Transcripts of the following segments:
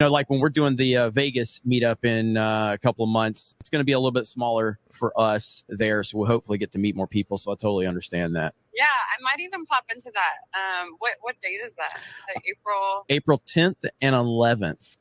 like when we're doing the Vegas meetup in a couple of months, it's going to be a little bit smaller for us there. So we'll hopefully get to meet more people. So I totally understand that. Yeah, I might even pop into that. What date is that? Is it April 10th and 11th.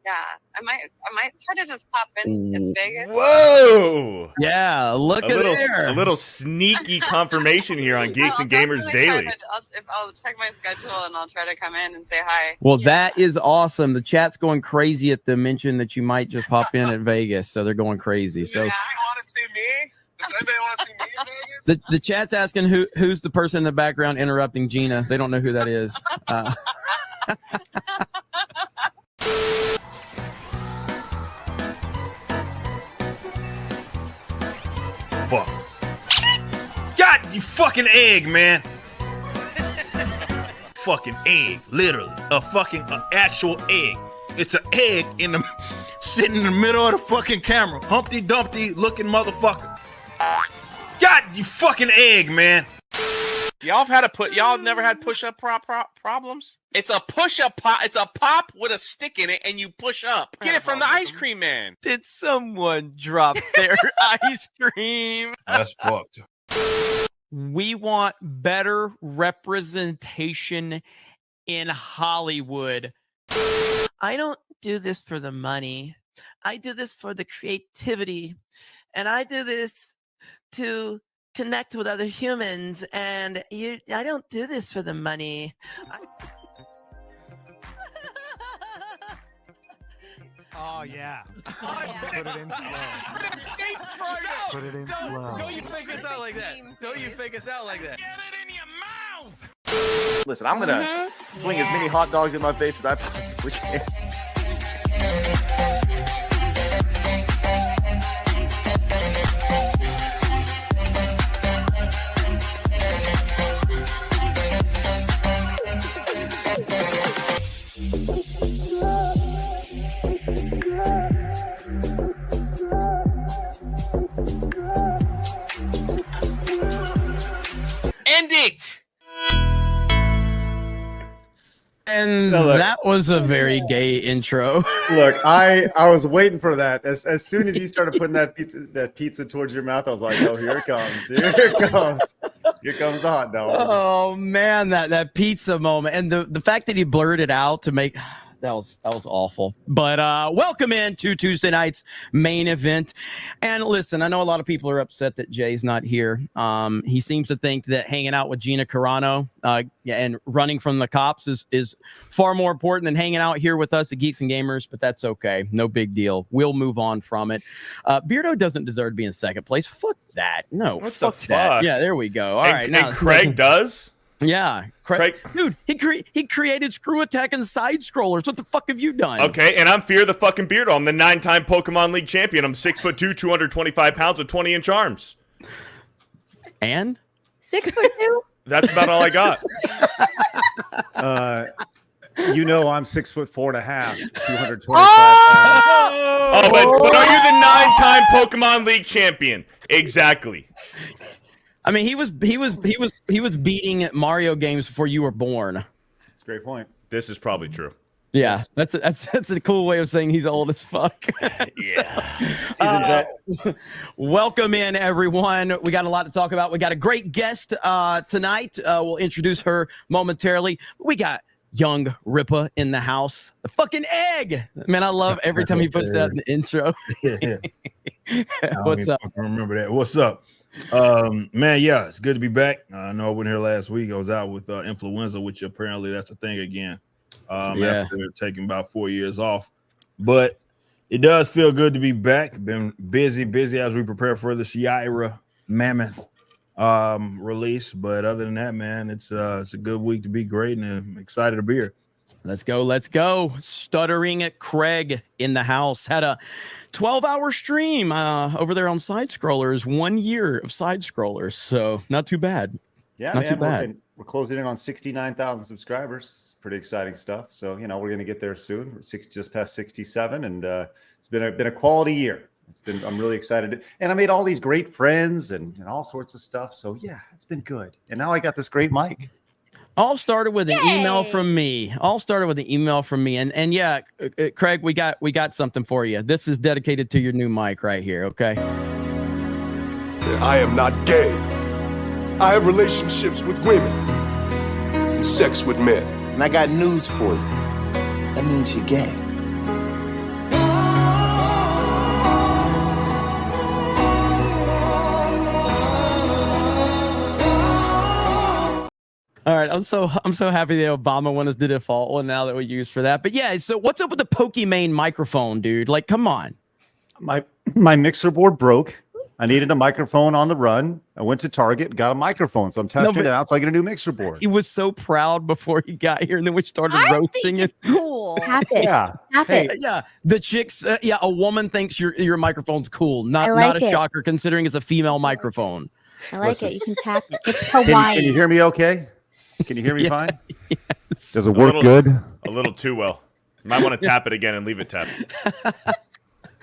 Yeah, I might try to just pop in. It's Vegas. Whoa! Yeah, look at there. A little sneaky confirmation here on Geeks and Gamers Daily. I'll check my schedule and I'll try to come in and say hi. Well, that is awesome. The chat's going crazy at the mention that you might just pop in at Vegas. So they're going crazy. So want to see me? Does anybody want to see me in Vegas? The chat's asking who's the person in the background interrupting Gina. They don't know who that is. Fuck. God, you fucking egg, man. Fucking egg, literally. A fucking actual egg. It's an egg sitting in the middle of the fucking camera. Humpty Dumpty looking motherfucker. God, you fucking egg, man. Y'all never had push-up problems? It's a push-up pop. It's a pop with a stick in it, and you push up. Get it from the ice cream man. Did someone drop their ice cream? That's fucked. We want better representation in Hollywood. I don't do this for the money. I do this for the creativity. And I do this to connect with other humans, and I don't do this for the money. Oh yeah. Put it in slow. Put it in slow. Don't you fake us out like that. Don't you fake us out like that. Get it in your mouth. Listen, I'm gonna swing as many hot dogs in my face as I possibly can. End it. And that was a very gay intro. Look, I was waiting for that. As soon as you started putting that pizza towards your mouth, I was like, oh, here it comes. Here it comes. Here comes the hot dog. Oh man, that pizza moment. And the fact that he blurted out to make that was awful. But welcome in to Tuesday night's main event. And listen, I know a lot of people are upset that Jay's not here. He seems to think that hanging out with Gina Carano and running from the cops is far more important than hanging out here with us at Geeks and Gamers, but that's okay. No big deal. We'll move on from it. Beardo doesn't deserve to be in second place. Fuck that. No, what fuck the that. fuck? Yeah, there we go. All right. And Craig does? Yeah, Craig. Dude, he created screw attack and side scrollers. What the fuck have you done? Okay, and I'm Fear the fucking Beardo. I'm the 9-time Pokemon League champion. I'm 6'2", 225 pounds with 20-inch arms. And 6'2"? That's about all I got. You know I'm 6'4.5", 225 pounds. Oh, but are you the 9-time Pokemon League champion? Exactly. I mean, he was beating Mario games before you were born. That's a great point. This is probably true. Yeah, that's a cool way of saying he's old as fuck. Yeah. Welcome in, everyone. We got a lot to talk about. We got a great guest tonight. We'll introduce her momentarily. We got young Rippa in the house. The fucking egg. Man, I love every time he puts that in the intro. What's up? I remember that. What's up? Man, yeah, it's good to be back. I know I wasn't here last week. I was out with influenza, which apparently that's a thing again. After taking about 4 years off, but it does feel good to be back. Been busy as we prepare for the Sierra Mammoth release. But other than that, man, it's a good week to be great, and I'm excited to be here. Let's go. Stuttering Craig in the house had a 12-hour stream over there on Side Scrollers. 1 year of Side Scrollers, so not too bad. Yeah, not too bad. We're closing in on 69,000 subscribers. It's pretty exciting stuff. So we're going to get there soon. We're just past 67, and it's been a quality year. I'm really excited, and I made all these great friends and all sorts of stuff. So yeah, it's been good. And now I got this great mic. All started with an email from me. And yeah, Craig, we got something for you. This is dedicated to your new mic right here. Okay. I am not gay. I have relationships with women and sex with men. And I got news for you. That means you're gay. All right, I'm so happy that Obama one is the default one now that we use for that. But yeah, so what's up with the Pokimane microphone, dude? Like, come on. My mixer board broke. I needed a microphone on the run. I went to Target, got a microphone. So I'm testing it out so I get a new mixer board. He was so proud before he got here, and then we started roasting it. Cool. Yeah. Yeah. The chicks, a woman thinks your microphone's cool. Not a shocker considering it's a female microphone. I like it. You can tap it. It's Hawaii. Can you hear me okay? Can you hear me fine? Yes. Does it work good? A little too well. You might want to tap it again and leave it tapped.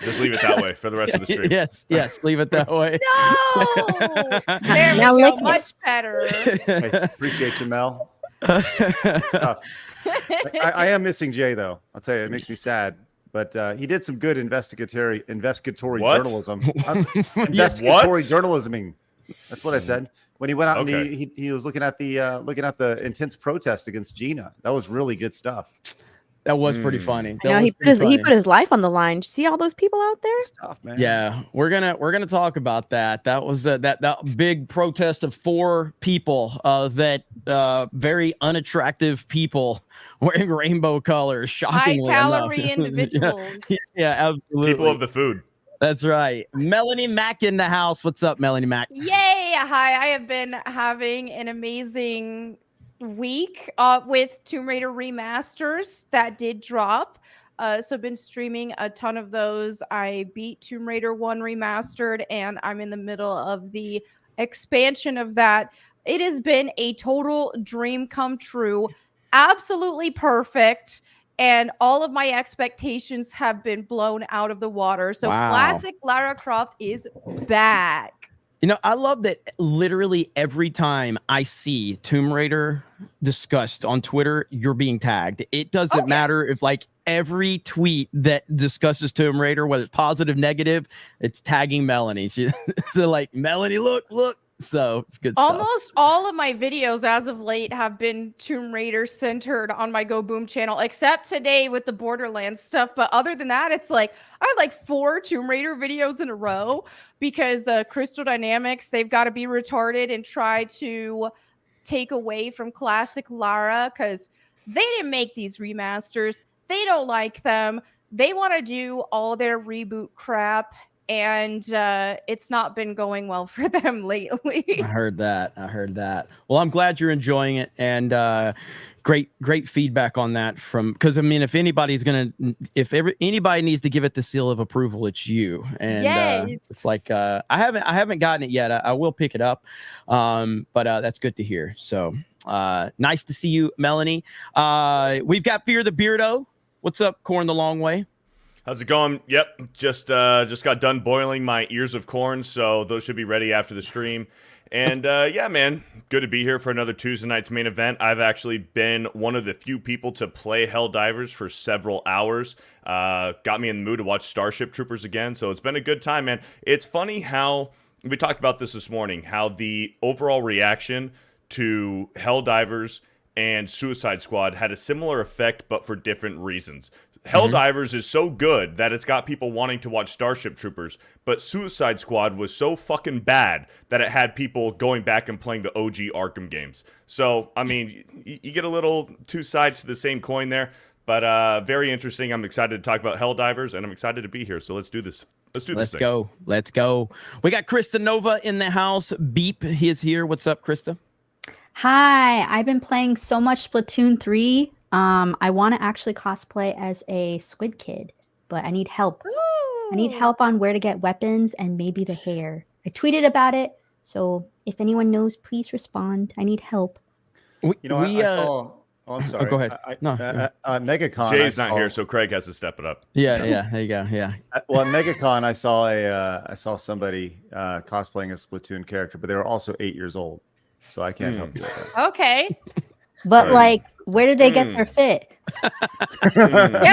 Just leave it that way for the rest of the stream. Yes, leave it that way. No! There we go. Much better. Hey, appreciate you, Mel. I am missing Jay, though. I'll tell you, it makes me sad. But he did some good investigatory journalism. Investigatory journalisming. That's what I said. When he went out and he was looking at the intense protest against Gina. That was really good stuff. That was pretty funny. He put his life on the line. See all those people out there? Stuff, man. Yeah, we're gonna talk about that. That was that big protest of 4 people, that very unattractive people wearing rainbow colors. Shockingly, high calorie individuals. Yeah, absolutely. People of the food. That's right. Melanie Mack in the house. What's up, Melanie Mack? Yay! Hi, I have been having an amazing week with Tomb Raider remasters that did drop. So I've been streaming a ton of those. I beat Tomb Raider 1 remastered, and I'm in the middle of the expansion of that. It has been a total dream come true. Absolutely perfect. And all of my expectations have been blown out of the water. So classic Lara Croft is back. You know, I love that literally every time I see Tomb Raider discussed on Twitter, you're being tagged. It doesn't matter if like every tweet that discusses Tomb Raider, whether it's positive, negative, it's tagging Melanie. So like, Melanie, look. So it's good stuff. Almost all of my videos as of late have been Tomb Raider centered on my Go Boom channel, except today with the Borderlands stuff. But other than that, it's like I had like 4 Tomb Raider videos in a row because Crystal Dynamics, they've got to be retarded and try to take away from classic Lara because they didn't make these remasters. They don't like them. They want to do all their reboot crap. And it's not been going well for them lately. I heard that. Well, I'm glad you're enjoying it, and great feedback on that because I mean, if anybody needs to give it the seal of approval, it's you. And it's like I haven't gotten it yet. I will pick it up, but that's good to hear. So nice to see you, Melanie. We've got Fear the Beardo. What's up, Corn the Long Way? How's it going? Yep, just got done boiling my ears of corn, so those should be ready after the stream. And yeah, man, good to be here for another Tuesday night's main event. I've actually been one of the few people to play Helldivers for several hours. Got me in the mood to watch Starship Troopers again, so it's been a good time, man. It's funny how, we talked about this morning, how the overall reaction to Helldivers and Suicide Squad had a similar effect, but for different reasons. Helldivers is so good that it's got people wanting to watch Starship Troopers, but Suicide Squad was so fucking bad that it had people going back and playing the OG Arkham games. So, I mean, you get a little 2 sides to the same coin there, but very interesting. I'm excited to talk about Helldivers, and I'm excited to be here, so let's do this. Let's go. We got Krista Nova in the house. Beep, he is here. What's up, Krista? Hi, I've been playing so much Splatoon 3. I want to actually cosplay as a Squid Kid, but I need help. Ooh. I need help on where to get weapons and maybe the hair. I tweeted about it, so if anyone knows, please respond. I need help. I saw. Oh, I'm sorry. Go ahead. MegaCon. Jay's not here, so Craig has to step it up. Yeah. There you go. Yeah. Well, at MegaCon, I saw somebody cosplaying a Splatoon character, but they were also 8 years old, so I can't help you with that. Okay. But Sorry. like, where did they get their fit? Yeah,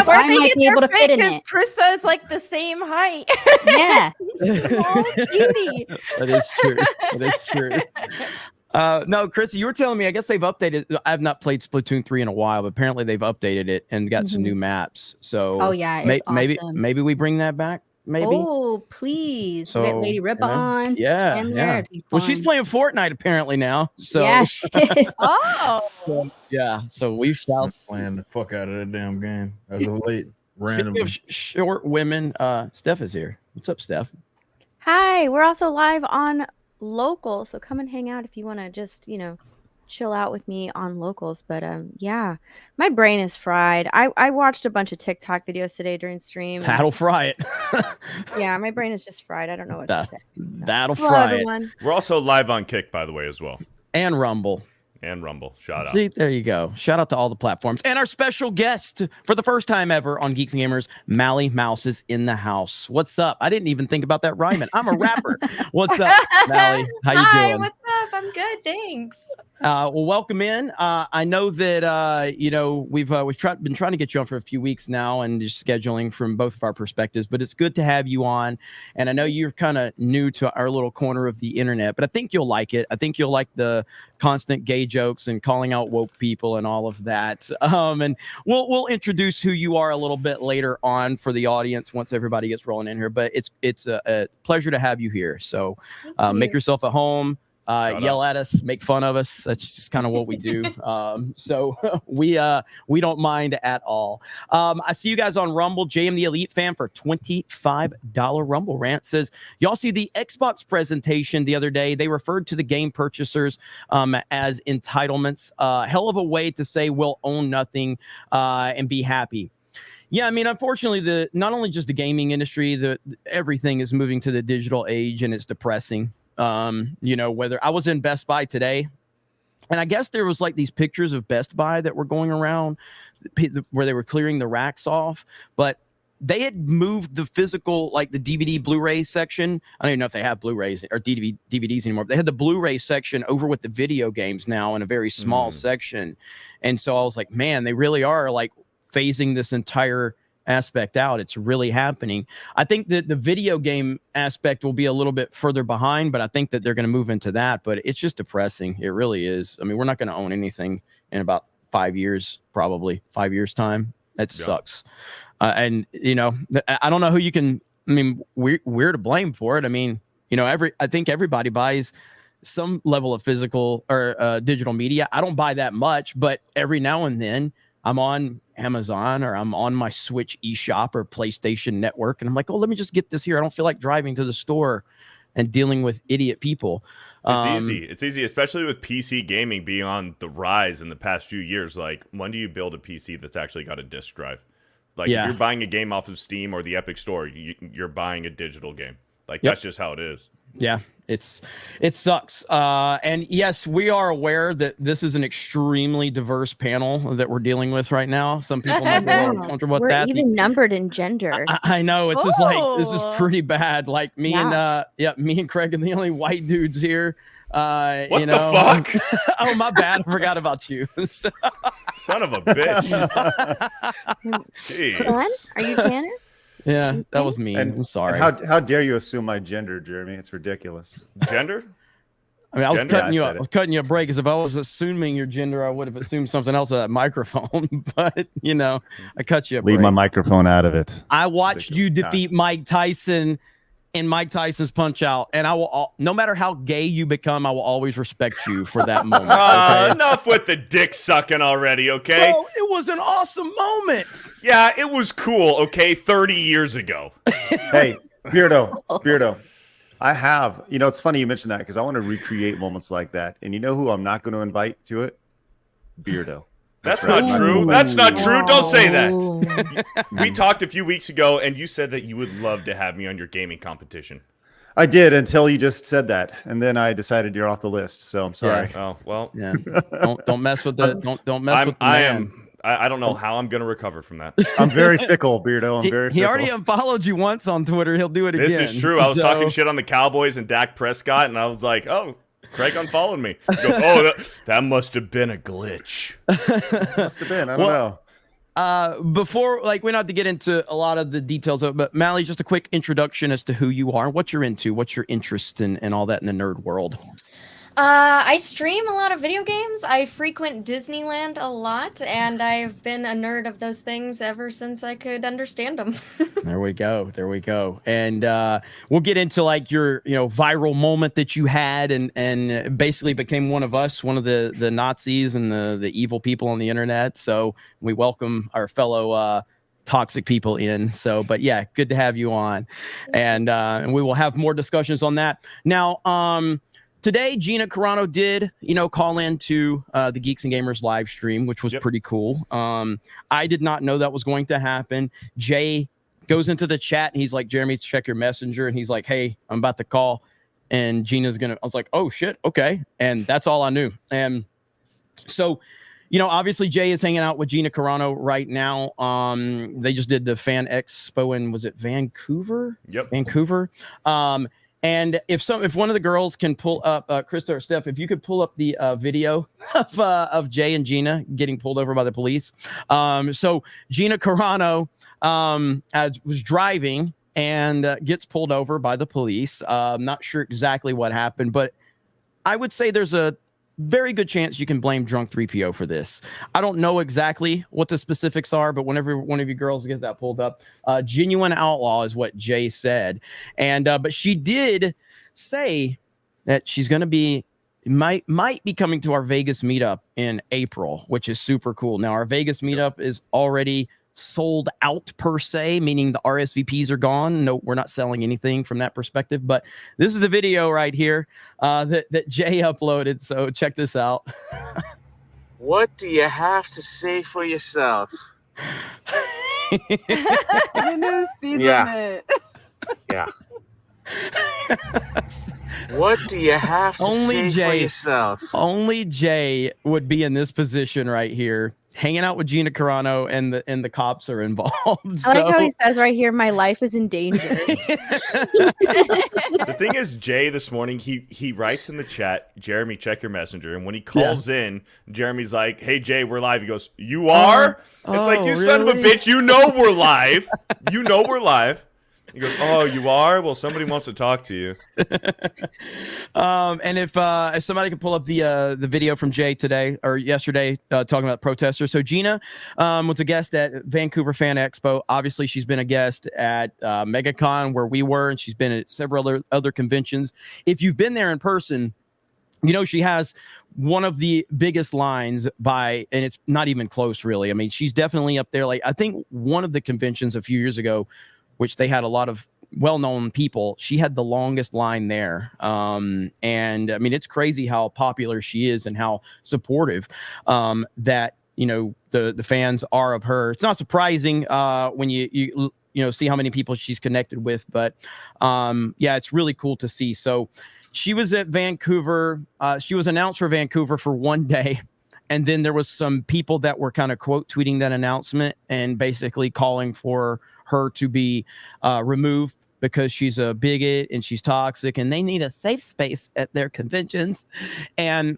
where I they might get be their able to fit in because it. Krista is like the same height. Yeah. Small cutie. That is true. That is true. No, Chris, you were telling me, I guess they've updated. I've not played Splatoon 3 in a while, but apparently they've updated it and got some new maps. So Oh yeah, it's awesome. maybe we bring that back. Maybe. Oh, please. We get Lady Rip on. Yeah. in there. Yeah. It'd be Well, she's fun. playing Fortnite apparently now. So Yeah, she is. Oh. yeah. So we shall playing the fuck out of that damn game as of late. Speaking Randomly. of short women, Steph is here. What's up, Steph? Hi, we're also live on Local, so come and hang out if you want to just, chill out with me on Locals. But yeah, my brain is fried. I watched a bunch of TikTok videos today during stream. and- That'll fry it. yeah, my brain is just fried. I don't know what to say. That'll Hello, fry everyone. We're also live on Kick, by the way, as well. And Rumble. And Rumble. Shout out. See, there you go. Shout out to all the platforms. And our special guest for the first time ever on Geeks Gamers, Mally Mouse is in the house. What's up? I didn't even think about that rhyming. I'm a rapper. What's up, Mally? How you Hi, doing? what's up? I'm good, thanks. Well, welcome in. I know that we've been trying to get you on for a few weeks now, and just scheduling from both of our perspectives. But it's good to have you on. And I know you're kind of new to our little corner of the internet, but I think you'll like it. I think you'll like the constant gay jokes and calling out woke people and all of that. And we'll introduce who you are a little bit later on for the audience once everybody gets rolling in here. But it's a pleasure to have you here. So make yourself at home. Yell at us, make fun of us. That's just kind of what we do. So we don't mind at all. I see you guys on Rumble. JM the Elite Fan for $25 Rumble rant says, y'all see the Xbox presentation the other day. They referred to the game purchasers as entitlements. Hell of a way to say we'll own nothing and be happy. Yeah, I mean, unfortunately, not only just the gaming industry, everything is moving to the digital age, and it's depressing. Whether I was in Best Buy today, and I guess there was like these pictures of Best Buy that were going around where they were clearing the racks off, but they had moved the physical, like the DVD Blu-ray section. I don't even know if they have Blu-rays or DVDs anymore. But they had the Blu-ray section over with the video games now in a very small section. And so I was like, man, they really are like phasing this entire aspect out. It's really happening. I think that the video game aspect will be a little bit further behind, but I think that they're going to move into that. But it's just depressing. It really is. I mean, we're not going to own anything in about 5 years, probably 5 years time. That sucks. And I don't know who you can. I mean, we're to blame for it. I mean, I think everybody buys some level of physical or digital media. I don't buy that much, but every now and then I'm on Amazon or I'm on my Switch eShop or PlayStation Network, and I'm like, oh, let me just get this here. I don't feel like driving to the store and dealing with idiot people. It's easy, especially with PC gaming being on the rise in the past few years. Like, when do you build a PC that's actually got a disk drive? Like, if you're buying a game off of Steam or the Epic Store, you're buying a digital game. Like, that's just how it is. Yeah, it sucks. And yes, we are aware that this is an extremely diverse panel that we're dealing with right now. Some people might be uncomfortable with We're that. even numbered in gender. I know, it's just like, this is pretty bad. Like me and Craig are the only white dudes here. What the fuck? Oh, my bad. I forgot about you. Son of a bitch. Jeez. Son? Are you Tanner? Yeah, that was mean. And, I'm sorry. How dare you assume my gender, Jeremy? It's ridiculous. Gender? I mean, I was Gender? cutting you I up. said I was cutting you a break because if I was assuming your gender, I would have assumed something else at that microphone. But I cut you a break. Leave my microphone out of it. I watched you defeat Mike Tyson in Mike Tyson's Punch Out, and I will, no matter how gay you become, I will always respect you for that moment. Okay? Enough with the dick sucking already, okay? Bro, it was an awesome moment. Yeah, it was cool, okay? 30 years ago. Hey, Beardo. I have, it's funny you mentioned that because I want to recreate moments like that. And you know who I'm not going to invite to it? Beardo. That's not true. That's not true. Don't say that. We talked a few weeks ago, and you said that you would love to have me on your gaming competition. I did until you just said that, and then I decided you're off the list. So I'm sorry. Yeah. Oh well. Yeah. Don't mess with the don't mess with the man. I don't know how I'm going to recover from that. I'm very fickle, Beardo. I'm very fickle. He already unfollowed you once on Twitter. He'll do it again. This is true. I was talking shit on the Cowboys and Dak Prescott, and I was like, oh, Craig unfollowed me. He goes, oh, that must have been a glitch. Must have been. I don't know. Before, like, we don't have to get into a lot of the details of it, but Mally, just a quick introduction as to who you are, what you're into, what's your interest in, and all that in the nerd world. I stream a lot of video games. I frequent Disneyland a lot, and I've been a nerd of those things ever since I could understand them. There we go. There we go. And we'll get into like your, viral moment that you had and basically became one of us, one of the Nazis and the evil people on the internet. So we welcome our fellow toxic people in. So, but yeah, good to have you on. And we will have more discussions on that. Now, today, Gina Carano did, call into the Geeks and Gamers live stream, which was pretty cool. I did not know that was going to happen. Jay goes into the chat and he's like, Jeremy, check your messenger. And he's like, hey, I'm about to call. And Gina's I was like, oh shit. Okay. And that's all I knew. And so, obviously Jay is hanging out with Gina Carano right now. They just did the Fan Expo in, was it Vancouver? Yep. Vancouver. And if one of the girls can pull up, Krista or Steph, if you could pull up the video of Jay and Gina getting pulled over by the police. So Gina Carano was driving and gets pulled over by the police. I'm not sure exactly what happened, but I would say there's a very good chance you can blame drunk 3PO for this. I don't know exactly what the specifics are, but whenever one of you girls gets that pulled up, genuine outlaw is what Jay said. And but she did say that she's going to be might be coming to our Vegas meetup in April, which is super cool. Now our Vegas meetup is already sold out per se, meaning the RSVPs are gone. No, we're not selling anything from that perspective, but this is the video right here that Jay uploaded. So check this out. What do you have to say for yourself? The new speed limit. Yeah. What do you have to say for yourself? Only Jay would be in this position right here, hanging out with Gina Carano, and the cops are involved. I like how he says right here, my life is in danger. The thing is, Jay this morning, he writes in the chat, Jeremy, check your messenger. And when he calls in, Jeremy's like, hey, Jay, we're live. He goes, you are? It's like, you son of a bitch, you know we're live. You know we're live. He goes, oh, you are? Well, somebody wants to talk to you. And if somebody could pull up the video from Jay today or yesterday talking about protesters. So Gina was a guest at Vancouver Fan Expo. Obviously, she's been a guest at MegaCon where we were, and she's been at several other conventions. If you've been there in person, she has one of the biggest lines and it's not even close, really. I mean, she's definitely up there. Like, I think one of the conventions a few years ago, which they had a lot of well-known people, she had the longest line there. And I mean, it's crazy how popular she is and how supportive that, the fans are of her. It's not surprising when you see how many people she's connected with, but yeah, it's really cool to see. So she was at Vancouver. She was announced for Vancouver for one day. And then there was some people that were kind of quote tweeting that announcement and basically calling for her to be removed because she's a bigot and she's toxic and they need a safe space at their conventions. And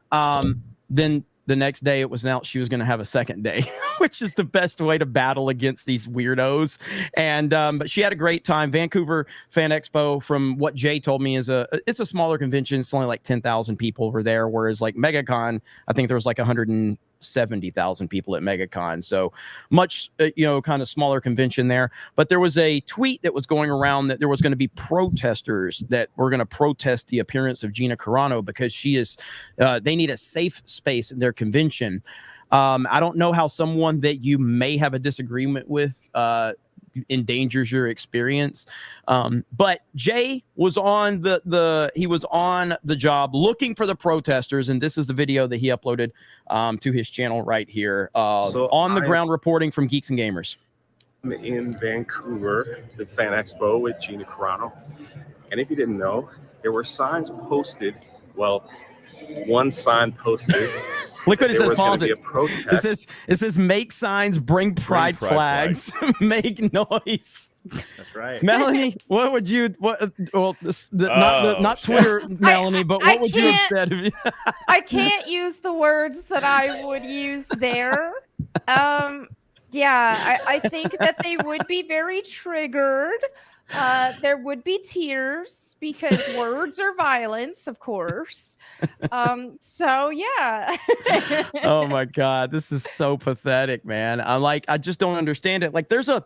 then the next day it was announced she was going to have a second day, which is the best way to battle against these weirdos. And but she had a great time. Vancouver Fan Expo, from what Jay told me, it's a smaller convention. It's only like 10,000 people were there, whereas like MegaCon, I think there was like 170,000 people at MegaCon. So much, kind of smaller convention there. But there was a tweet that was going around that there was going to be protesters that were going to protest the appearance of Gina Carano because she is, they need a safe space in their convention. I don't know how someone that you may have a disagreement with endangers your experience. But Jay was on he was on the job looking for the protesters, and this is the video that he uploaded to his channel right here. So on the ground reporting from Geeks and Gamers. I'm in Vancouver, the Fan Expo with Gina Carano. And if you didn't know, there were signs posted, well, one sign posted Look what it there says. was gonna Pause be it. a protest. It says make signs, bring pride flags, make noise. That's right. Melanie, what would you not Twitter, Melanie, but what would you have said if you I can't use the words that I would use there. Yeah, I think that they would be very triggered. There would be tears because words are violence, of course. So yeah. Oh my God, this is so pathetic, man. I just don't understand it. Like there's a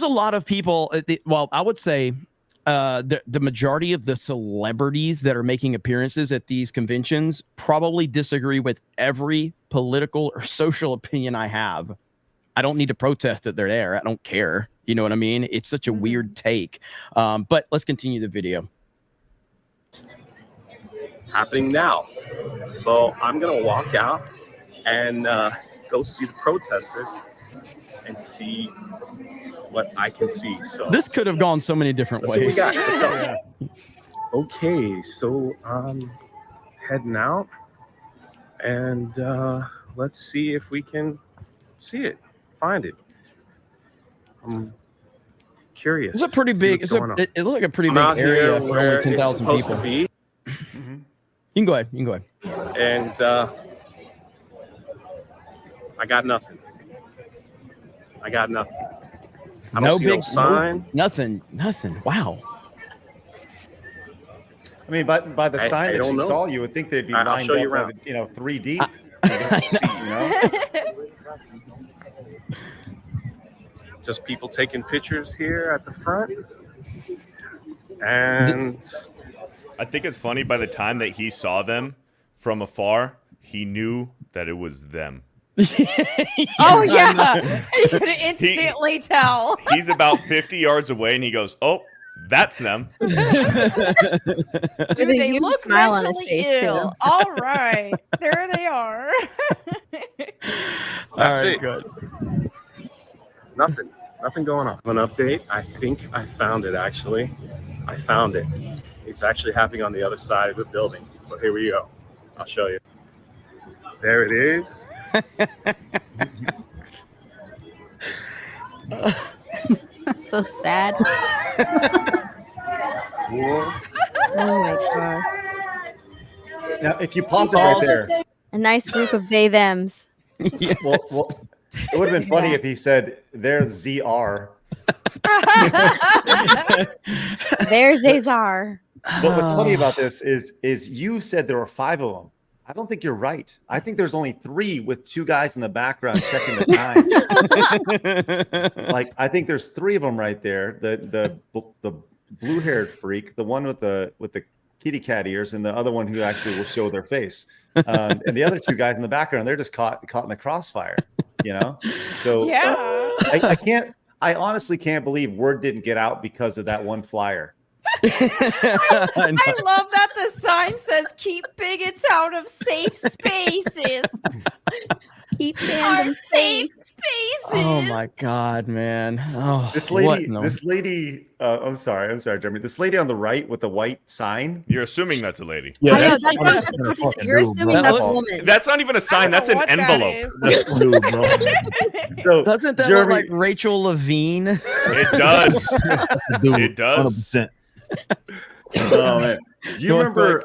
lot of people, well, I would say the majority of the celebrities that are making appearances at these conventions probably disagree with every political or social opinion I have. I don't need to protest that they're there. I don't care. You know what I mean? It's such a weird take. But let's continue the video. Happening now. So I'm going to walk out and go see the protesters and see what I can see. So This could have gone so many different let's see what ways. we got. Let's go. Okay, so heading out and let's see if we can see it, find it. I'm curious. It's a pretty big. It looks like a pretty big area for only 10,000 people. You can go ahead. You can go ahead. And I got nothing. I got nothing. I don't see no sign. Nothing. Wow. I mean, by the sign that you saw, you would think they'd be lined up, you know, 3 deep. Just people taking pictures here at the front. And I think it's funny, by the time that he saw them from afar, he knew that it was them. Oh yeah, you could instantly tell. He's about 50 yards away, and he goes, "Oh, that's them." Dude, they look mentally ill. All right, there they are. That's right, it. good. Nothing going on. An update. I think I found it, actually. I found it. It's actually happening on the other side of the building. So here we go. I'll show you. There it is. So sad. That's cool. Oh my god. Now, if you pause it right there. A nice group of they thems. Yes. Well, it would have been funny if he said, "There's ZR." There's Azar. But what's funny about this is you said there were 5 of them. I don't think you're right. I think there's only 3 with 2 guys in the background checking the time. Like, I think there's 3 of them right there. The blue-haired freak, the one with the kitty cat ears, and the other one who actually will show their face. And the other 2 guys in the background, they're just caught in the crossfire. You know, so yeah. I honestly can't believe word didn't get out because of that one flyer. I love that the sign says "Keep bigots out of safe spaces." Keep fandom safe safe. spaces. Oh my God, man. Oh, This lady. I'm sorry, Jeremy. This lady on the right with the white sign. You're assuming that's a lady. I know, that's what I was just about to say. You're assuming that's a woman. That's not even a sign. That's an envelope. So doesn't that Jeremy, look like Rachel Levine? It does. It does. 100%. Oh man, do you remember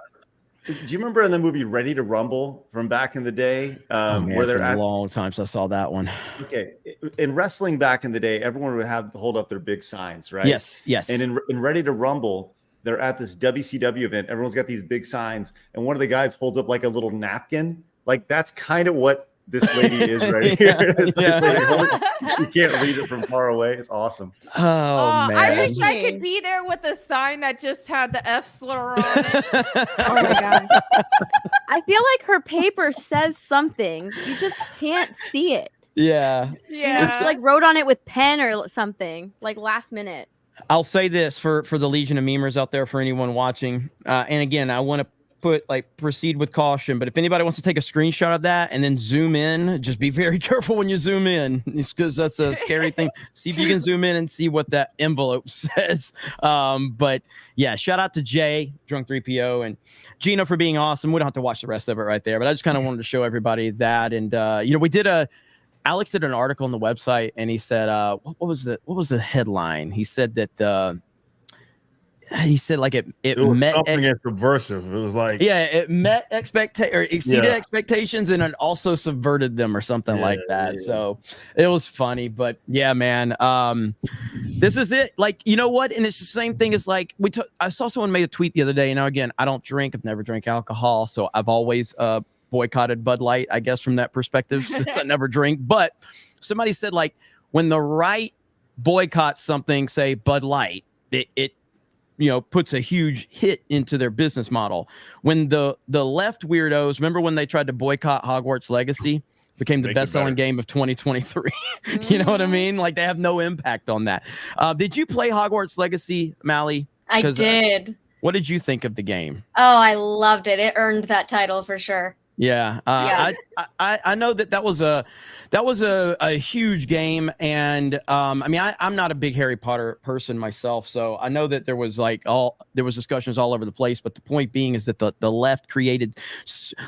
in the movie Ready to Rumble from back in the day, where they're a long time since I saw that one? Okay, in wrestling back in the day, everyone would hold up their big signs, right? Yes. And in Ready to Rumble, they're at this WCW event. Everyone's got these big signs, and one of the guys holds up like a little napkin. Like that's kind of what this lady is right here. This lady, you can't read it from far away. It's awesome. Oh man! I wish I could be there with a sign that just had the F slur on it. Oh my god! I feel like her paper says something. You just can't see it. Yeah. Yeah. She like wrote on it with pen or something, like last minute. I'll say this for the Legion of Memers out there, for anyone watching, and again, I want to put like proceed with caution, but if anybody wants to take a screenshot of that and then zoom in, just be very careful when you zoom in, because that's a scary thing. See if you can zoom in and see what that envelope says. But yeah, shout out to Jay, Drunk 3PO, and Gina for being awesome. We don't have to watch the rest of it right there, but I just kind of wanted to show everybody that. And we did Alex did an article on the website, and he said, what was the headline? He said that like it was met something subversive. It was like, yeah, it met exceeded expectations, and it also subverted them or something like that. Yeah. So it was funny, but yeah, man, this is it. Like, you know what? And it's the same thing as like I saw someone made a tweet the other day. Again, I don't drink. I've never drank alcohol, so I've always boycotted Bud Light, I guess, from that perspective, since I never drink. But somebody said, like, when the right boycotts something, say Bud Light, it puts a huge hit into their business model. When the left weirdos, remember when they tried to boycott Hogwarts Legacy, became the best-selling game of 2023. You know what I mean? Like, they have no impact on that. Did you play Hogwarts Legacy, Mally? I did. What did you think of the game? Oh, I loved it. It earned that title for sure. Yeah, I know that was a huge game, and I mean, I'm not a big Harry Potter person myself, so I know that there was discussions all over the place. But the point being is that the left created,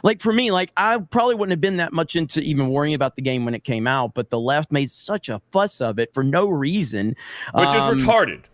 like, for me, like, I probably wouldn't have been that much into even worrying about the game when it came out, but the left made such a fuss of it for no reason, which is retarded.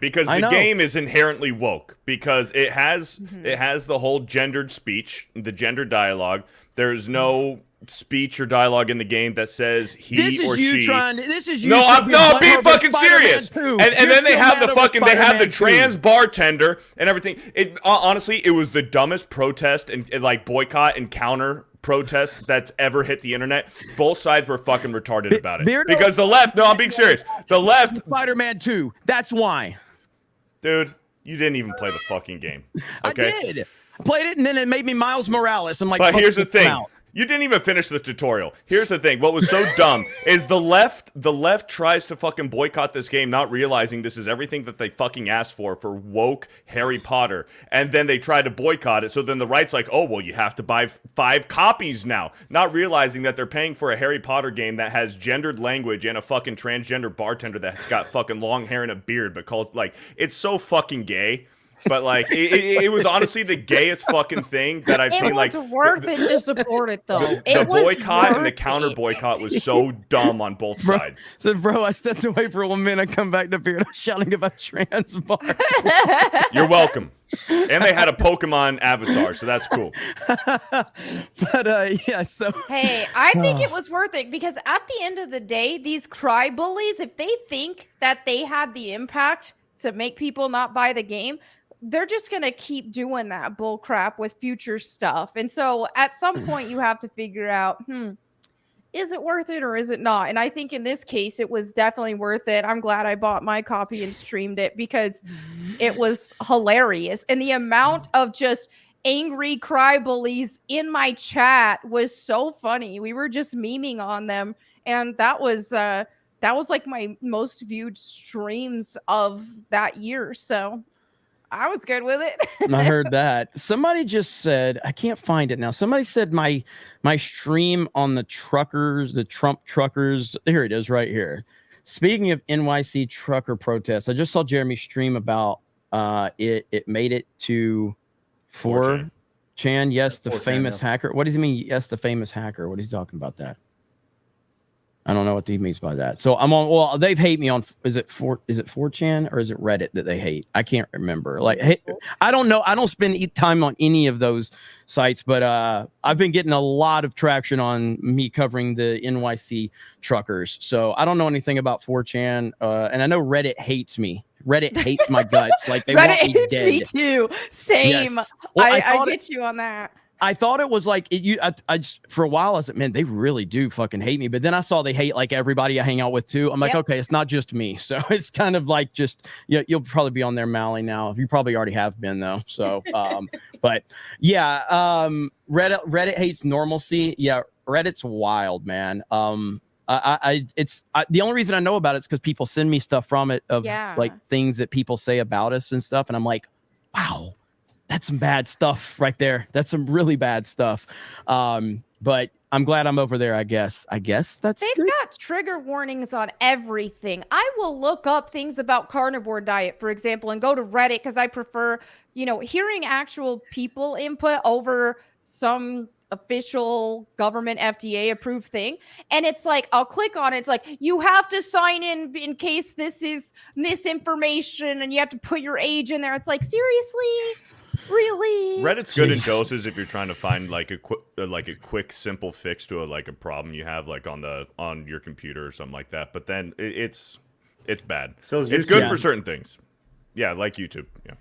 Because the game is inherently woke, because it has the whole gendered speech, the gender dialogue. There's no speech or dialogue in the game that says he or she. This is you. No, I'm being fucking serious. And then they have the trans bartender and everything. It honestly, it was the dumbest protest and like boycott and counter protest that's ever hit the internet. Both sides were fucking retarded about it. Because the left, no, I'm being serious. The left, Spider-Man 2. That's why. Dude, you didn't even play the fucking game. Okay? I did. I played it, and then it made me Miles Morales. I'm like, but here's the thing. You didn't even finish the tutorial. Here's the thing. What was so dumb is the left tries to fucking boycott this game, not realizing this is everything that they fucking asked for woke Harry Potter. And then they try to boycott it. So then the right's like, oh, well, you have to buy 5 copies now. Not realizing that they're paying for a Harry Potter game that has gendered language and a fucking transgender bartender that's got fucking long hair and a beard, but calls, like, it's so fucking gay. But like it was honestly the gayest fucking thing that I've seen. Like, it was worth it to support it, though. The boycott and the counter boycott was so dumb on both sides. Said, bro, I stepped away for 1 minute. I come back up here and I'm shouting about trans bar. You're welcome. And they had a Pokemon avatar, so that's cool. But yeah, so hey, I think it was worth it, because at the end of the day, these cry bullies, if they think that they had the impact to make people not buy the game, they're just going to keep doing that bull crap with future stuff. And so at some point you have to figure out, is it worth it or is it not? And I think in this case, it was definitely worth it. I'm glad I bought my copy and streamed it, because it was hilarious. And the amount of just angry cry bullies in my chat was so funny. We were just memeing on them. And that was like my most viewed streams of that year. So I was good with it. I heard that. Somebody just said, I can't find it now. Somebody said my stream on the Trump truckers. Here it is right here. Speaking of NYC trucker protests, I just saw Jeremy stream about it made it to 4chan. Yes, the famous hacker. What does he mean? Yes, the famous hacker. What is he talking about that? I don't know what he means by that. So I'm on. Well, they've hate me on. Is it 4chan or is it Reddit that they hate? I can't remember. Like, hey, I don't know. I don't spend time on any of those sites, but I've been getting a lot of traction on me covering the NYC truckers. So I don't know anything about 4chan, and I know Reddit hates me. Reddit hates my guts. Like, they want me hates dead. me too. Same. Yes. Well, I get you on that. I thought it was like I just, for a while I was like, man, they really do fucking hate me. But then I saw they hate like everybody I hang out with too. I'm like, okay, it's not just me. So it's kind of like just, you'll probably be on there, Mally, now. You probably already have been though. So, but yeah, Reddit hates normalcy. Yeah, Reddit's wild, man. The only reason I know about it is because people send me stuff from it of like things that people say about us and stuff, and I'm like, wow. that's some bad stuff right there. That's some really bad stuff. But I'm glad I'm over there, I guess. That's They've got trigger warnings on everything. I will look up things about carnivore diet, for example, and go to Reddit because I prefer, hearing actual people input over some official government FDA approved thing. And it's like, I'll click on it. It's like, you have to sign in case this is misinformation and you have to put your age in there. It's like, seriously? Really? Reddit's good in doses if you're trying to find like a quick simple fix to a problem you have like on your computer or something like that. But then it's bad. So it's good for certain things. Yeah, like YouTube. Yeah.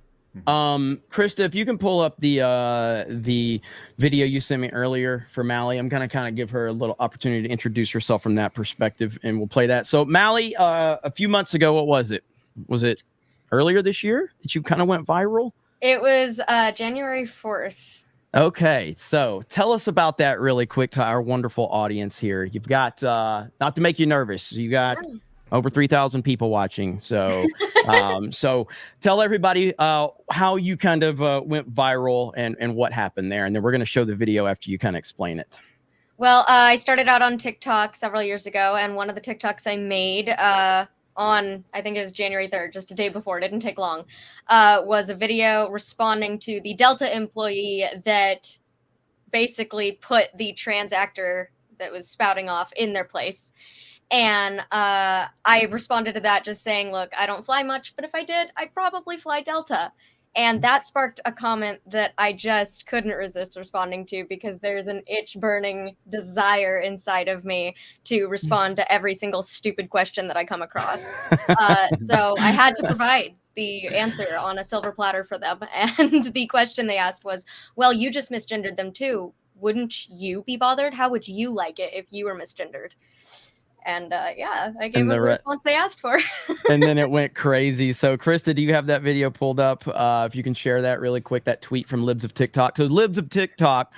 Krista, if you can pull up the video you sent me earlier for Mally, I'm gonna kind of give her a little opportunity to introduce herself from that perspective, and we'll play that. So Mally, a few months ago, what was it? Was it earlier this year that you kind of went viral? It was January 4th. Okay, so tell us about that really quick to our wonderful audience here. You've got, not to make you nervous, you got over 3,000 people watching. So, so tell everybody how you kind of went viral and what happened there. And then we're going to show the video after you kind of explain it. Well, I started out on TikTok several years ago, and one of the TikToks I made on, I think it was January 3rd, just a day before, it didn't take long, was a video responding to the Delta employee that basically put the trans actor that was spouting off in their place. And I responded to that just saying, look, I don't fly much, but if I did, I'd probably fly Delta. And that sparked a comment that I just couldn't resist responding to because there's an itch-burning desire inside of me to respond to every single stupid question that I come across. So I had to provide the answer on a silver platter for them. And the question they asked was, well, you just misgendered them too. Wouldn't you be bothered? How would you like it if you were misgendered? And yeah, I gave them the response they asked for. And then it went crazy. So, Krista, do you have that video pulled up? If you can share that really quick, that tweet from Libs of TikTok. So, Libs of TikTok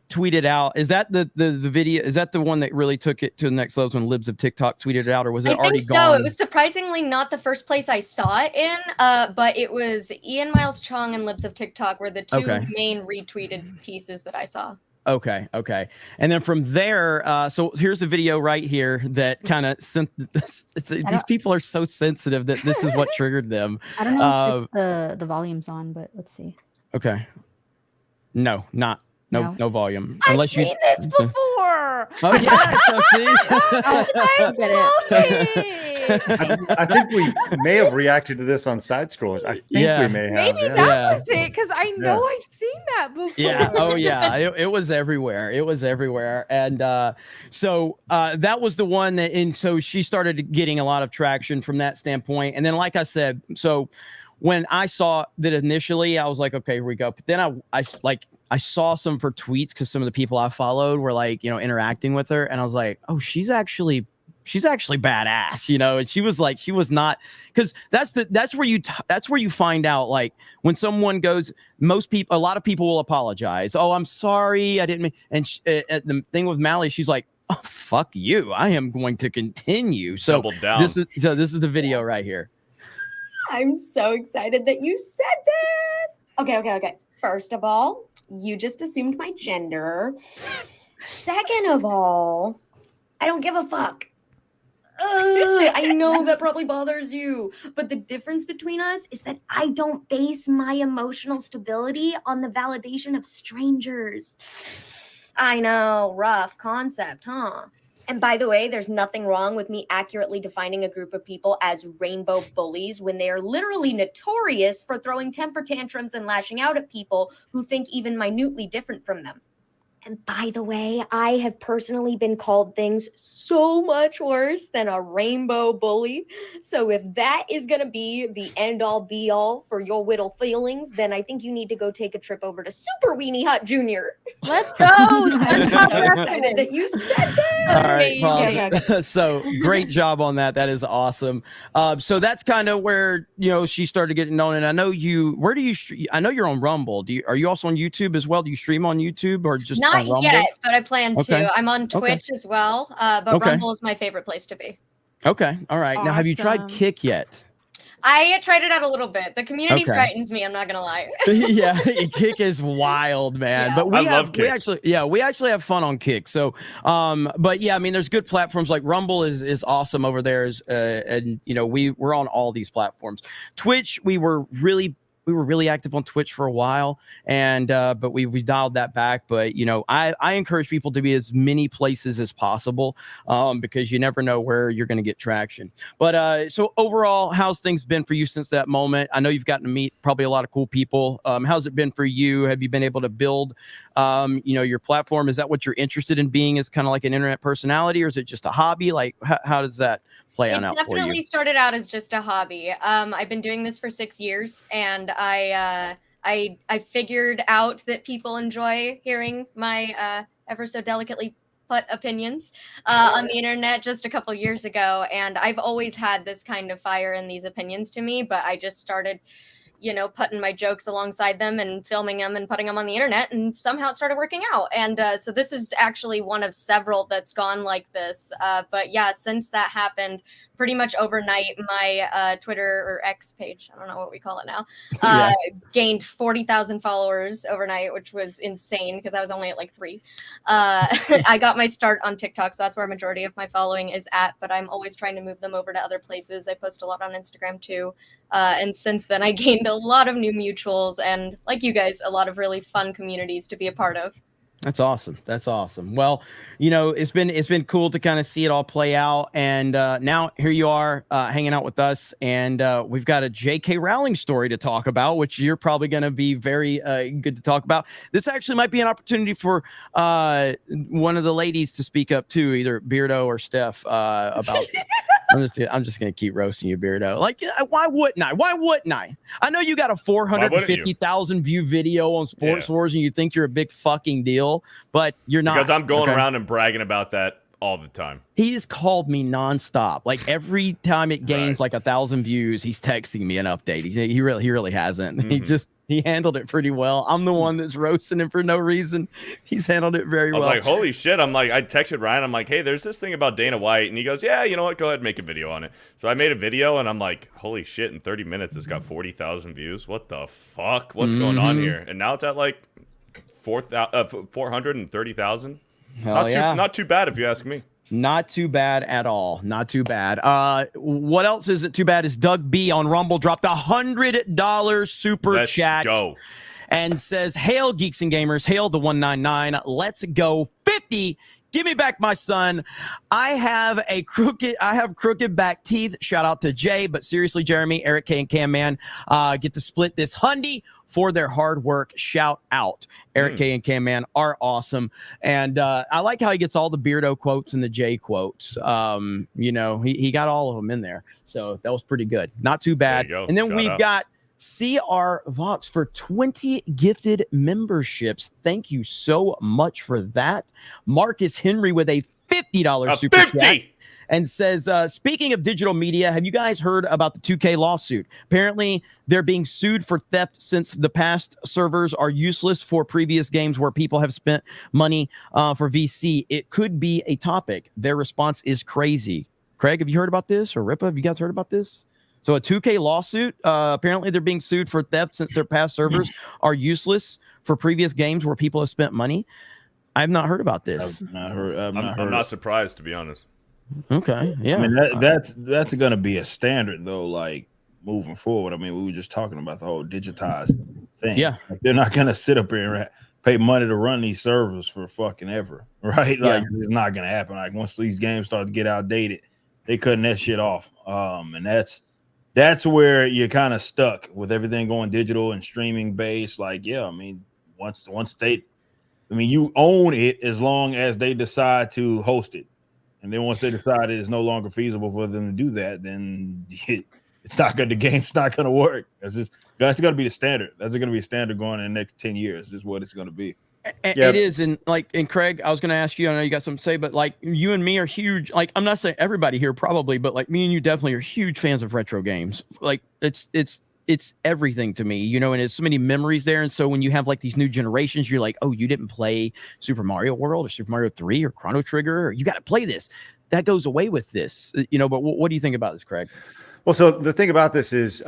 tweeted out. Is that the video? Is that the one that really took it to the next level when Libs of TikTok tweeted it out, or was it already gone? So. It was surprisingly not the first place I saw it in, but it was Ian Miles Chong and Libs of TikTok were the two main retweeted pieces that I saw. Okay. And then from there, so here's a video right here that kind of these people are so sensitive that this is what triggered them. I don't know if the volume's on, but let's see. Okay. No volume. I've seen this before. Oh yeah, so see? I think we may have reacted to this on side scrollers. I think we may have. Maybe that was it, because I know I've seen that before. Yeah. Oh yeah. It was everywhere. And so that was the one that, and so she started getting a lot of traction from that standpoint. And then, like I said, so when I saw that initially, I was like, okay, here we go. But then I saw some of her tweets because some of the people I followed were like, interacting with her, and I was like, oh, she's actually badass, and she was not, because that's where you find out, like, when someone goes, a lot of people will apologize. Oh, I'm sorry, I didn't mean, and the thing with Mally, she's like, oh, fuck you, I am going to continue. So double down. This is the video right here. I'm so excited that you said this. Okay. First of all, you just assumed my gender. Second of all, I don't give a fuck. I know that probably bothers you, but the difference between us is that I don't base my emotional stability on the validation of strangers. I know, rough concept, huh? And by the way, there's nothing wrong with me accurately defining a group of people as rainbow bullies when they are literally notorious for throwing temper tantrums and lashing out at people who think even minutely different from them. And by the way, I have personally been called things so much worse than a rainbow bully. So if that is going to be the end-all be-all for your whittle feelings, then I think you need to go take a trip over to Super Weenie Hut Jr. Let's go! That you said that. All right, yeah. So great job on that. That is awesome. So that's kind of where she started getting known. And I know where do you? I know you're on Rumble. Are you also on YouTube as well? Do you stream on YouTube or just? Not yet, but I plan to. I'm on Twitch as well, but Rumble is my favorite place to be. Okay, all right. Awesome. Now, have you tried Kick yet? I tried it out a little bit. The community Okay. frightens me. I'm not gonna lie. Yeah, Kick is wild, man. But I love Kick. we actually have fun on Kick. So, but yeah, I mean, there's good platforms like Rumble is awesome over there, and you know we're on all these platforms. Twitch, we were really active on Twitch for a while, and but we dialed that back. But you know, I encourage people to be as many places as possible, because you never know where you're going to get traction. But so overall, how's things been for you since that moment? I know you've gotten to meet probably a lot of cool people. How's it been for you? Have you been able to build, you know, your platform? Is that what you're interested in being, as kind of like an internet personality, or is it just a hobby? Like, how does that play on out for you? Definitely started out as just a hobby. I've been doing this for 6 years, and I figured out that people enjoy hearing my ever so delicately put opinions on the internet just a couple years ago, and I've always had this kind of fire in these opinions to me, but I just started, you know, putting my jokes alongside them and filming them and putting them on the internet, and somehow it started working out. And so this is actually one of several that's gone like this. But yeah, since that happened, pretty much overnight, my Twitter or X page, I don't know what we call it now, gained 40,000 followers overnight, which was insane because I was only at like 3. I got my start on TikTok, so that's where a majority of my following is at, but I'm always trying to move them over to other places. I post a lot on Instagram too. And since then, I gained a lot of new mutuals and, like you guys, a lot of really fun communities to be a part of. That's awesome. That's awesome. Well, you know, it's been cool to kind of see it all play out, and now here you are hanging out with us, and we've got a J.K. Rowling story to talk about, which you're probably going to be very good to talk about. This actually might be an opportunity for one of the ladies to speak up too, either Beardo or Steph, about this. I'm just gonna keep roasting you, Beardo. Like, why wouldn't I? Why wouldn't I? I know you got a 450,000 view video on Sports Wars, and you think you're a big fucking deal, but you're not. Because I'm going around and bragging about that all the time. He's called me nonstop. Like every time it gains like 1,000 views, he's texting me an update. He really hasn't. He handled it pretty well. I'm the one that's roasting him for no reason. He's handled it very well. I was like, holy shit. I'm like, I texted Ryan. I'm like, hey, there's this thing about Dana White. And he goes, yeah, you know what? Go ahead and make a video on it. So I made a video, and I'm like, holy shit. In 30 minutes, it's got 40,000 views. What the fuck? What's going on here? And now it's at like 430,000. Not too bad if you ask me. Not too bad at all. Not too bad. What else isn't too bad is Doug B on Rumble dropped $100 super chat. Let's go. And says, hail Geeks and Gamers, hail the 199. Let's go 50. Give me back my son. I have crooked back teeth. Shout out to Jay, but seriously, Jeremy, Eric K, and Cam Man get to split this hundy for their hard work. Shout out. Eric K and Cam Man are awesome. And I like how he gets all the Beardo quotes and the Jay quotes. You know, he got all of them in there. So that was pretty good. Not too bad. And then we've got CR Vox for 20 gifted memberships. Thank you so much for that. Marcus Henry with a $50 super chat and says, speaking of digital media, have you guys heard about the 2K lawsuit? Apparently, they're being sued for theft since the past servers are useless for previous games where people have spent money for VC. It could be a topic. Their response is crazy. Craig, have you heard about this? Or Ripa, have you guys heard about this? So a 2K lawsuit, apparently they're being sued for theft since their past servers are useless for previous games where people have spent money. I have not heard about this. I'm not surprised, to be honest. Okay, yeah. I mean, that's going to be a standard, though, like, moving forward. I mean, we were just talking about the whole digitized thing. Yeah. Like, they're not going to sit up here and pay money to run these servers for fucking ever, right? Like, it's not going to happen. Like, once these games start to get outdated, they cutting that shit off. And that's where you're kind of stuck with everything going digital and streaming based. Like, yeah, I mean, once you own it as long as they decide to host it. And then once they decide it's no longer feasible for them to do that, then it's not good. The game's not going to work. That's going to be the standard. That's going to be a standard going in the next 10 years. This is what it's going to be. It is. And Craig, I was going to ask you, I know you got something to say, but like you and me are huge. Like, I'm not saying everybody here probably, but like me and you definitely are huge fans of retro games. Like it's everything to me, you know, and there's so many memories there. And so when you have like these new generations, you're like, oh, you didn't play Super Mario World or Super Mario 3 or Chrono Trigger, or you got to play this. That goes away with this, you know, but what do you think about this, Craig? Well, so the thing about this is,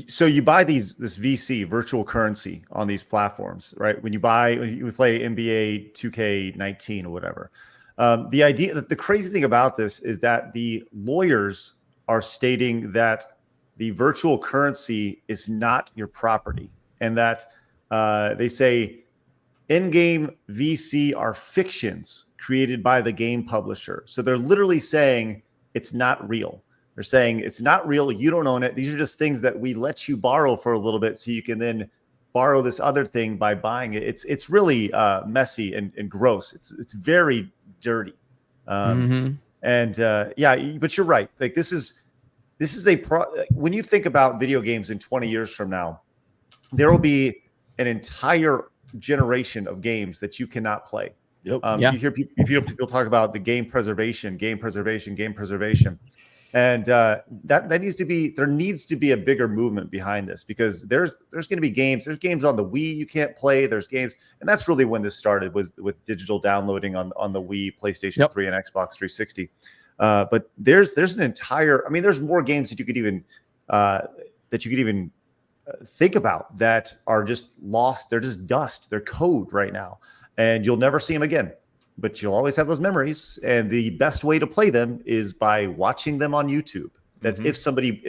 so you buy this VC, virtual currency, on these platforms, right? When you play NBA 2K19 or whatever. The idea that the crazy thing about this is that the lawyers are stating that the virtual currency is not your property, and that they say in-game VC are fictions created by the game publisher. So they're literally saying it's not real. They're saying it's not real. You don't own it. These are just things that we let you borrow for a little bit, so you can then borrow this other thing by buying it. It's really messy and gross. It's very dirty. And yeah, but you're right. Like this is when you think about video games in 20 years from now, there will be an entire generation of games that you cannot play. You hear people talk about the game preservation. And that needs to be, there needs to be a bigger movement behind this, because there's going to be games. There's games on the Wii you can't play. There's games, and that's really when this started, was with digital downloading on the Wii, PlayStation 3, and Xbox 360. But there's an entire, I mean, there's more games that you could even think about that are just lost. They're just dust. They're code right now, and you'll never see them again. But you'll always have those memories, and the best way to play them is by watching them on YouTube. That's if somebody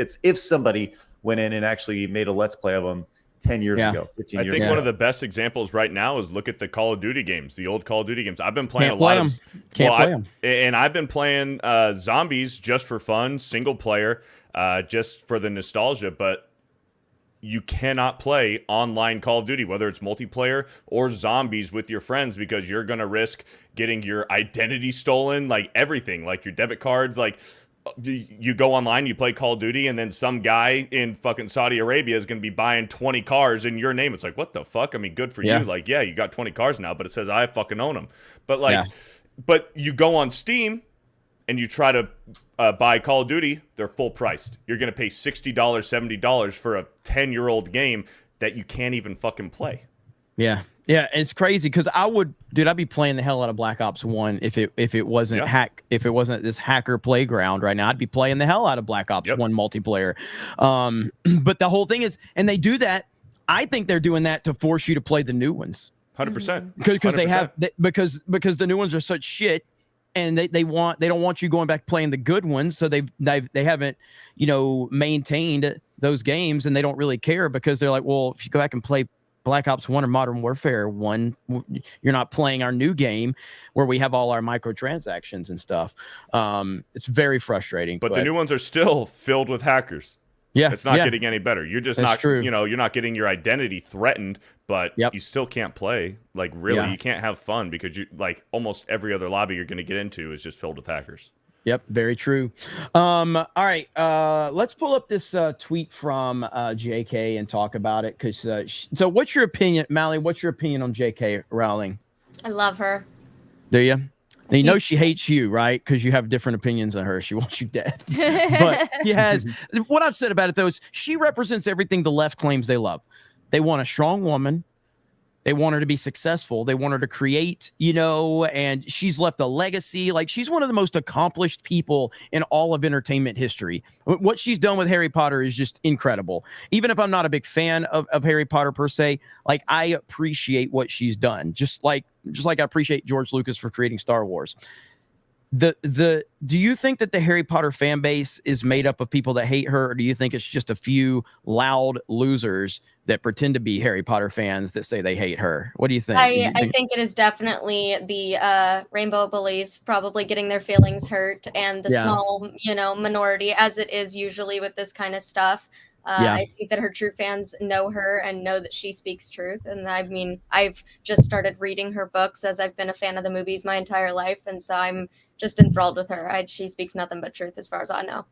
went in and actually made a Let's Play of them 10 years ago, 15 years ago. I think one of the best examples right now is look at the Call of Duty games, the old Call of Duty games. I've been playing and I've been playing Zombies just for fun, single player, just for the nostalgia, but you cannot play online Call of Duty, whether it's multiplayer or zombies, with your friends, because you're going to risk getting your identity stolen, like everything, like your debit cards. Like, you go online, you play Call of Duty, and then some guy in fucking Saudi Arabia is going to be buying 20 cars in your name. It's like, what the fuck? I mean, good for you. Like, yeah, you got 20 cars now, but it says I fucking own them. But like, but you go on Steam and you try to buy Call of Duty, they're full priced. You're going to pay $60, $70 for a 10-year-old game that you can't even fucking play. Yeah, it's crazy, because I'd be playing the hell out of Black Ops 1 if it wasn't this hacker playground right now. I'd be playing the hell out of Black Ops 1 multiplayer. But the whole thing is, and they do that, I think they're doing that to force you to play the new ones. 100%. Because they have because the new ones are such shit. And they don't want you going back playing the good ones, so they haven't maintained those games, and they don't really care, because they're like, well, if you go back and play Black Ops 1 or Modern Warfare 1, you're not playing our new game where we have all our microtransactions and stuff. It's very frustrating. But the new ones are still filled with hackers. Yeah, it's not getting any better. You're just not, you're not getting your identity threatened, but you still can't play. Like, really, you can't have fun, because you, like, almost every other lobby you're going to get into is just filled with hackers. Yep, very true. All right, let's pull up this tweet from JK and talk about it. Because so, what's your opinion, Mally? What's your opinion on JK Rowling? I love her. Do you? And you know she hates you, right? Because you have different opinions than her. She wants you dead. But she has. What I've said about it, though, is she represents everything the left claims they love. They want a strong woman. They want her to be successful. They want her to create, and she's left a legacy. Like, she's one of the most accomplished people in all of entertainment history. What she's done with Harry Potter is just incredible. Even if I'm not a big fan of Harry Potter per se, like, I appreciate what she's done. Just like I appreciate George Lucas for creating Star Wars. Do you think that the Harry Potter fan base is made up of people that hate her, or do you think it's just a few loud losers that pretend to be Harry Potter fans that say they hate her? What do you think? I think it is definitely the rainbow bullies probably getting their feelings hurt, and the small, minority, as it is usually with this kind of stuff. I think that her true fans know her and know that she speaks truth. And I mean, I've just started reading her books, as I've been a fan of the movies my entire life. And so I'm just enthralled with her. She speaks nothing but truth, as far as I know.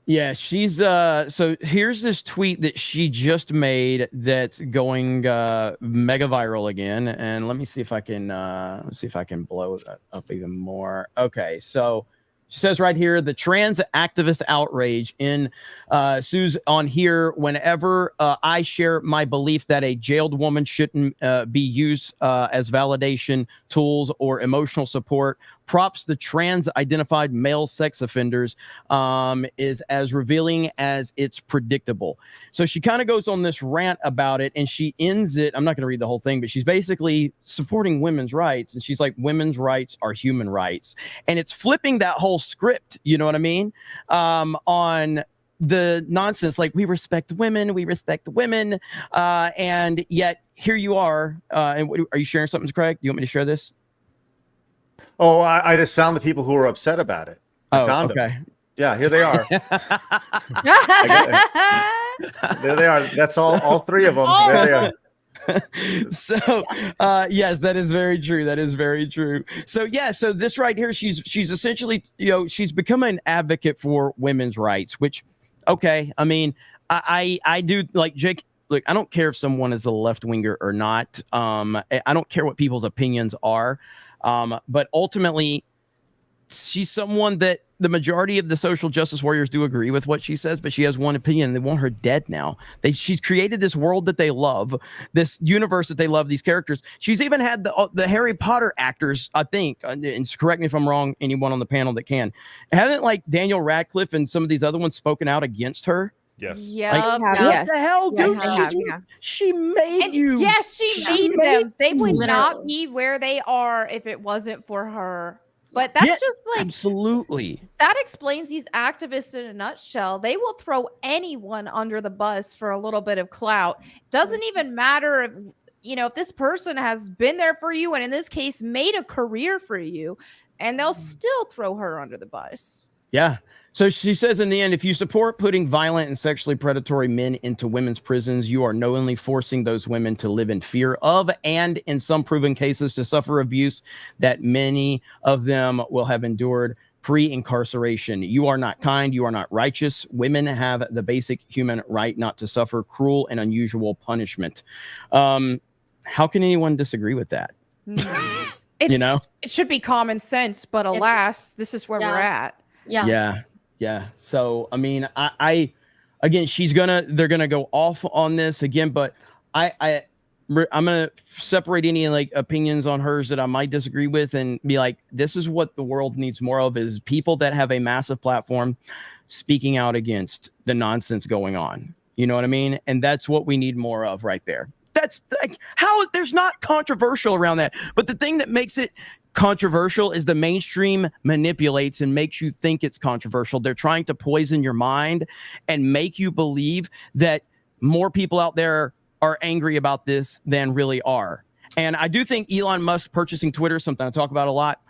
Yeah, she's so here's this tweet that she just made that's going mega viral again. And let me see if I can blow that up even more. Okay, so she says right here, the trans activist outrage ensues on here whenever I share my belief that a jailed woman shouldn't be used as validation tools or emotional support props the trans-identified male sex offenders is as revealing as it's predictable. So she kind of goes on this rant about it, and she ends it. I'm not going to read the whole thing, but she's basically supporting women's rights, and she's like, women's rights are human rights, and it's flipping that whole script. You know what I mean? On the nonsense, like we respect women, and yet here you are. And are you sharing something, Craig? Do you want me to share this? Oh, I just found the people who were upset about it. I found okay. them. Yeah, here they are. There they are. That's all three of them. There they are. So yes, that is very true. That is very true. So yeah, so this right here, she's essentially, she's become an advocate for women's rights, which, okay, I mean, I do, like, Jake, look, I don't care if someone is a left-winger or not. I don't care what people's opinions are. But ultimately, she's someone that the majority of the social justice warriors do agree with what she says, but she has one opinion. They want her dead now. She's created this world that they love, this universe that they love, these characters. She's even had the Harry Potter actors, I think, and correct me if I'm wrong, anyone on the panel that can. Haven't, like, Daniel Radcliffe and some of these other ones spoken out against her? Yes. Yeah. What the hell, dude? She made you. Yes, she made them. They would Literally. not be where they are if it wasn't for her. But that's just like, absolutely. That explains these activists in a nutshell. They will throw anyone under the bus for a little bit of clout. Doesn't even matter if, if this person has been there for you, and in this case made a career for you, and they'll still throw her under the bus. Yeah. So she says in the end, if you support putting violent and sexually predatory men into women's prisons, you are knowingly forcing those women to live in fear of, and in some proven cases, to suffer abuse that many of them will have endured pre-incarceration. You are not kind. You are not righteous. Women have the basic human right not to suffer cruel and unusual punishment. How can anyone disagree with that? It should be common sense, but alas, this is where we're at. Yeah. So, I mean, I again, they're gonna go off on this again, but I'm gonna separate any like opinions on hers that I might disagree with and be like, this is what the world needs more of, is people that have a massive platform speaking out against the nonsense going on. You know what I mean? And that's what we need more of right there. That's like, how there's not controversial around that. But the thing that makes it controversial is the mainstream manipulates and makes you think it's controversial. They're trying to poison your mind and make you believe that more people out there are angry about this than really are. And I do think Elon Musk purchasing Twitter, something I talk about a lot,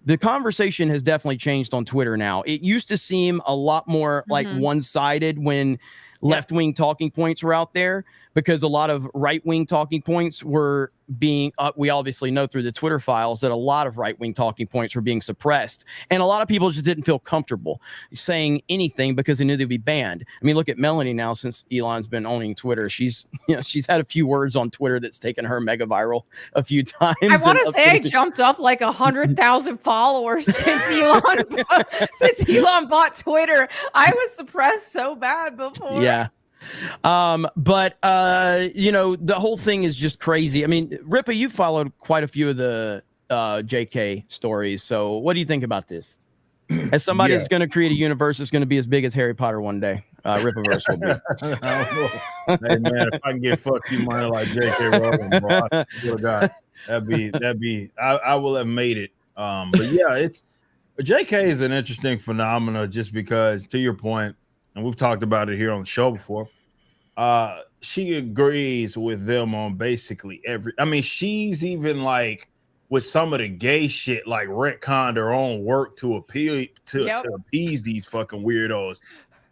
the conversation has definitely changed on Twitter now. It used to seem a lot more like one-sided when left-wing talking points were out there, because a lot of right-wing talking points were being, we obviously know through the Twitter files that a lot of right-wing talking points were being suppressed. And a lot of people just didn't feel comfortable saying anything because they knew they'd be banned. I mean, look at Melanie now, since Elon's been owning Twitter. She's had a few words on Twitter that's taken her mega viral a few times. I want to say I jumped up like 100,000 followers since Elon bought Twitter. I was suppressed so bad before. Yeah. But the whole thing is just crazy. I mean, Ripa, you followed quite a few of the JK stories. So what do you think about this? As somebody that's going to create a universe that's going to be as big as Harry Potter one day, Ripaverse will be. Hey man, if I can get fuck you money like JK Rowling, bro, I swear to God, that'd be I will have made it. But yeah, JK is an interesting phenomenon, just because, to your point, and we've talked about it here on the show before, she agrees with them on basically she's even like with some of the gay shit, like retconned her own work to appease these fucking weirdos,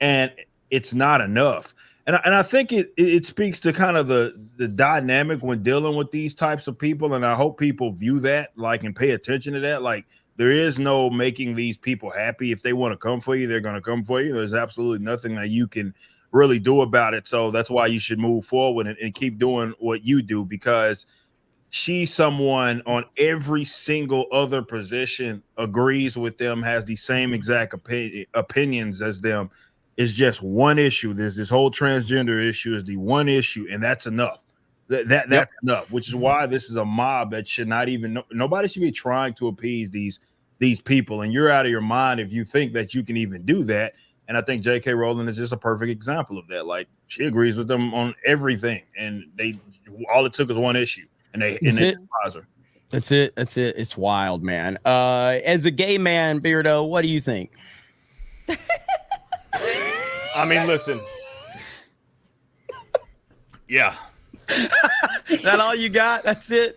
and it's not enough. And I think it speaks to kind of the dynamic when dealing with these types of people, and I hope people view that, like, and pay attention to that. Like, there is no making these people happy. If they want to come for you, they're going to come for you. There's absolutely nothing that you can really do about it. So that's why you should move forward and keep doing what you do, because she's someone on every single other position agrees with them, has the same exact opinions as them. It's just one issue. There's this whole transgender issue is the one issue, and that's enough. That's enough, which is why this is a mob that should not even, nobody should be trying to appease these these people, and you're out of your mind if you think that you can even do that. And I think J.K. Rowling is just a perfect example of that. Like, she agrees with them on everything, and all it took was one issue, and they despise her. That's it. It's wild, man. As a gay man, Beardo, what do you think? I mean, listen. Yeah. That all you got? That's it.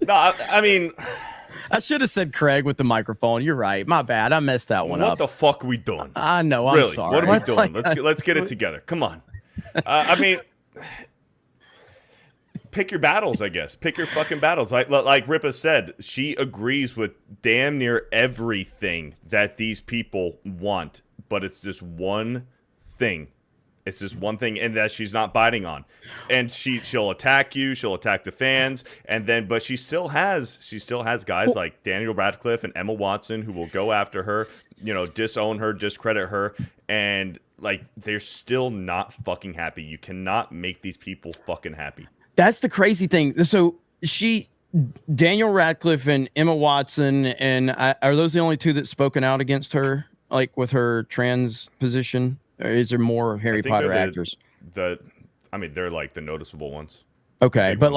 No, I mean, I should have said Craig with the microphone. You're right. My bad. I messed that one up. What the fuck are we doing? I know. I'm really? sorry. What are we doing? Let's get it together. Come on. I mean, pick your battles, I guess. Pick your fucking battles. Like Ripa said, she agrees with damn near everything that these people want, but it's just one thing. It's just one thing, and that she's not biting on. And she'll attack you, she'll attack the fans, but she still has guys like Daniel Radcliffe and Emma Watson who will go after her, disown her, discredit her, and like they're still not fucking happy. You cannot make these people fucking happy. That's the crazy thing. So Daniel Radcliffe and Emma Watson, and are those the only two that's spoken out against her, like with her trans position? Or is there more Harry Potter actors? They're like the noticeable ones. Okay, but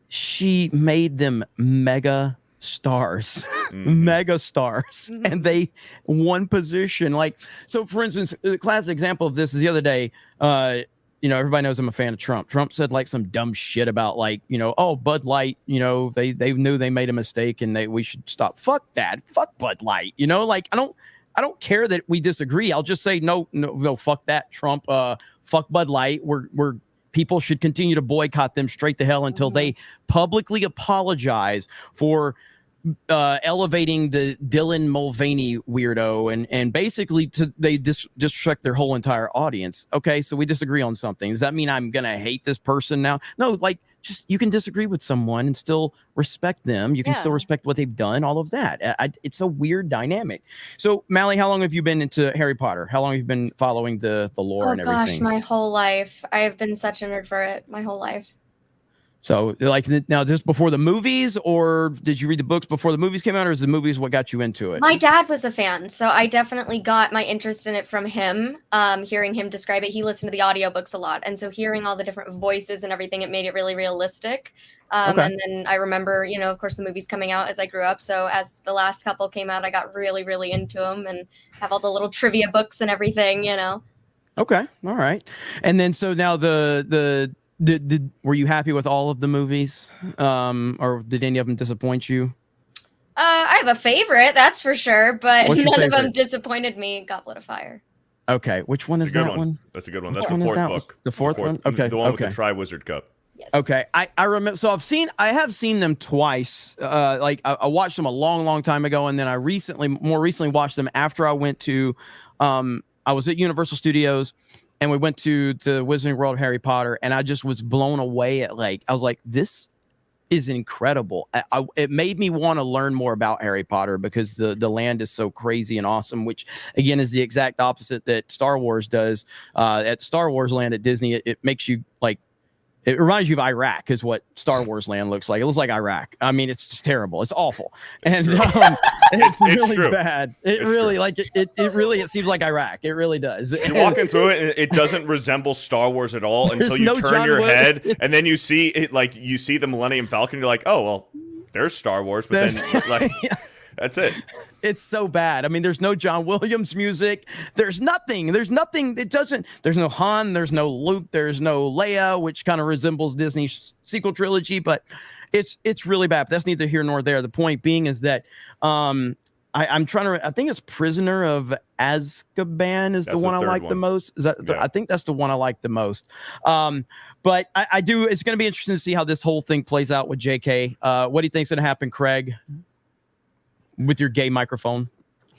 she made them mega stars, mega stars, and they won position. Like, so for instance, the classic example of this is the other day. Everybody knows I'm a fan of Trump. Trump said like some dumb shit about Bud Light. They knew they made a mistake and we should stop. Fuck that. Fuck Bud Light. I don't care that we disagree. I'll just say no. Fuck that, Trump. Fuck Bud Light. We're people should continue to boycott them straight to hell until they publicly apologize for elevating the Dylan Mulvaney weirdo and basically they disrespect their whole entire audience. Okay, so we disagree on something. Does that mean I'm gonna hate this person now? No, just you can disagree with someone and still respect them. You can still respect what they've done. All of that. It's a weird dynamic. So, Mally, how long have you been into Harry Potter? How long have you been following the lore and everything? Oh gosh, my whole life. I have been such a nerd for it. My whole life. So, now, just before the movies, or did you read the books before the movies came out, or is the movies what got you into it? My dad was a fan, so I definitely got my interest in it from him. Hearing him describe it, he listened to the audiobooks a lot, and so hearing all the different voices and everything, it made it really realistic. And then I remember, of course, the movies coming out as I grew up. So as the last couple came out, I got really, really into them and have all the little trivia books and everything. Okay, all right. And then so now were you happy with all of the movies, or did any of them disappoint you? I have a favorite, that's for sure, but none of them disappointed me. Goblet of Fire. Okay, which one is that one? That's a good one. That's the fourth book. The fourth one? Okay. The one with the Triwizard Cup. Yes. Okay, I remember. So I have seen them twice. I watched them a long time ago, and then I more recently watched them after I went to, I was at Universal Studios. And we went to the Wizarding World of Harry Potter, and I just was blown away at I was like, this is incredible. It made me want to learn more about Harry Potter because the land is so crazy and awesome, which again is the exact opposite that Star Wars does. At Star Wars Land at Disney, it makes you it reminds you of Iraq is what Star Wars Land looks like. It looks like Iraq. I mean, it's just terrible. It's awful. And it's really true. Bad. It really it seems like Iraq. It really does. You're walking through it, and it doesn't resemble Star Wars at all until you turn your head, and then you see it, you see the Millennium Falcon. You're like, oh, well, there's Star Wars. But then, that's it. It's so bad. I mean, there's no John Williams music. There's nothing. There's no Han. There's no Luke. There's no Leia, which kind of resembles Disney's sequel trilogy, but it's really bad. But that's neither here nor there. The point being is that I'm trying to. I think it's Prisoner of Azkaban is the one I like the most. Is that? I think that's the one I like the most. But I do. It's going to be interesting to see how this whole thing plays out with JK. What do you think's going to happen, Craig? With your gay microphone,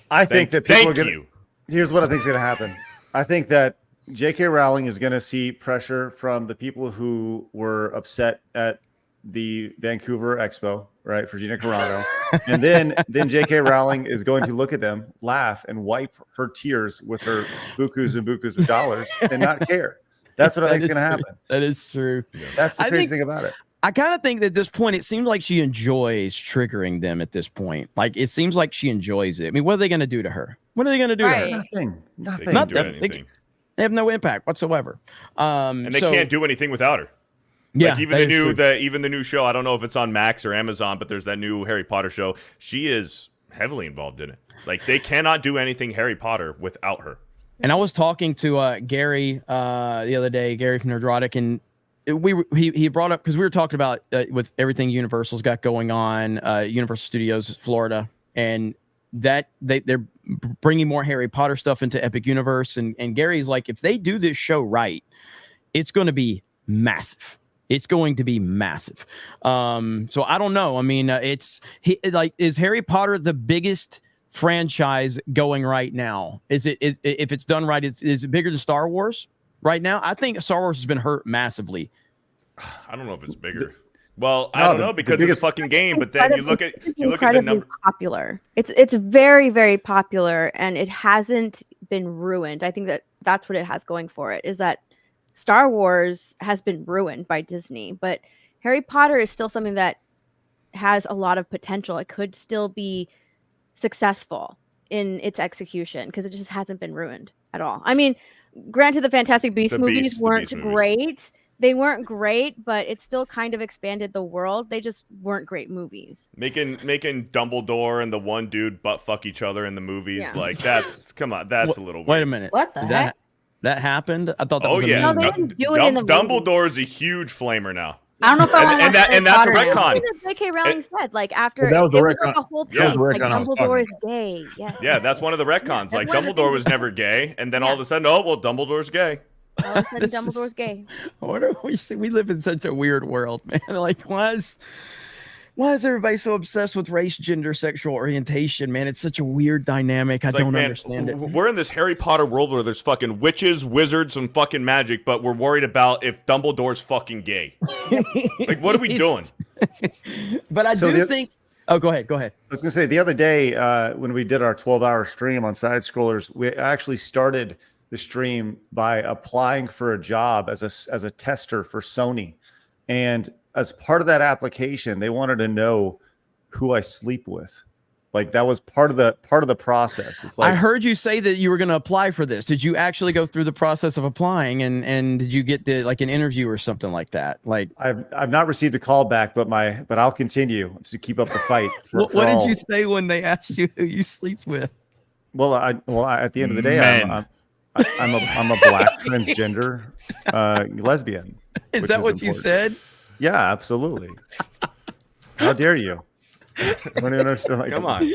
I think that people are going to. Here's what I think is going to happen. I think that J.K. Rowling is going to see pressure from the people who were upset at the Vancouver Expo, right, for Gina Carano, and then J.K. Rowling is going to look at them, laugh, and wipe her tears with her bukus and bukus of dollars, and not care. That's what I think is going to happen. That is true. That's the crazy thing about it. I kind of think that at this point, it seems like she enjoys triggering them at this point. Like, it seems like she enjoys it. I mean, what are they going to do to her? What are they going to do to her? Nothing. They can't do anything. They have no impact whatsoever. And they can't do anything without her. Yeah, like even the new show. I don't know if it's on Max or Amazon, but there's that new Harry Potter show. She is heavily involved in it. Like they cannot do anything Harry Potter without her. And I was talking to Gary the other day, Gary from Nerdrotic, and he brought up, because we were talking about with everything Universal's got going on, Universal Studios Florida, and that they're bringing more Harry Potter stuff into Epic Universe, and Gary's like, if they do this show right, it's going to be massive. It's going to be massive. So I don't know. I mean, is Harry Potter the biggest franchise going right now? If it's done right, is it bigger than Star Wars right now? I think Star Wars has been hurt massively. I don't know if it's bigger. Well, I don't know because of the fucking game. But then you look at the number. Popular. It's very, very popular, and it hasn't been ruined. I think that's what it has going for it, is that Star Wars has been ruined by Disney, but Harry Potter is still something that has a lot of potential. It could still be successful in its execution because it just hasn't been ruined at all. I mean, granted, the Fantastic Beasts movies weren't great. They weren't great, but it still kind of expanded the world. They just weren't great movies. Making Dumbledore and the one dude butt fuck each other in the movies, like that's come on, that's a little weird. Wait a minute. What the heck? That happened? I thought that was yeah. No, they didn't do it in the movie. Dumbledore is a huge flamer now. I don't know if I want and that's a retcon. J.K. Rowling said, like, after that was it the was retcon. like a whole Yeah, piece, the like retcon I was Dumbledore is talking gay. Yes. Yeah, that's one of the retcons. Like one of the Dumbledore things was never gay, and then all of a sudden, oh well, Dumbledore's gay. All of a sudden, Dumbledore's gay. We live in such a weird world, man. Like, why is everybody so obsessed with race, gender, sexual orientation, man? It's such a weird dynamic. I don't understand it. We're in this Harry Potter world where there's fucking witches, wizards, and fucking magic, but we're worried about if Dumbledore's fucking gay. Like, what are we doing? But I do think. Oh, go ahead. I was going to say, the other day when we did our 12-hour stream on Side Scrollers, we actually started the stream by applying for a job as a tester for Sony. And as part of that application, they wanted to know who I sleep with. Like, that was part of the process. It's like, I heard you say that you were going to apply for this. Did you actually go through the process of applying, and did you get like an interview or something like that? Like, I've not received a call back, but I'll continue to keep up the fight. What did you say when they asked you who you sleep with? Well, at the end of the day, I'm a black transgender lesbian. Is that what you said? Yeah, absolutely. How dare you? I don't even understand. Like, come on.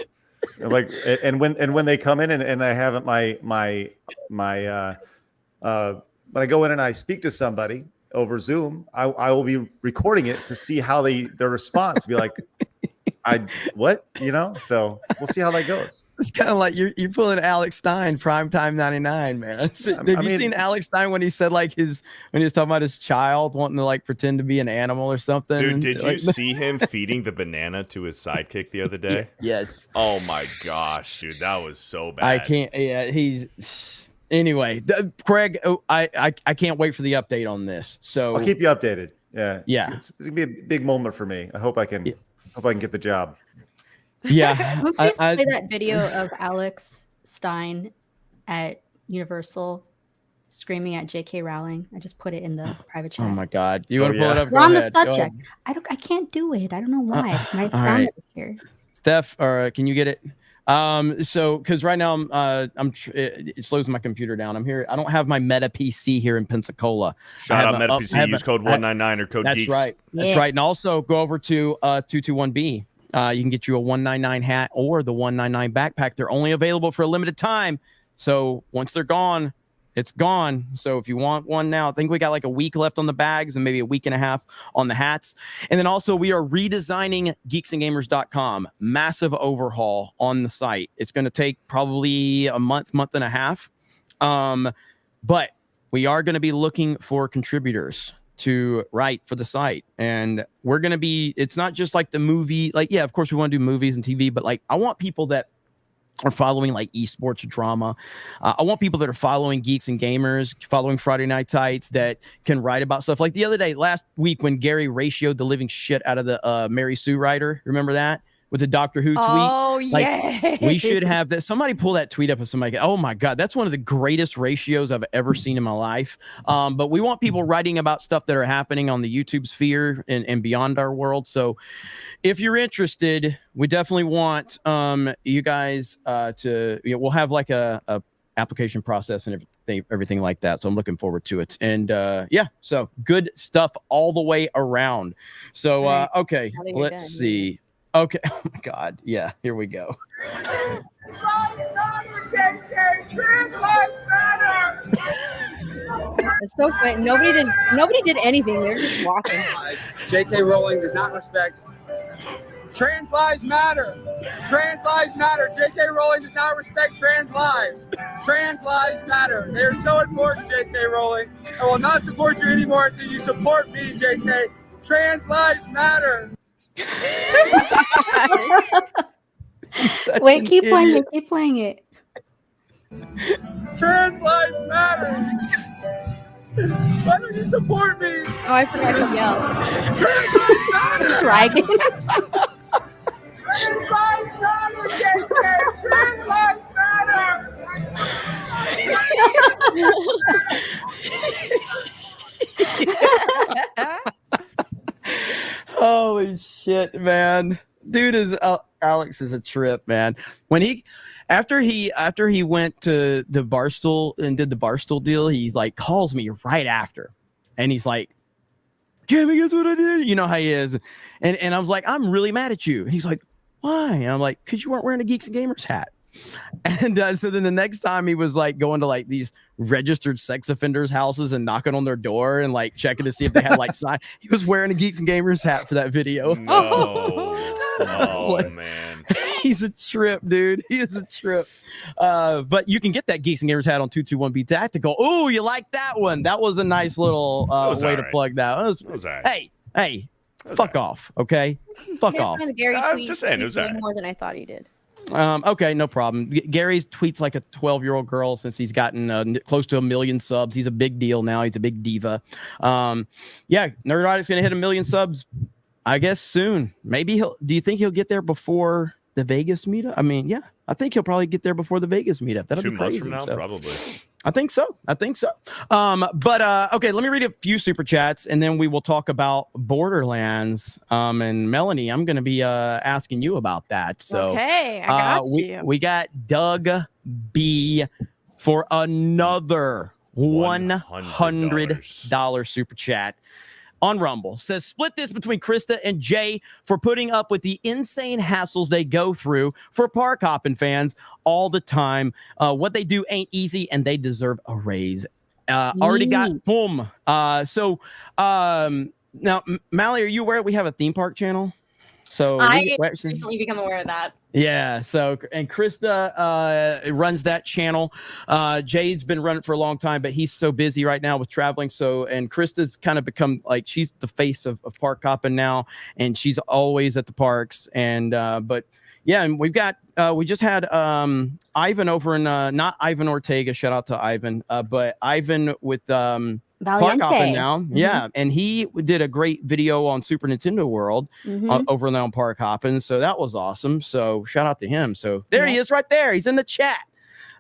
Like, and when they come in and I have my when I go in and I speak to somebody over Zoom, I will be recording it to see how their response be like. So we'll see how that goes. It's kind of like you're pulling Alex Stein, Primetime 99, man. Have you seen Alex Stein when he said when he was talking about his child wanting to like pretend to be an animal or something? Dude, did you see him feeding the banana to his sidekick the other day? Yes. Oh my gosh, dude, that was so bad. I can't. Yeah, anyway, Craig, I can't wait for the update on this. So I'll keep you updated. Yeah. Yeah. It's gonna be a big moment for me. I hope I can. Hope I can get the job. Yeah. Can we please play that video of Alex Stein at Universal screaming at J.K. Rowling? I just put it in the private chat. Oh my God! You want to pull it up? We're on the subject. I can't do it. I don't know why. My all sound right. here. Steph, or can you get it? So because right now it slows my computer down. I'm here. I don't have my Meta PC here in Pensacola. Shout out Meta PC. Use code 199 or code That's Geeks. right. That's right. And also go over to 221B. You can get you a 199 hat or the 199 backpack. They're only available for a limited time. So once they're gone, it's gone. So if you want one now, I think we got like a week left on the bags and maybe a week and a half on the hats. And then also we are redesigning geeksandgamers.com. Massive overhaul on the site. It's going to take probably a month and a half. But we are going to be looking for contributors to write for the site. And we're going to be, it's not just like the movie, like, yeah, of course we want to do movies and TV, but like, I want people that or following like esports drama. I want people that are following Geeks and Gamers, following Friday Night Tights, that can write about stuff. Like the other day, last week, when Gary ratioed the living shit out of the Mary Sue writer. Remember that? With the Doctor Who tweet? Oh, like, yeah. We should have that. Somebody pull that tweet up of somebody. Oh my God, that's one of the greatest ratios I've ever seen in my life. But we want people writing about stuff that are happening on the YouTube sphere and beyond our world. So if you're interested, we definitely want you guys to, we'll have like a application process and everything like that. So I'm looking forward to it. And yeah, so good stuff all the way around. So, okay, let's see. Okay. Oh my God. Yeah. Here we go. It's so funny. Nobody did anything. They're just walking. J.K. Rowling does not respect. Trans lives matter. Trans lives matter. J.K. Rowling does not respect trans lives. Trans lives matter. They are so important, J.K. Rowling. I will not support you anymore until you support me, J.K. Trans lives matter. Wait, keep playing it. Keep playing it. Trans lives matter. Why don't you support me? Oh, I forgot to yell. Trans lives matter. Dragon. Trans lives matter, JK. Trans lives matter. Holy shit, man. Dude is Alex is a trip, man. When after he went to the Barstool and did the Barstool deal, he like calls me right after. And he's like, Jimmy, guess what I did? You know how he is. And I was like, I'm really mad at you. And he's like, why? And I'm like, because you weren't wearing a Geeks and Gamers hat. And so then the next time he was like going to like these registered sex offenders' houses and knocking on their door and like checking to see if they had like sign. He was wearing a Geeks and Gamers hat for that video. No, like, man. He's a trip, dude. He is a trip. But you can get that Geeks and Gamers hat on 221B Tactical. Oh, you like that one? That was a nice little way to plug that. Hey, fuck off, okay? Fuck off. I'm just saying, it was more than I thought he did. Okay, no problem. Gary tweets like a 12-year-old girl since he's gotten close to 1 million subs. He's a big deal now. He's a big diva. Yeah, Nerdotic's gonna hit 1 million subs, I guess, soon. Maybe do you think he'll get there before the Vegas meetup? I mean, yeah, I think he'll probably get there before the Vegas meetup. That'll 2 be months crazy. from now, probably. I think so. But okay, let me read a few super chats and then we will talk about Borderlands. And Melanie, I'm going to be asking you about that. So okay, I got you. We got Doug B for another $100 super chat on Rumble. Says, split this between Krista and Jay for putting up with the insane hassles they go through for park hopping fans all the time. What they do ain't easy and they deserve a raise. Already got boom. So now, Mally, are you aware we have a theme park channel? So I recently become aware of that. Yeah. So, and Krista runs that channel. Jade's been running for a long time, but he's so busy right now with traveling. So, and Krista's kind of become like, she's the face of park hopping now, and she's always at the parks. And, but yeah, and we've got, we just had Ivan over in, not Ivan Ortega, shout out to Ivan, but Ivan with, Park hopping now, yeah, and he did a great video on Super Nintendo World over there on Park hopping, so that was awesome. So shout out to him. So there he is, right there. He's in the chat,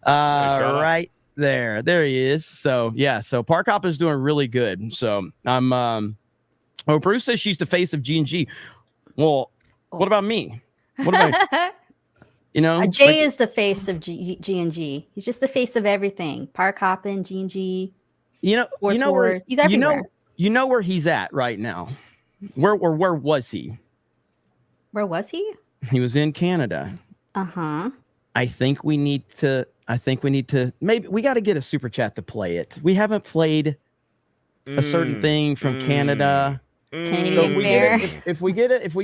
right there. There he is. So yeah, so Park hopping is doing really good. So I'm. Oh, Bruce says she's the face of G&G. Well, what about me? What about you know? Jay is the face of G&G. He's just the face of everything. Park hopping, G&G. You know where he's everywhere. You know where he's at right now. Where was he? Where was he? He was in Canada. Uh-huh. I think we need to maybe we got to get a super chat to play it. We haven't played a certain thing from Canada. Canadian so if we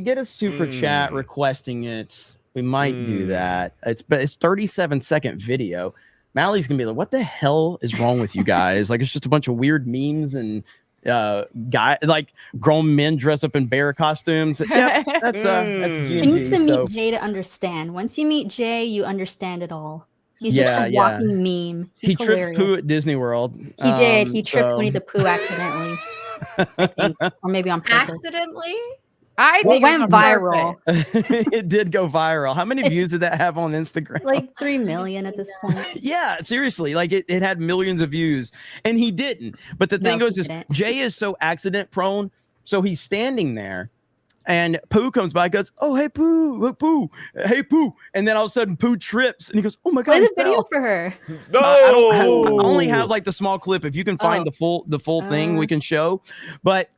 get a super chat requesting it, we might do that. It's 37-second video. Mally's gonna be like, what the hell is wrong with you guys? Like, it's just a bunch of weird memes and guy, like grown men dress up in bear costumes. Yeah, that's G&G. You need to meet So Jay to understand. Once you meet Jay, you understand it all. He's Yeah, just a yeah. walking meme. He's he tripped hilarious. poo at Disney World. He did. He tripped so- Winnie the Pooh accidentally. I think, or maybe on purpose. Accidentally? I Well, think it went viral. It did go viral. How many views did that have on Instagram? Like 3 million at this point. Yeah, seriously, like it had millions of views, and he didn't. But the thing No, goes he is didn't. Jay is so accident prone, so he's standing there, and Pooh comes by, goes, "Oh hey Pooh, Pooh, hey Pooh," and then all of a sudden Pooh trips, and he goes, "Oh my god!" Play he the video fell." for her. No, I only have like the small clip. If you can find Oh. the full thing, we can show. But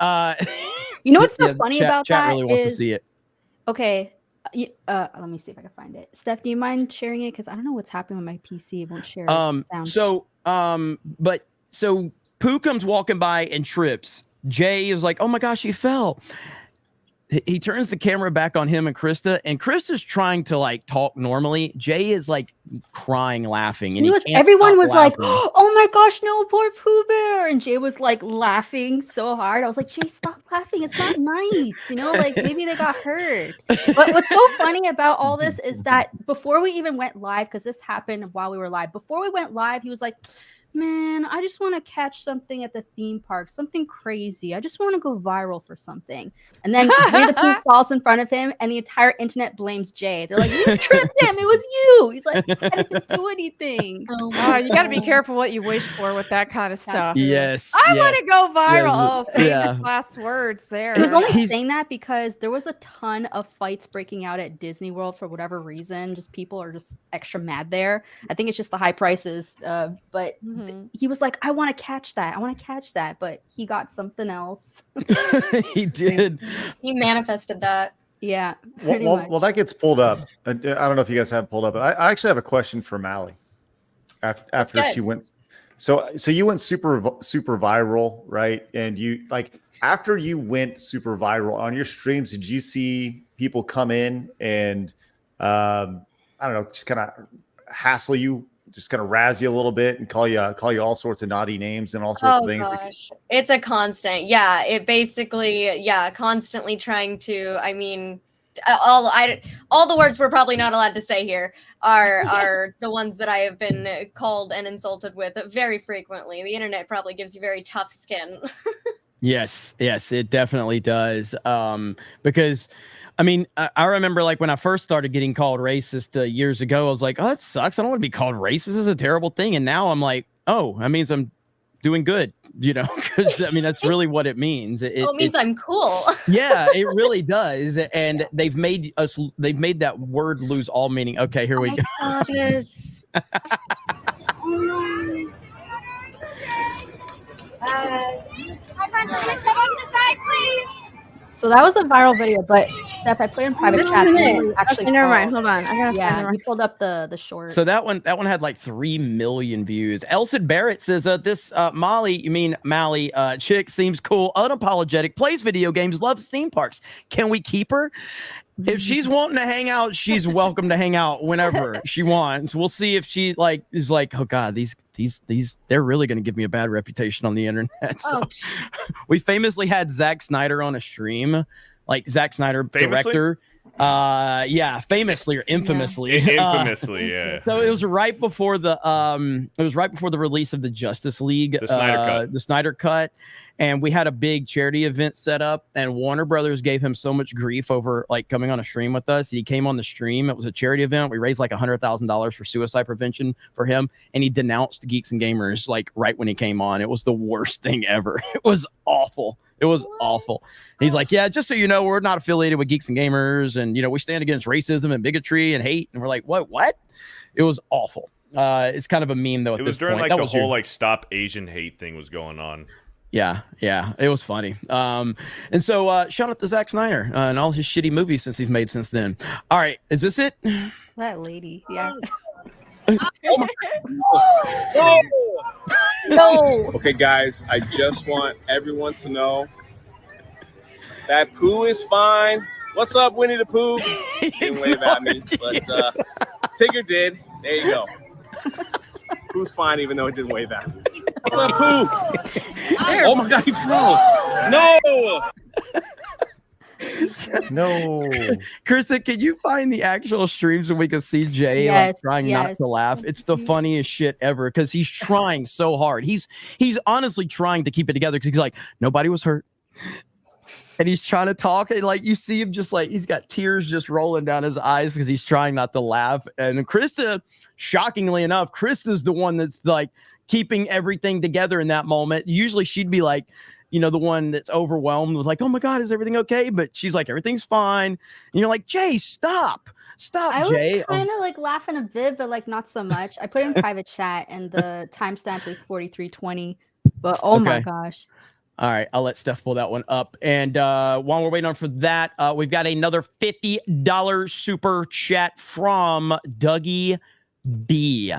You know what's so yeah, funny chat, about chat that really wants to is- see it. Okay. Let me see if I can find it. Steph, do you mind sharing it? Because I don't know what's happening with my PC. It won't share sound. So Pooh comes walking by and trips. Jay is like, "Oh my gosh, he fell." He turns the camera back on him and Krista's trying to like talk normally. Jay is like crying, laughing, and Everyone was like, laughing. "Oh my gosh, no, poor Pooh Bear!" And Jay was like laughing so hard. I was like, "Jay, stop laughing. It's not nice, you know. Like maybe they got hurt." But what's so funny about all this is that before we even went live, because this happened while we were live. Before we went live, he was like, "Man, I just want to catch something at the theme park, something crazy. I just want to go viral for something." And then Winnie the Pooh falls in front of him, and the entire internet blames Jay. They're like, "You tripped him. It was you." He's like, "I didn't do anything." Oh, you got to be careful what you wish for with that kind of stuff. Yes, I yes. want to go viral. Yeah, Oh, famous yeah. last words there. He was only saying that because there was a ton of fights breaking out at Disney World for whatever reason. Just people are just extra mad there. I think it's just the high prices. But he was like, "I want to catch that. I want to catch that." But he got something else. He did. He manifested that. Yeah. pretty much. Well, that gets pulled up. I don't know if you guys have it pulled up, but I actually have a question for Mally. After good. she went, so you went super viral, right? And you like after you went super viral on your streams, did you see people come in and I don't know, just kind of hassle you, just kind of razz you a little bit and call you all sorts of naughty names and all sorts of things? Gosh, it's a constant. Yeah, it basically, constantly trying to. I mean, all the words we're probably not allowed to say here are the ones that I have been called and insulted with very frequently. The internet probably gives you very tough skin. Yes, it definitely does. Because I mean, I remember like when I first started getting called racist years ago, I was like, "Oh, that sucks. I don't want to be called racist. This is a terrible thing." And now I'm like, "Oh, that means I'm doing good," you know, because I mean, that's really what it means. It means I'm cool. Yeah, it really does. And they've made that word lose all meaning. Okay, here we go. I saw this. So that was a viral video, but Steph, I put it in private chat. Actually, Okay, never mind. Hold on. I gotta Yeah, you pulled up the short. So that one had like 3 million views. Elson Barrett says this Mally chick seems cool, unapologetic, plays video games, loves theme parks. Can we keep her? If she's wanting to hang out, she's welcome to hang out whenever she wants. We'll see if she is like, "Oh God, these they're really going to give me a bad reputation on the internet." So we famously had Zack Snyder on a stream, like Zack Snyder, director. Famously or infamously. Infamously, yeah. So it was right before the release of the Justice League, the Snyder Cut, and we had a big charity event set up, and Warner Brothers gave him so much grief over like coming on a stream with us. He came on the stream. It was a charity event. We raised like $100,000 for suicide prevention for him, and he denounced Geeks and Gamers like right when he came on. It was the worst thing ever. It was awful. It was awful. He's like, "Yeah, just so you know, we're not affiliated with Geeks and Gamers, and we stand against racism and bigotry and hate." And we're like, "What?" It was awful. It's kind of a meme though. At It this was during point. like the whole like Stop Asian Hate thing was going on. Yeah, it was funny. And so shout out to Zack Snyder and all his shitty movies since he's made since then. All right, is this it? That lady, yeah. No. Okay, guys, I just want everyone to know that Pooh is fine. What's up, Winnie the Pooh? He didn't wave at me, but Tigger did. There you go. Pooh's fine, even though it didn't wave at me. What's up, Pooh? Oh my God, he fell. No. No. Krista, can you find the actual streams so we can see Jay like trying not to laugh? It's the funniest shit ever because he's trying so hard. He's honestly trying to keep it together because he's like, nobody was hurt. And he's trying to talk, and like you see him just like he's got tears just rolling down his eyes because he's trying not to laugh. And Krista, shockingly enough, Krista's the one that's like keeping everything together in that moment. Usually she'd be like, you know, the one that's overwhelmed with like, oh my God, is everything okay? But she's like, everything's fine. And you're like, Jay, stop, I Jay. was kind of like laughing a bit, but like not so much. I put in private chat and the timestamp is 43:20. But oh my Okay. gosh. All right, I'll let Steph pull that one up. And while we're waiting on for that, we've got another $50 super chat from Dougie B.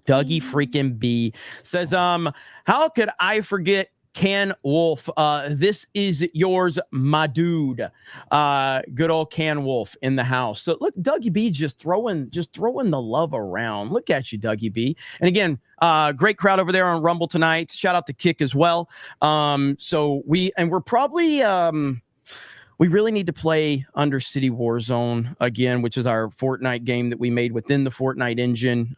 Dougie freaking B says, how could I forget Can Wolf? This is yours, my dude. Good old Can Wolf in the house. So look, Dougie B just throwing the love around. Look at you, Dougie B. And again, great crowd over there on Rumble tonight. Shout out to Kick as well. So we're probably we really need to play Undercity Warzone again, which is our Fortnite game that we made within the Fortnite engine.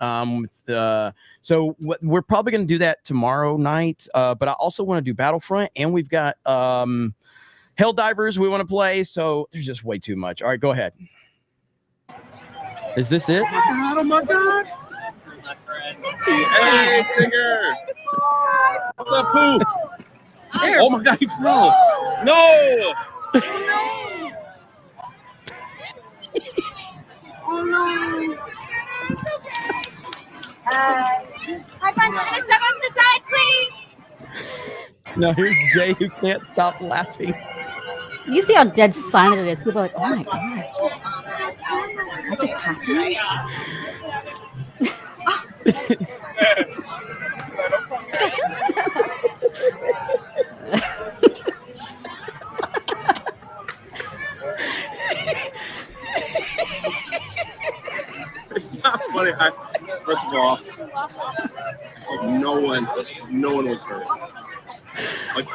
So we're probably going to do that tomorrow night. But I also want to do Battlefront, and we've got Helldivers we want to play. So there's just way too much. All right, go ahead. Is this it? Oh my God. Hey, singer. What's up, Pooh? Oh my God, he fell. No. Oh no. High five, step on the side, please. Now here's Jay who can't stop laughing. You see how dead silent it is. People are like, oh my gosh. That just happened? It's not funny. First of all, no one was hurt. Like,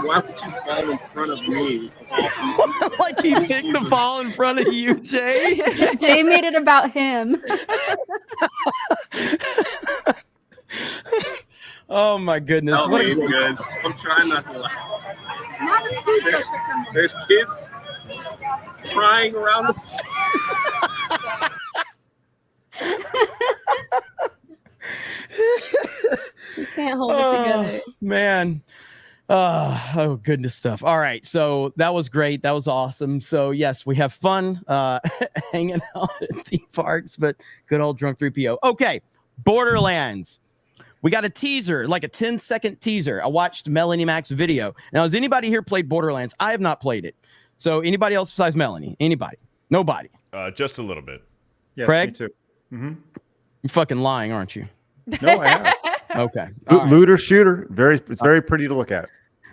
why would you fall in front of me? Like he picked the fall in front of you, Jay. Jay made it about him. Oh my goodness! Help me, guys. I'm trying not to laugh. There's kids crying around us. You can't hold it together. Man. Oh goodness stuff. All right, so that was great. That was awesome. So yes, we have fun hanging out at theme parks, but good old drunk 3PO. Okay, Borderlands. We got a teaser, like a 10-second teaser. I watched Melanie Mac's video. Now, has anybody here played Borderlands? I have not played it. So anybody else besides Melanie? Anybody? Nobody? Just a little bit. Yes, Craig? me too. Mm-hmm. You're fucking lying, aren't you? No, I am. Okay. Looter shooter. It's very pretty to look at.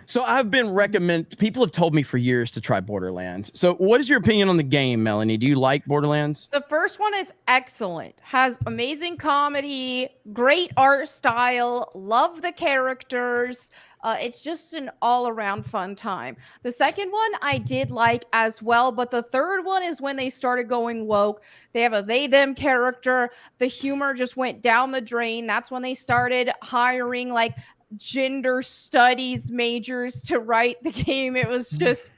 So I've been people have told me for years to try Borderlands. So what is your opinion on the game, Melanie? Do you like Borderlands? The first one is excellent. Has amazing comedy, great art style, love the characters. It's just an all-around fun time. The second one I did like as well, but the third one is when they started going woke. They have a they-them character. The humor just went down the drain. That's when they started hiring like gender studies majors to write the game. It was just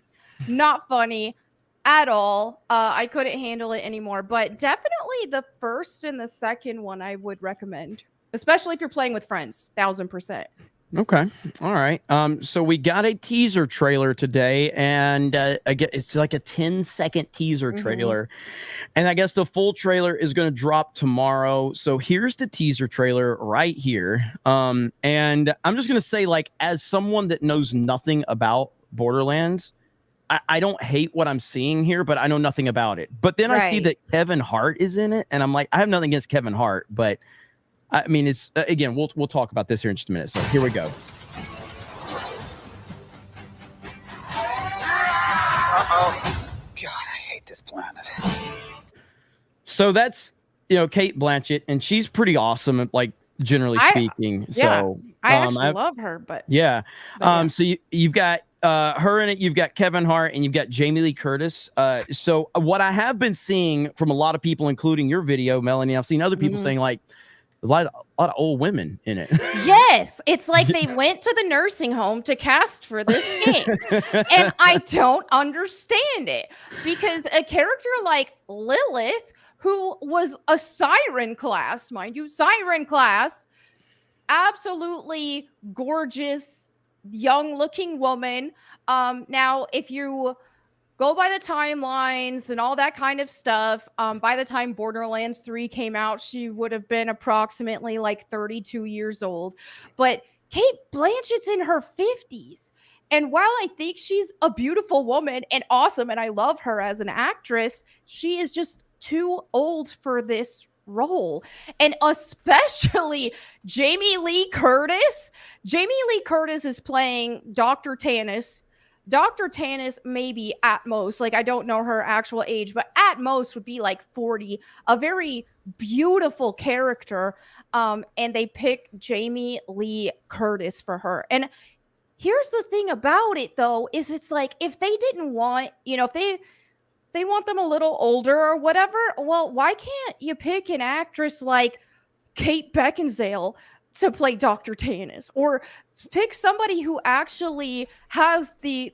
not funny at all. I couldn't handle it anymore, but definitely the first and the second one I would recommend, especially if you're playing with friends. 1000%. Okay. All right. So we got a teaser trailer today, and again, it's like a 10-second teaser trailer. And I guess the full trailer is going to drop tomorrow. So here's the teaser trailer right here. And I'm just going to say, like, as someone that knows nothing about Borderlands, I don't hate what I'm seeing here, but I know nothing about it. But then I see that Kevin Hart is in it, and I'm like, I have nothing against Kevin Hart, but I mean, it's again, we'll talk about this here in just a minute. So here we go. Uh-oh. God, I hate this planet. So that's, Kate Blanchett, and she's pretty awesome. Like, generally speaking. Yeah, So I actually love her, but yeah. yeah. So you've got her in it. You've got Kevin Hart and you've got Jamie Lee Curtis. So what I have been seeing from a lot of people, including your video, Melanie, I've seen other people saying like there's a lot of old women in it. Yes, it's like they went to the nursing home to cast for this game. And I don't understand it because a character like Lilith, who was a siren class, mind you, siren class, absolutely gorgeous, young looking woman. Now, if you go by the timelines and all that kind of stuff, by the time Borderlands 3 came out, she would have been approximately like 32 years old. But Kate Blanchett's in her 50s. And while I think she's a beautiful woman and awesome, and I love her as an actress, she is just too old for this role. And especially Jamie Lee Curtis. Jamie Lee Curtis is playing Dr. Tannis. Dr. Tannis, maybe at most, like I don't know her actual age, but at most would be like 40, a very beautiful character. And they pick Jamie Lee Curtis for her. And here's the thing about it though, is it's like, if they didn't want, if they want them a little older or whatever, well, why can't you pick an actress like Kate Beckinsale to play Dr. Tannis, or pick somebody who actually has the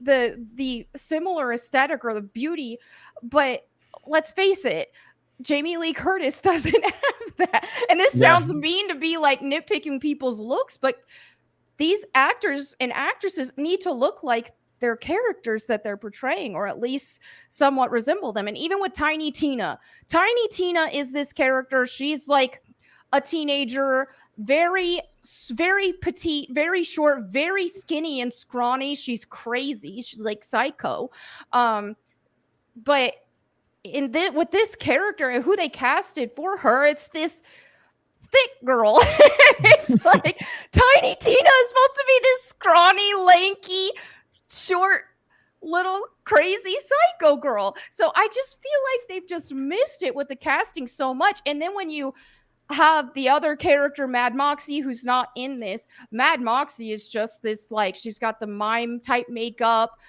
similar aesthetic or the beauty? But let's face it, Jamie Lee Curtis doesn't have that. And this sounds mean to be like nitpicking people's looks, but these actors and actresses need to look like their characters that they're portraying, or at least somewhat resemble them. And even with Tiny Tina is this character. She's like a teenager, very petite, very short, very skinny and scrawny. She's crazy. She's like psycho. But with this character, who they casted for her, it's this thick girl. It's like Tiny Tina is supposed to be this scrawny, lanky, short, little crazy psycho girl. So I just feel like they've just missed it with the casting so much. And then when you have the other character, Mad Moxie, who's not in this. Mad Moxie is just this, like, she's got the mime type makeup.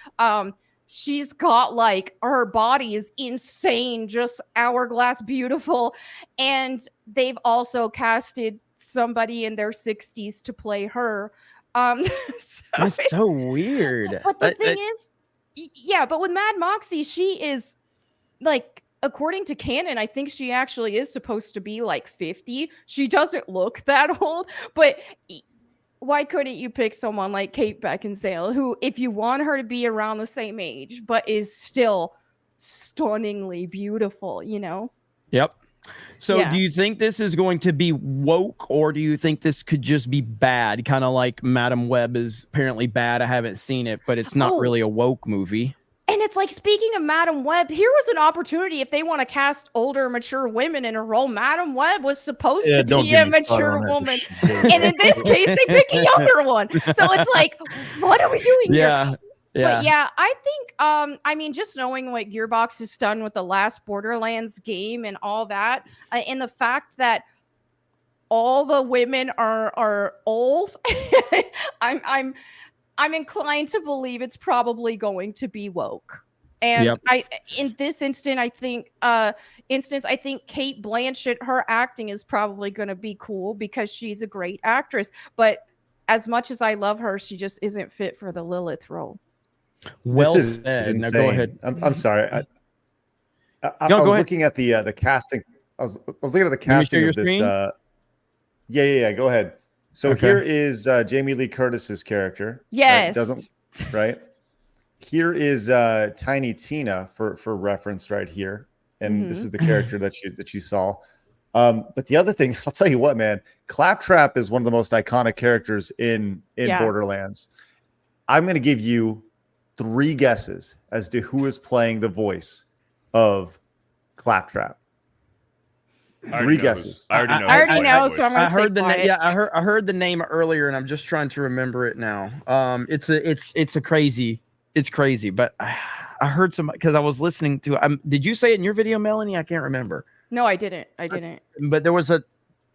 She's got like, her body is insane, just hourglass beautiful. And they've also casted somebody in their 60s to play her. That's so weird. But the thing is, yeah, but with Mad Moxie, she is like, according to canon, I think she actually is supposed to be like 50. She doesn't look that old, but why couldn't you pick someone like Kate Beckinsale, who, if you want her to be around the same age, but is still stunningly beautiful, Yep. So do you think this is going to be woke, or do you think this could just be bad? Kind of like Madam Web is apparently bad. I haven't seen it, but it's not really a woke movie. And it's like, speaking of Madam Web, here was an opportunity if they want to cast older, mature women in a role. Madam Web was supposed to be a mature woman. And in this case, they pick a younger one. So it's like, what are we doing here? But yeah, I think, I mean, just knowing what Gearbox has done with the last Borderlands game and all that, and the fact that all the women are old, I'm inclined to believe it's probably going to be woke. And in this instance, I think Kate Blanchett, her acting is probably going to be cool because she's a great actress. But as much as I love her, she just isn't fit for the Lilith role. Well, this is insane. Now go ahead. I'm sorry. I go was ahead. looking at the casting. I was looking at the casting of this. Yeah. Go ahead. So here is Jamie Lee Curtis's character. Yes. Right. Here is Tiny Tina for reference right here, and this is the character that you saw. But the other thing, I'll tell you what, man, Claptrap is one of the most iconic characters in Borderlands. I'm going to give you 3 guesses as to who is playing the voice of Claptrap. 3 guesses. I already know, so I'm going to say quiet. I heard the name earlier, and I'm just trying to remember it now. It's crazy, but I heard some because I was listening to. Did you say it in your video, Melanie? I can't remember. No, I didn't. But there was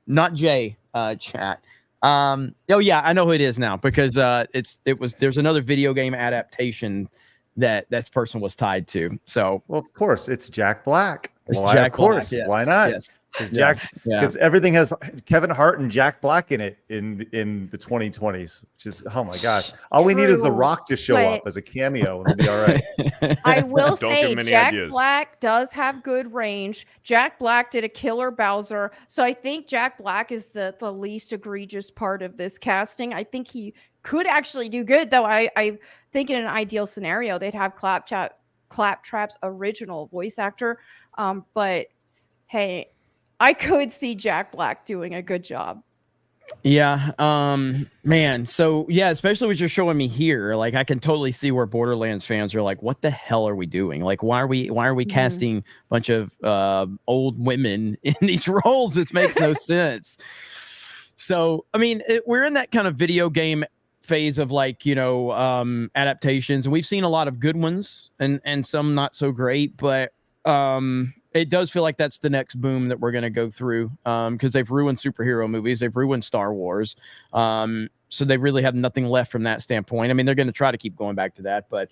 not Jay. chat. Oh yeah, I know who it is now because there's another video game adaptation that person was tied to. So well, of course, it's Jack Black. It's Why, Jack of course, Black, yes, why not? yes. Because Yeah, because everything has Kevin Hart and Jack Black in it in the 2020s, which is oh my gosh. All we need is The True, Rock to show but- up as a cameo, and it'll be all right. I will Don't say give him any Jack ideas. Black does have good range. Jack Black did a killer Bowser. So I think Jack Black is the least egregious part of this casting. I think he could actually do good, though. I think in an ideal scenario, they'd have Claptrap's original voice actor. But hey, I could see Jack Black doing a good job. Yeah, man. So yeah, especially what you're showing me here, like I can totally see where Borderlands fans are like, "What the hell are we doing? Like, why are we casting a bunch of old women in these roles? This makes no sense." So I mean, we're in that kind of video game phase of like adaptations, and we've seen a lot of good ones and some not so great, but it does feel like that's the next boom that we're going to go through because they've ruined superhero movies. They've ruined Star Wars. So they really have nothing left from that standpoint. I mean, they're going to try to keep going back to that, but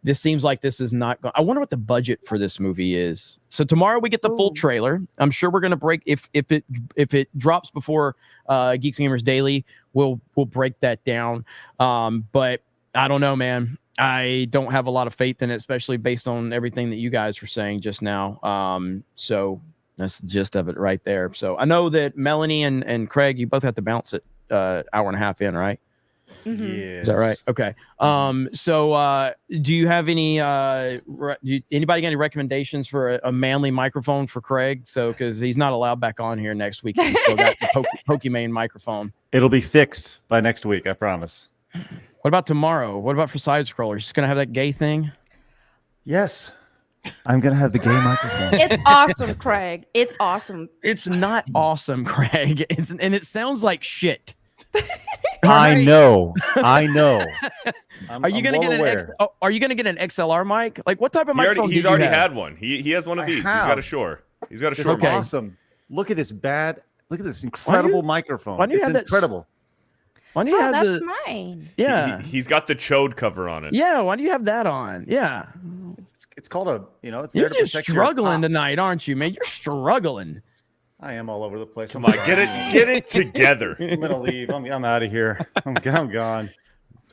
this seems like this is not going. I wonder what the budget for this movie is. So tomorrow we get the full trailer. I'm sure we're going to break if it drops before Geeks Gamers Daily, we'll break that down. But I don't know, man. I don't have a lot of faith in it, especially based on everything that you guys were saying just now. So that's the gist of it right there. So I know that Melanie and Craig, you both have to bounce it hour and a half in, right? Mm-hmm. Is that right? Okay. So do you have any anybody got any recommendations for a manly microphone for Craig? So because he's not allowed back on here next week. He's still got the Pokemon microphone. It'll be fixed by next week, I promise. What about tomorrow? What about for side scrollers? Just gonna have that gay thing? Yes. I'm gonna have the gay microphone. It's awesome, Craig. It's awesome. It's not awesome, Craig. And it sounds like shit. I know. Are you gonna get are you gonna get an XLR mic? Like what type of microphone? He's already had one. He has one of these. He's got a Shure. He's got a This Shure. is awesome. Look at this incredible microphone. Why do you it's have that incredible. Why do you have that's mine. Yeah. He's got the chode cover on it. Yeah, why do you have that on? Yeah. It's called a, it's You're there to just protect your struggling pops. tonight, aren't you, man? You're struggling. I am all over the place. Come on, get it together. I'm gonna leave. I'm out of here. I'm gone.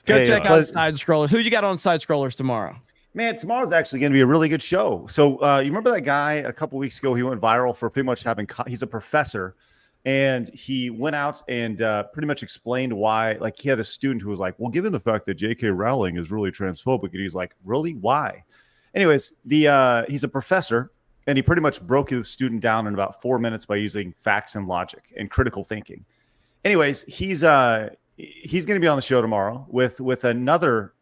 Go check out side scrollers. Who you got on side scrollers tomorrow? Man, tomorrow's actually going to be a really good show. So you remember that guy a couple weeks ago? He went viral for pretty much he's a professor, and he went out and pretty much explained why. Like he had a student who was like, "Well, given the fact that J.K. Rowling is really transphobic," and he's like, "Really? Why?" Anyways, he's a professor, and he pretty much broke his student down in about 4 minutes by using facts and logic and critical thinking. Anyways, he's going to be on the show tomorrow with another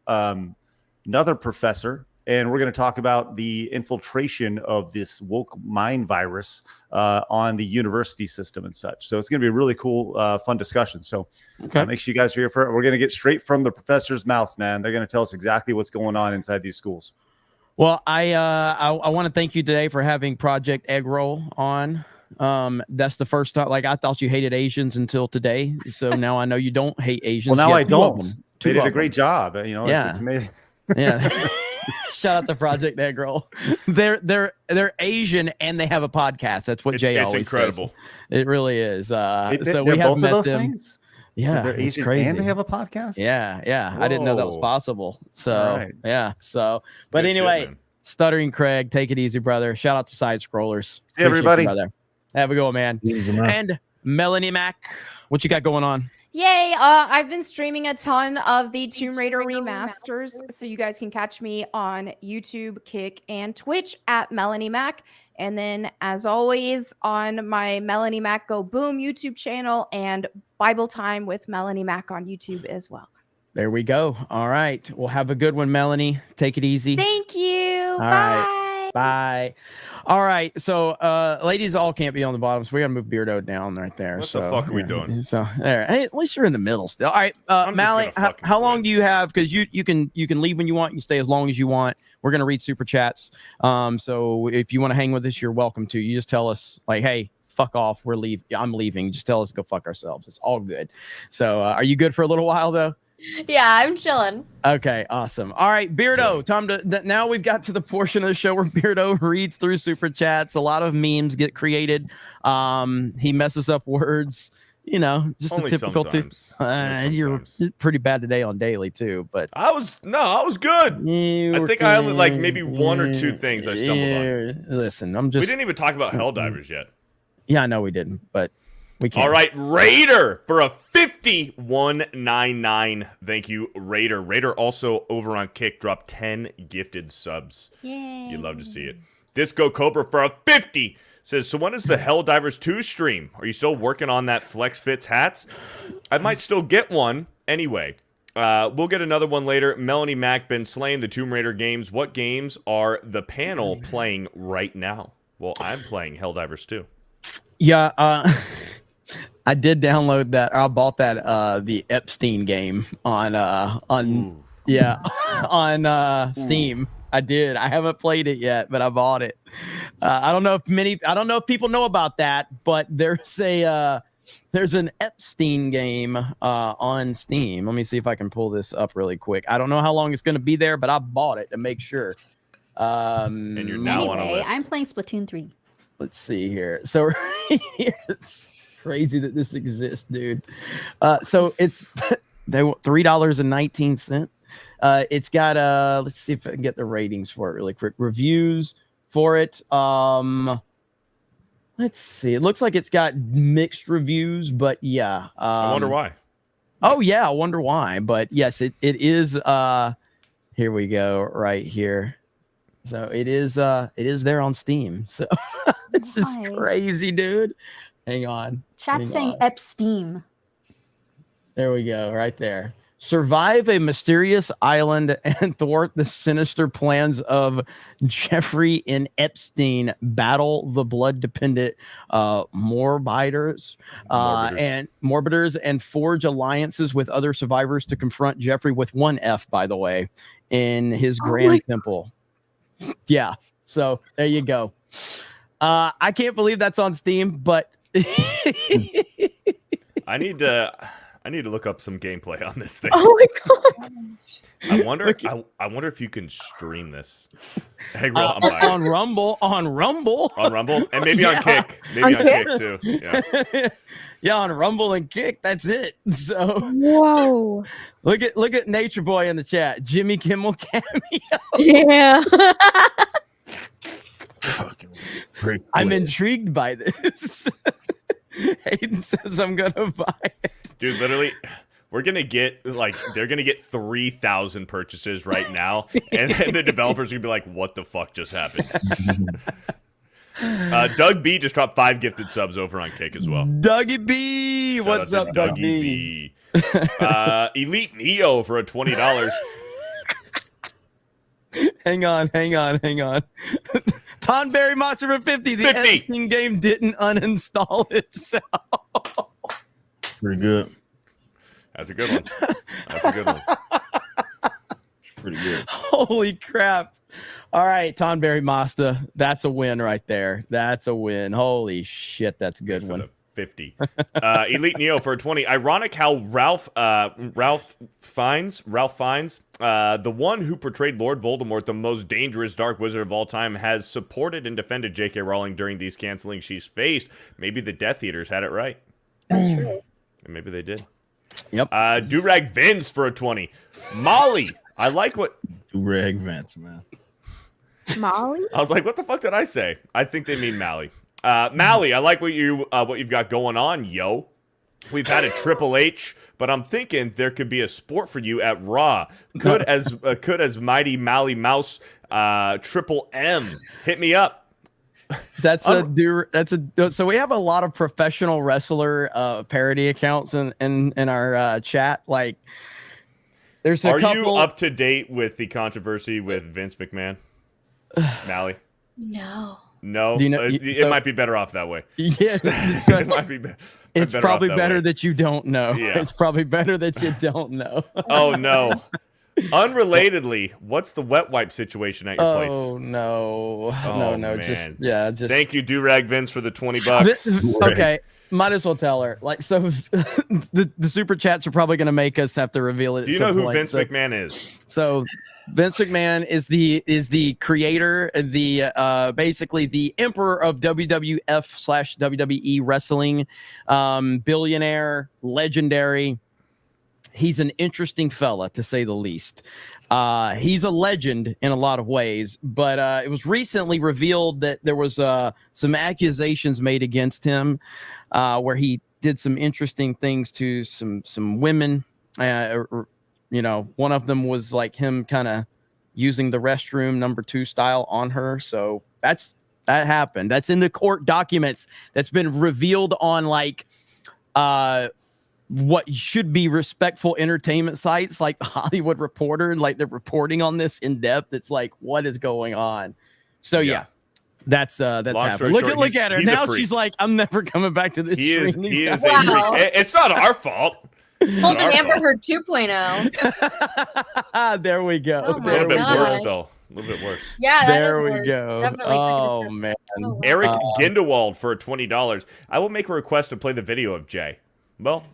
professor, and we're going to talk about the infiltration of this woke mind virus on the university system and such. So it's going to be a really cool, fun discussion. So make sure you guys are here for it. We're going to get straight from the professor's mouth, man. They're going to tell us exactly what's going on inside these schools. Well, I want to thank you today for having Project Egg Roll on. That's the first time. Like I thought you hated Asians until today, so now I know you don't hate Asians. Well, now I Two of don't. them. They Two did a of great them. job. It's amazing. Yeah. Shout out to Project Egg Roll. They're Asian and they have a podcast. That's what Jay always incredible. says. It really is. So they're we have both met of those them. things. Yeah, they're it's Asian crazy. and they have a podcast. Yeah. I didn't know that was Whoa. possible. So All right. yeah. So, but Good shit, anyway, man. Stuttering Craig, take it easy, brother. Shout out to Side Scrollers. See everybody. Appreciate you, brother. Have a good one, man. And Melanie Mac, what you got going on? Yay! I've been streaming a ton of the Tomb Raider remasters, so you guys can catch me on YouTube, Kick, and Twitch at Melanie Mac. And then, as always, on my Melanie Mac Go Boom YouTube channel and Bible Time with Melanie Mac on YouTube as well. There we go. All right. Well, have a good one, Melanie. Take it easy. Thank you. All Bye. right. Bye. All right. So, ladies all can't be on the bottom, so we gotta move Beardo down right there. What the fuck are we doing? So there. Hey, at least you're in the middle still. All right, I'm just Mally, gonna fucking how long do you have? Because you can leave when you want. You can stay as long as you want. We're gonna read super chats. So if you want to hang with us, you're welcome to. You just tell us like, hey, fuck off. I'm leaving. Just tell us to go fuck ourselves. It's all good. So are you good for a little while though? Yeah, I'm chilling. Okay, awesome. All right, Beardo, time to now we've got to the portion of the show where Beardo reads through super chats. A lot of memes get created. He messes up words, just Only the typical sometimes. You're pretty bad today on daily too, but I was good. I think I only like maybe one or two things I stumbled on. Listen, We didn't even talk about Helldivers yet. Yeah, I know we didn't, but we can. All right, Raider for a 5199. Thank you, Raider. Raider also over on Kick dropped 10 gifted subs. Yay. You'd love to see it. Disco Cobra for a 50 says, so when is the Helldivers 2 stream? Are you still working on that Flex Fits hats? I might still get one anyway. We'll get another one later. Melanie Mack been slaying the Tomb Raider games. What games are the panel playing right now? Well, I'm playing Helldivers 2. Yeah, I did download that. I bought that the Epstein game on Steam. I did. I haven't played it yet, but I bought it. I don't know if people know about that, but there's an Epstein game on Steam. Let me see if I can pull this up really quick. I don't know how long it's going to be there, but I bought it to make sure. And you're now on a list. I'm playing Splatoon 3. Let's see here. So it's crazy that this exists, dude. So it's $3.19. It's got let's see if I can get the ratings for it really quick. Reviews for it. Let's see. It looks like it's got mixed reviews, but yeah. I wonder why. Oh yeah, I wonder why. But yes, it is. Here we go, right here. So it is there on Steam. So this is crazy, dude. Hang on. Chat's saying Epstein. There we go, right there. Survive a mysterious island and thwart the sinister plans of Jeffrey and Epstein. Battle the blood-dependent morbiders and forge alliances with other survivors to confront Jeffrey with one F, by the way, in his grand temple. Yeah, so there you go. I can't believe that's on Steam, but I need to look up some gameplay on this thing. Oh my god! I wonder if you can stream this. Hey, on Rumble, and maybe on Kick, on Kick too. Yeah. Yeah, on Rumble and Kick. That's it. So whoa! Look at Nature Boy in the chat. Jimmy Kimmel cameo. Yeah. I'm intrigued by this. Hayden says I'm gonna buy it. Dude, literally, they're gonna get 3,000 purchases right now, and then the developers are gonna be like, "What the fuck just happened?" Doug B just dropped 5 gifted subs over on Kick as well. Dougie B, what's up, Doug B? Elite Neo for a $20. Hang on. Tonberry Monster for 50. The Epstein game didn't uninstall itself. Pretty good. That's a good one. Pretty good. Holy crap. All right, Tonberry Monster. That's a win right there. That's a win. Holy shit, that's a good one. 50. Elite Neo for a 20. Ironic how Ralph Fiennes, the one who portrayed Lord Voldemort, the most dangerous dark wizard of all time, has supported and defended J.K. Rowling during these canceling she's faced. Maybe the Death Eaters had it right. That's true. And maybe they did. Yep. Durag Vince for a 20. Molly, I like what Durag Vince, man. Molly? I was like, what the fuck did I say? I think they mean Mally. Mally, I like what you've got going on, yo. We've had a Triple H, but I'm thinking there could be a sport for you at Raw. Could as Mighty Mally Mouse Triple M. Hit me up. So we have a lot of professional wrestler parody accounts in our chat. Like there's a couple. Are you up to date with the controversy with Vince McMahon? Mally? No. No, it might be better off that way. Yeah, it might be. It's probably better that you don't know. Yeah. It's probably better that you don't know. Oh no, Unrelatedly, what's the wet wipe situation at your place? Oh no, no, man. just Thank you, Durag Vince, for the $20. Okay, might as well tell her. Like, so the super chats are probably going to make us have to reveal it. Do you know who Vince McMahon is? So Vince McMahon is the creator, the basically the emperor of WWF/WWE wrestling, billionaire, legendary. He's an interesting fella, to say the least. He's a legend in a lot of ways, but it was recently revealed that there was some accusations made against him where he did some interesting things to some women. You know, one of them was like him kind of using the restroom number 2 style on her. So that happened. That's in the court documents. That's been revealed on like what should be respectful entertainment sites like the Hollywood Reporter, like they're reporting on this in depth. It's like, what is going on? So yeah, that's happening. Look at her now. She's like, I'm never coming back to this. He is Wow. it's not our fault. Holding Amber Heard 2.0. There we go. Oh my a little bit worse gosh. though. A little bit worse. Yeah, that There is we worse. go. Definitely took a Oh step- man. Eric Gindewald for $20. I will make a request to play the video of Jay. Well,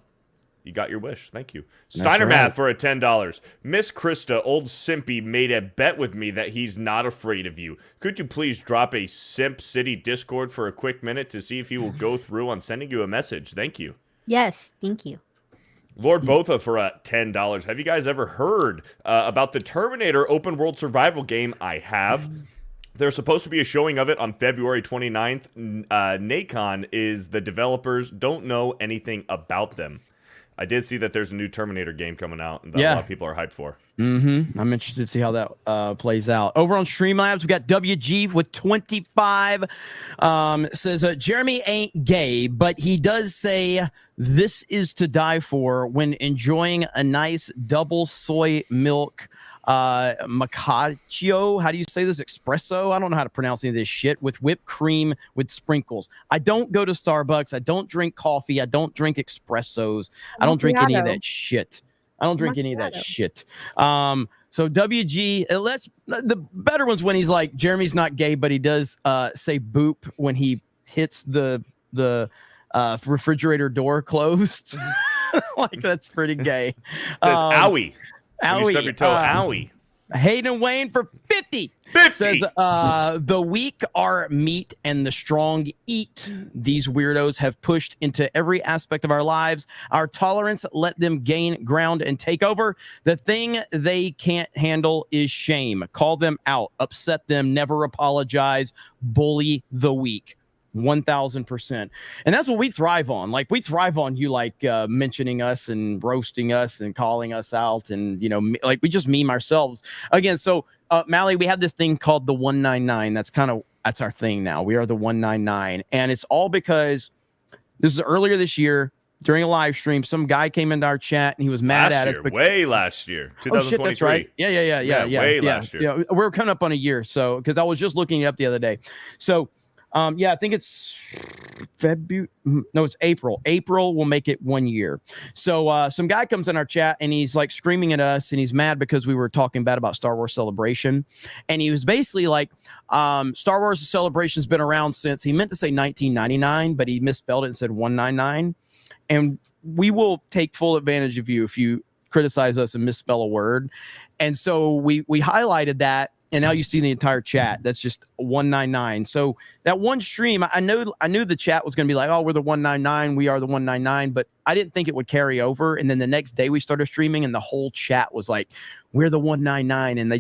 you got your wish. Thank you. Steiner right. Math for a $10. Miss Krista, old Simpy, made a bet with me that he's not afraid of you. Could you please drop a Simp City Discord for a quick minute to see if he will go through on sending you a message? Thank you. Yes, thank you. Lord Botha for $10. Have you guys ever heard about the Terminator open world survival game? I have. There's supposed to be a showing of it on February 29th. Nacon is the developers. Don't know anything about them. I did see that there's a new Terminator game coming out that a lot of people are hyped for. I'm interested to see how that plays out. Over on Streamlabs, we got WG with 25. Says Jeremy ain't gay, but he does say this is to die for when enjoying a nice double soy milk macchiato. How do you say this? Espresso? I don't know how to pronounce any of this shit with whipped cream with sprinkles. I don't go to Starbucks. I don't drink coffee. I don't drink espressos. I don't drink any of that shit. I don't drink any of that shit. So WG, let's the better ones when he's like, Jeremy's not gay, but he does say boop when he hits the refrigerator door closed. Like that's pretty gay. Says owie. Owie. You stub your toe. Owie. Hayden Wayne for 50. 50. Says the weak are meat and the strong eat. These weirdos have pushed into every aspect of our lives. Our tolerance let them gain ground and take over. The thing they can't handle is shame. Call them out, upset them, never apologize, bully the weak. 1000%. And that's what we thrive on. Like we thrive on you like mentioning us and roasting us and calling us out and like we just meme ourselves again. So Mally, we have this thing called the 199. That's our thing now. We are the 199, and it's all because this is earlier this year during a live stream. Some guy came into our chat and he was mad at us. Way last year, 2023. Oh shit, that's right. Yeah. Last year. Yeah, we're coming up on a year. So because I was just looking it up the other day. So I think it's February. No, it's April. April will make it 1 year. So some guy comes in our chat and he's like screaming at us and he's mad because we were talking bad about Star Wars Celebration. And he was basically like, Star Wars Celebration's been around since, he meant to say 1999, but he misspelled it and said 199. And we will take full advantage of you if you criticize us and misspell a word. And so we highlighted that. And now you see the entire chat. That's just 199. So that one stream, I knew the chat was going to be like, oh, we're the 199. We are the 199. But I didn't think it would carry over. And then the next day we started streaming and the whole chat was like, we're the 199. And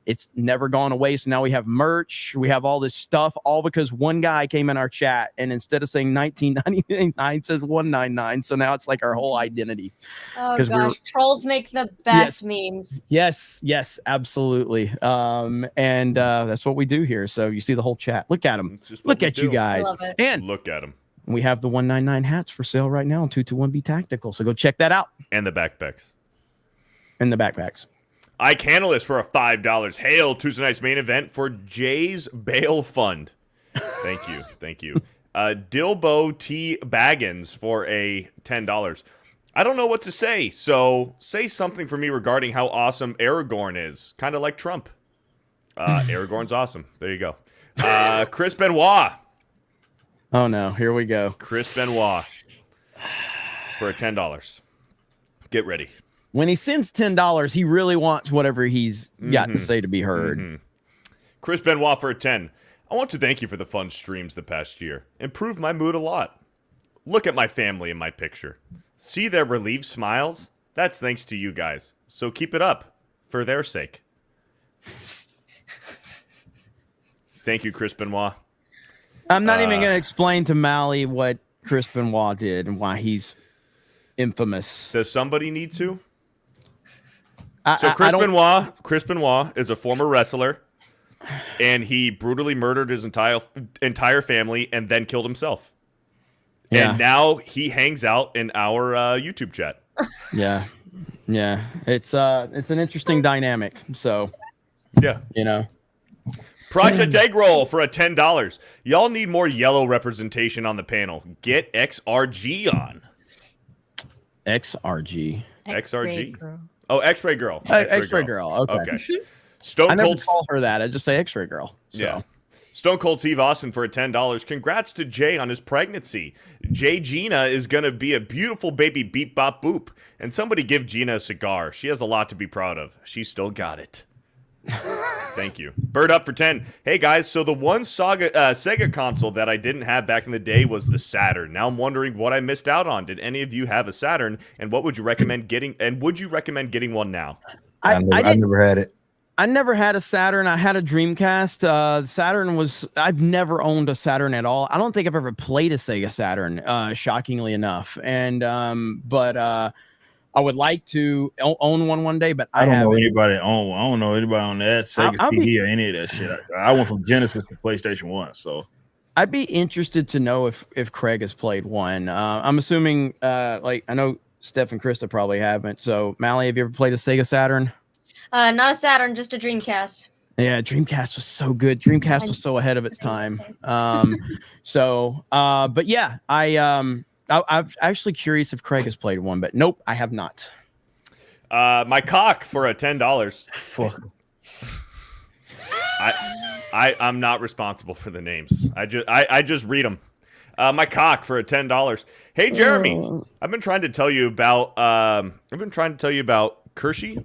it's never gone away. So now we have merch. We have all this stuff, all because one guy came in our chat and instead of saying 1999 says 199. So now it's like our whole identity. Oh gosh, trolls make the best memes. Yes, absolutely. And that's what we do here. So you see the whole chat. Look at them. Look at you guys. And look at them. We have the 199 hats for sale right now on 221B Tactical. So go check that out. And the backpacks. Ike Analyst for a $5. Hail Tuesday night's main event for Jay's Bail Fund. Thank you. Dilbo T. Baggins for a $10. I don't know what to say, so say something for me regarding how awesome Aragorn is. Kind of like Trump. Aragorn's awesome. There you go. Chris Benoit. Oh no, here we go. Chris Benoit for a $10. Get ready. When he sends $10, he really wants whatever he's got to say to be heard. Chris Benoit for a 10. I want to thank you for the fun streams the past year. Improved my mood a lot. Look at my family in my picture. See their relieved smiles? That's thanks to you guys. So keep it up for their sake. Thank you, Chris Benoit. I'm not even going to explain to Mally what Chris Benoit did and why he's infamous. Does somebody need to? Chris Benoit is a former wrestler, and he brutally murdered his entire family and then killed himself. Yeah. And now he hangs out in our YouTube chat. Yeah. It's an interesting dynamic. So, yeah, you know. Project Egg Roll for a $10. Y'all need more yellow representation on the panel. Get XRG on. XRG. XRG. Oh, X-Ray Girl. X-Ray Girl. Okay. Stone I never Cold. call her that. I just say X-Ray Girl. So. Yeah. Stone Cold Steve Austin for a $10. Congrats to Jay on his pregnancy. Gina is going to be a beautiful baby beep bop boop. And somebody give Gina a cigar. She has a lot to be proud of. She's still got it. Thank you. Bird up for 10. Hey guys, so the one Sega console that I didn't have back in the day was the Saturn. Now I'm wondering what I missed out on. Did any of you have a Saturn? And what would you recommend getting? And would you recommend getting one now? I never had it. I never had a Saturn. I had a Dreamcast. Saturn was. I've never owned a Saturn at all. I don't think I've ever played a Sega Saturn. Shockingly enough, and I would like to own one day, but I don't know anybody on. I don't know anybody on that Sega CD or any of that shit. I went from Genesis to PlayStation 1, so I'd be interested to know if Craig has played one. I'm assuming, like I know Steph and Krista probably haven't. So Mally, have you ever played a Sega Saturn? Not a Saturn, just a Dreamcast. Yeah, Dreamcast was so good. Dreamcast was so ahead of its time. But yeah, I'm actually curious if Craig has played one, but nope, I have not. My cock for a $10. Fuck. I'm not responsible for the names. I just read them. My cock for a $10. Hey Jeremy, I've been trying to tell you about Crochet.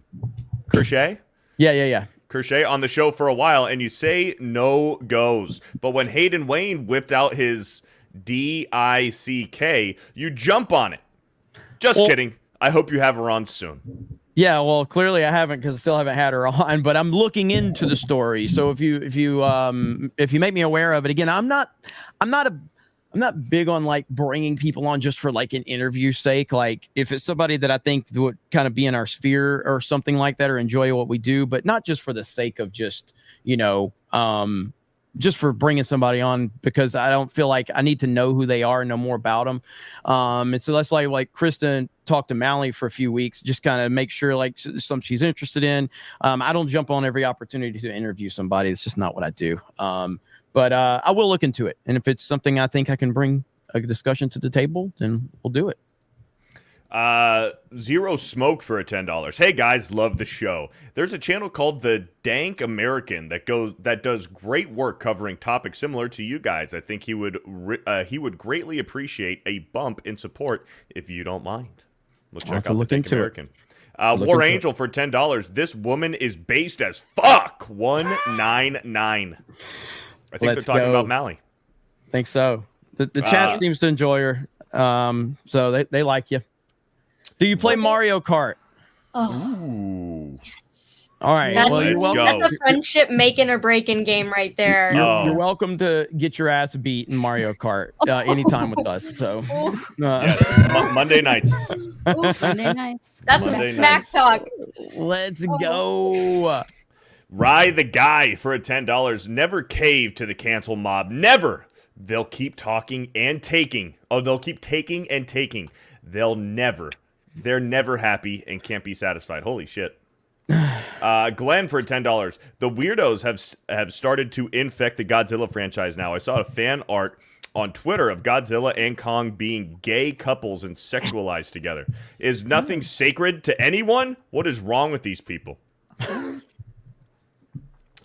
Yeah. Crochet on the show for a while, and you say no goes. But when Hayden Wayne whipped out his DICK, you jump on it. Just kidding. I hope you have her on soon. Yeah, well, clearly I haven't because I still haven't had her on, but I'm looking into the story. So if you make me aware of it, again, I'm not big on like bringing people on just for like an interview sake. Like if it's somebody that I think would kind of be in our sphere or something like that, or enjoy what we do, but not just for the sake of just, just for bringing somebody on, because I don't feel like I need to know who they are and know more about them. And so that's like Kristen talked to Mally for a few weeks, just kind of make sure like something she's interested in. I don't jump on every opportunity to interview somebody. It's just not what I do. But I will look into it. And if it's something I think I can bring a discussion to the table, then we'll do it. Zero Smoke for a $10. Hey guys, love the show. There's a channel called The Dank American that does great work covering topics similar to you guys. I think he would greatly appreciate a bump in support if you don't mind. We'll check out The Dank American. War Angel for $10. This woman is based as fuck. 199. I think they're talking about Mally. Think so. The chat seems to enjoy her. So they like you. Do you play Mario Kart? Oh, yes. All right. That's a friendship making or breaking game right there. You're welcome to get your ass beat in Mario Kart anytime with us. So, yes, Monday nights. Monday nights. That's some smack talk. Let's go. Rye the Guy for a $10. Never cave to the cancel mob. Never. They'll keep talking and taking. Oh, they'll keep taking and taking. They're never happy and can't be satisfied. Holy shit. Glenn for $10. The weirdos have started to infect the Godzilla franchise now. I saw a fan art on Twitter of Godzilla and Kong being gay couples and sexualized together. Is nothing sacred to anyone? What is wrong with these people?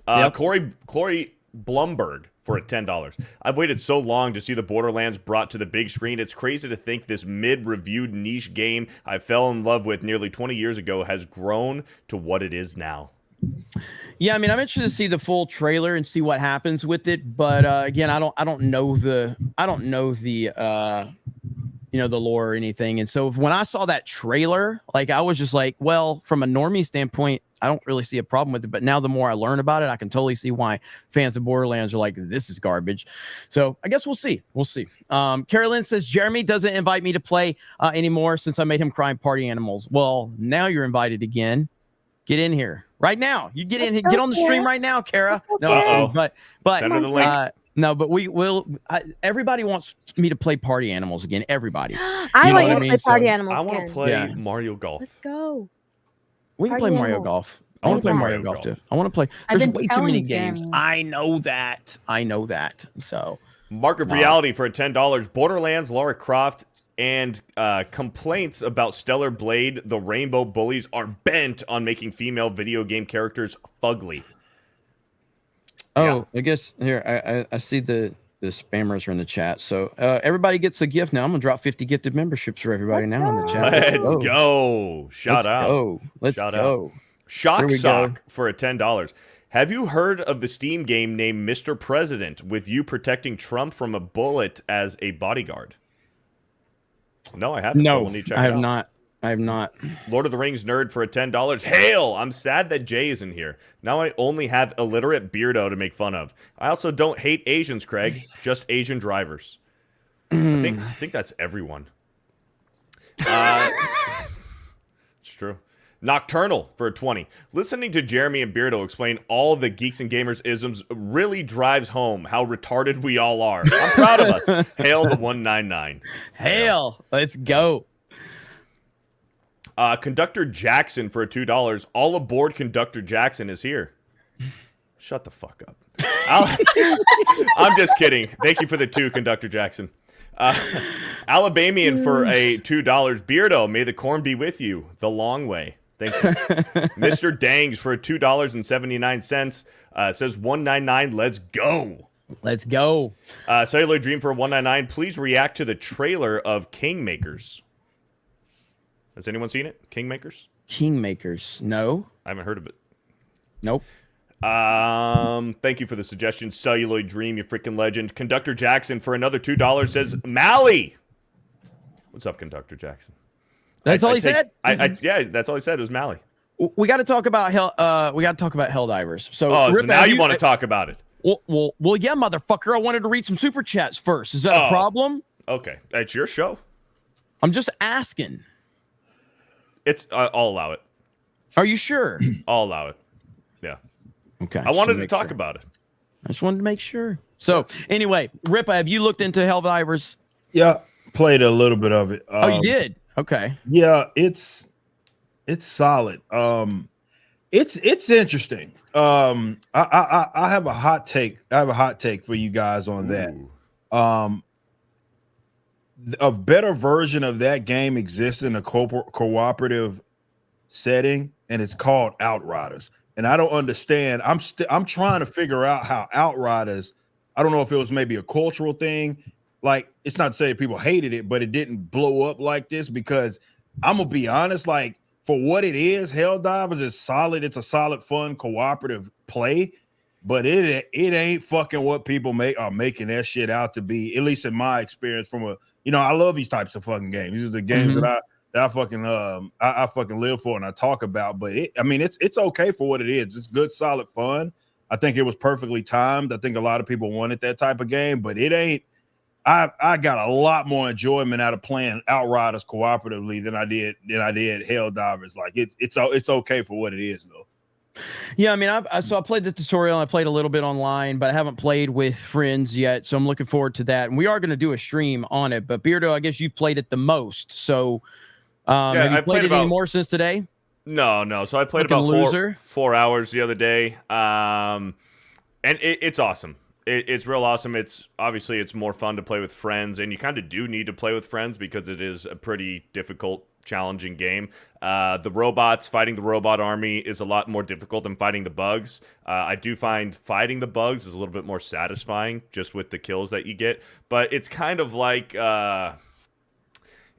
Corey Blumberg for $10. I've waited so long to see the Borderlands brought to the big screen. It's crazy to think this mid-reviewed niche game I fell in love with nearly 20 years ago has grown to what it is now. Yeah, I mean, I'm interested to see the full trailer and see what happens with it. But again, I don't know the the lore or anything. And so when I saw that trailer, like I was just like, well, from a normie standpoint, I don't really see a problem with it. But now the more I learn about it, I can totally see why fans of Borderlands are like, this is garbage. So I guess we'll see. We'll see. Carolyn says Jeremy doesn't invite me to play anymore since I made him cry in Party Animals. Well, now you're invited again. Get in here right now. You get in, get on the stream right now, Kara. No, but send her the link. No, but we will. Everybody wants me to play Party Animals again. Everybody. I want you to play Party Animals. I want to again. play Mario Golf. Let's go. We can play Mario Golf. I want to play Mario Golf too. I want to play. There's way too many games. I know that. So, Mark of Reality for $10. Borderlands, Lara Croft, and complaints about Stellar Blade, the Rainbow Bullies, are bent on making female video game characters fugly. I guess here I see the spammers are in the chat. So everybody gets a gift now. I'm gonna drop 50 gifted memberships for everybody now in the chat. Let's go. Shout out. Let's go. Shock Sock for $10. Have you heard of the Steam game named Mr. President with you protecting Trump from a bullet as a bodyguard? No, I haven't. No, We'll need to check I it have out. not. I have not. Lord of the Rings nerd for $10. Hail! I'm sad that Jay isn't here. Now I only have illiterate Beardo to make fun of. I also don't hate Asians, Craig. Just Asian drivers. I think that's everyone. It's true. Nocturnal for $20. Listening to Jeremy and Beardo explain all the Geeks and Gamers isms really drives home how retarded we all are. I'm proud of us. Hail the 199. Hail! Let's go. Conductor Jackson for $2. All aboard Conductor Jackson is here. Shut the fuck up. I'm just kidding. Thank you for the 2, Conductor Jackson. Alabamian for a $2. Beardo, may the corn be with you. The long way. Thank you. Mr. Dangs for $2.79. Says 199. Let's go. Let's go. Cellular Dream for $199. Please react to the trailer of Kingmakers. Has anyone seen it? Kingmakers? Kingmakers. No. I haven't heard of it. Nope. Thank you for the suggestion. Celluloid Dream, you freaking legend. Conductor Jackson for another $2 says Mally. What's up, Conductor Jackson? That's all he said? Yeah, that's all he said. It was Mally. We got to talk about Helldivers. So, so now you want to talk about it? Well, yeah, motherfucker. I wanted to read some super chats first. Is that a problem? Okay, it's your show. I'm just asking. I'll allow it. Are you sure? I'll allow it. Yeah. Okay. I wanted to talk about it. I just wanted to make sure. So anyway, Ripa, have you looked into Helldivers? Yeah, played a little bit of it. Oh, you did? Okay. Yeah, it's solid. It's interesting. I have a hot take. I have a hot take for you guys on that. A better version of that game exists in a cooperative setting, and it's called Outriders. And I don't understand. I'm trying to figure out how Outriders. I don't know if it was maybe a cultural thing. Like, it's not to say that people hated it, but it didn't blow up like this, because I'm gonna be honest, like, for what it is, Helldivers is solid. It's a solid, fun, cooperative play, but it ain't fucking what people are making that shit out to be, at least in my experience. I love these types of fucking games. These are the games that I fucking live for and I talk about. But it's okay for what it is. It's good, solid fun. I think it was perfectly timed. I think a lot of people wanted that type of game, but it ain't. I got a lot more enjoyment out of playing Outriders cooperatively than I did Helldivers. Like, it's okay for what it is, though. Yeah, I mean, I played the tutorial. I played a little bit online, but I haven't played with friends yet, so I'm looking forward to that. And we are going to do a stream on it. But Beardo, I guess you've played it the most. So, have you played it any more since today? No. So I played about 4 hours the other day, and it's awesome. It's real awesome. It's obviously it's more fun to play with friends, and you kind of do need to play with friends because it is a pretty difficult, challenging game. The robots, fighting the robot army is a lot more difficult than fighting the bugs. I do find fighting the bugs is a little bit more satisfying just with the kills that you get, but it's kind of like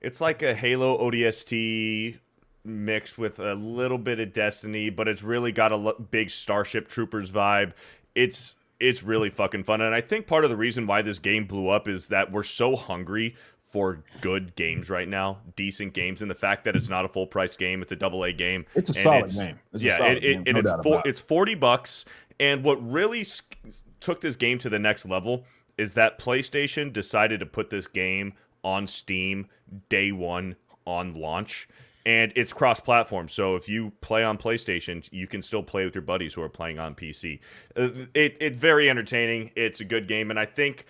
it's like a Halo ODST mixed with a little bit of Destiny, but it's really got a big Starship Troopers vibe. It's really fucking fun, and I think part of the reason why this game blew up is that we're so hungry for good games right now, decent games, and the fact that it's not a full price game, it's a AA game. It's a solid game. It's $40, and what really took this game to the next level is that PlayStation decided to put this game on Steam day one on launch. And it's cross-platform, so if you play on PlayStation, you can still play with your buddies who are playing on PC. It's very entertaining. It's a good game, and I think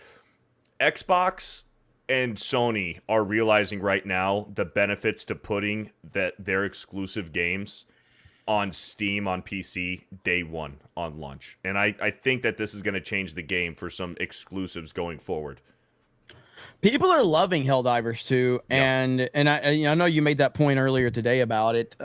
Xbox and Sony are realizing right now the benefits to putting their exclusive games on Steam on PC day one on launch. And I think that this is going to change the game for some exclusives going forward. People are loving Helldivers too, and I know you made that point earlier today about it.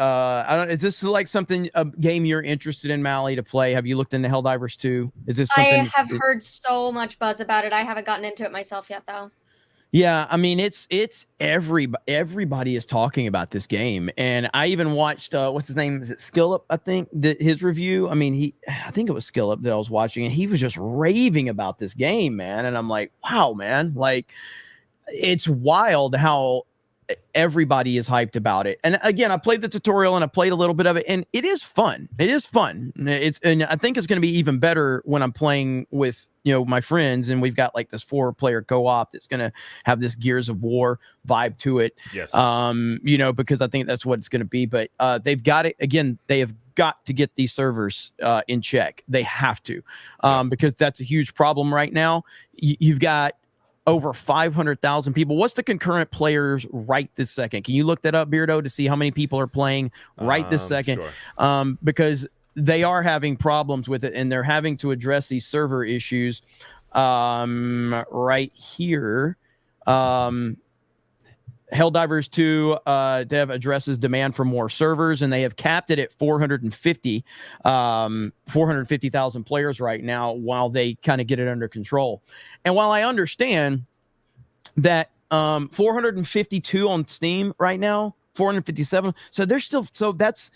Is this like a game you're interested in, Mally, to play? Have you looked into Helldivers 2? Is this something? I have heard so much buzz about it. I haven't gotten into it myself yet, though. Yeah, I mean it's everybody is talking about this game, and I even watched what's his name? Is it Skillup? I think his review. I mean I think it was Skillup that I was watching, and he was just raving about this game, man. And I'm like, wow, man, like it's wild how everybody is hyped about it. And again, I played the tutorial and I played a little bit of it, and it is fun. It is fun. And I think it's going to be even better when I'm playing with my friends, and we've got like this 4-player co-op that's going to have this Gears of War vibe to it. Yes. Because I think that's what it's going to be. But they've got it again. They have got to get these servers in check. They have to, because that's a huge problem right now. You've got over 500,000 people. What's the concurrent players right this second? Can you look that up, Beardo, to see how many people are playing right this second? Sure. Because they are having problems with it, and they're having to address these server issues right here. Helldivers 2 dev addresses demand for more servers, and they have capped it at 450,000 players right now while they kind of get it under control. And while I understand that 452 on Steam right now, 457, so they're still, so that's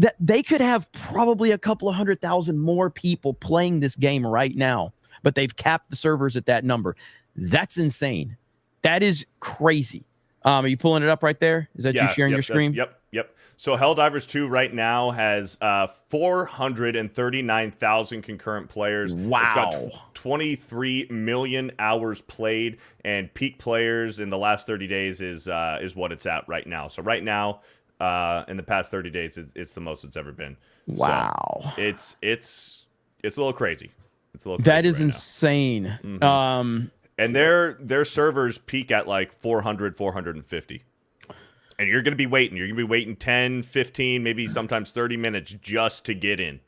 that they could have probably a couple of 100,000 more people playing this game right now, but they've capped the servers at that number. That's insane. That is crazy. Are you pulling it up right there? Is that you sharing your screen? Yep. So Helldivers 2 right now has 439,000 concurrent players. Wow. It's got 23 million hours played, and peak players in the last 30 days is what it's at right now. So right now, in the past 30 days, it's the most it's ever been. Wow. So it's a little crazy. It's a little crazy that is right insane. now. And their servers peak at like 400, 450. And you're going to be waiting. You're going to be waiting 10, 15, maybe sometimes 30 minutes just to get in.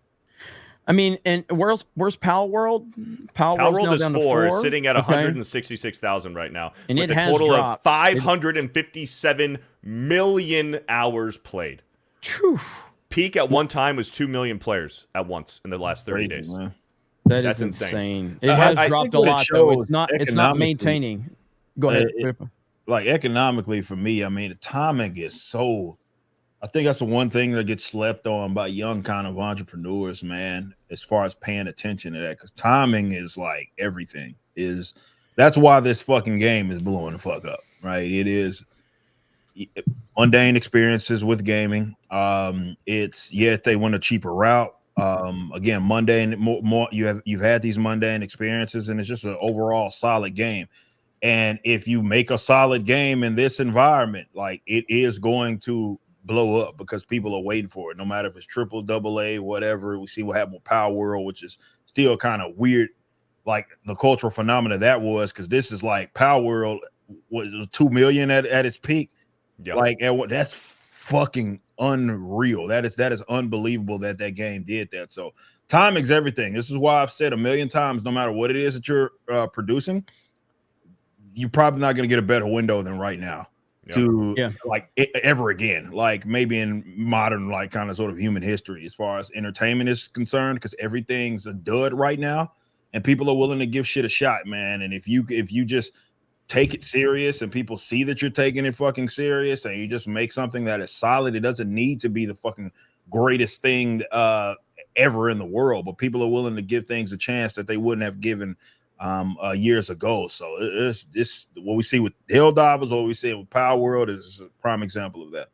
I mean, and where's Pal World? Pal World is down 4, to 4, sitting at 166,000 right now. And with it a has total dropped. of 557 million hours played. Peak at one time was 2 million players at once in the last 30 days. Man. That's insane. It has dropped a lot, though. It's not maintaining. Go ahead. Like economically for me, I mean, the timing is so. I think that's the one thing that gets slept on by young kind of entrepreneurs, man, as far as paying attention to that, because timing is like everything. That's why this fucking game is blowing the fuck up, right? It is mundane experiences with gaming. If they went a cheaper route. Again, mundane, more you've had these mundane experiences, and it's just an overall solid game. And if you make a solid game in this environment, like it is going to blow up because people are waiting for it, no matter if it's triple, double A, whatever. We see what happened with Power World, which is still kind of weird, like the cultural phenomena that was, because this is like Power World was 2 million at its peak. Yep. Like, that's fucking unreal. That is unbelievable that game did that. So timing's everything. This is why I've said a million times, no matter what it is that you're producing, you're probably not going to get a better window than right now to like ever again, like maybe in modern, like kind of sort of human history as far as entertainment is concerned, because everything's a dud right now and people are willing to give shit a shot, man. And if you just take it serious and people see that you're taking it fucking serious and you just make something that is solid, it doesn't need to be the fucking greatest thing ever in the world, but people are willing to give things a chance that they wouldn't have given years ago. So it's what we see with Helldivers, what we see with Power World is a prime example of that.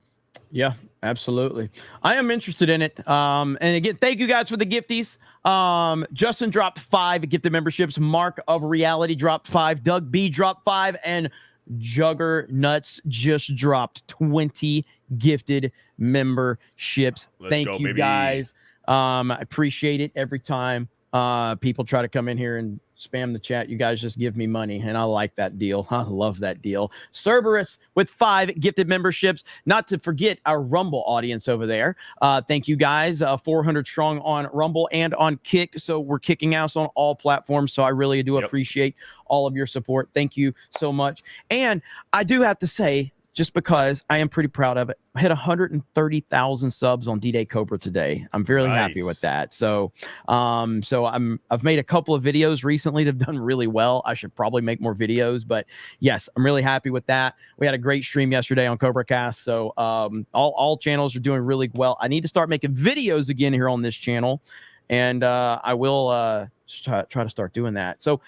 Yeah, absolutely. I am interested in it. And again, thank you guys for the gifties. Justin dropped 5 gifted memberships. Mark of Reality dropped 5. Doug B dropped 5, and Juggernuts just dropped 20 gifted memberships. Thank you guys. I appreciate it every time people try to come in here and spam the chat. You guys just give me money, and I like that deal. I love that deal. Cerberus with 5 gifted memberships. Not to forget our Rumble audience over there. Thank you guys. 400 strong on Rumble and on Kick. So we're kicking out on all platforms. So I really do appreciate all of your support. Thank you so much. And I do have to say, just because I am pretty proud of it, I hit 130,000 subs on D-Day Cobra today. I'm really happy with that. So, I've made a couple of videos recently that have done really well. I should probably make more videos, but yes, I'm really happy with that. We had a great stream yesterday on Cobra Cast. So, all channels are doing really well. I need to start making videos again here on this channel, and I will try to start doing that. So,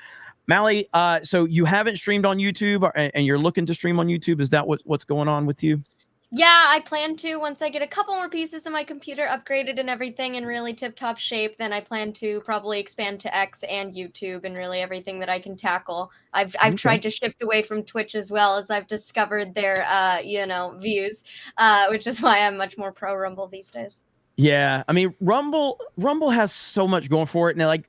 Mally, so you haven't streamed on YouTube, and you're looking to stream on YouTube. Is that what's going on with you? Yeah, I plan to. Once I get a couple more pieces of my computer upgraded and everything in really tip-top shape, then I plan to probably expand to X and YouTube and really everything that I can tackle. I've tried to shift away from Twitch as well, as I've discovered their views, which is why I'm much more pro Rumble these days. Yeah, I mean, Rumble has so much going for it, and like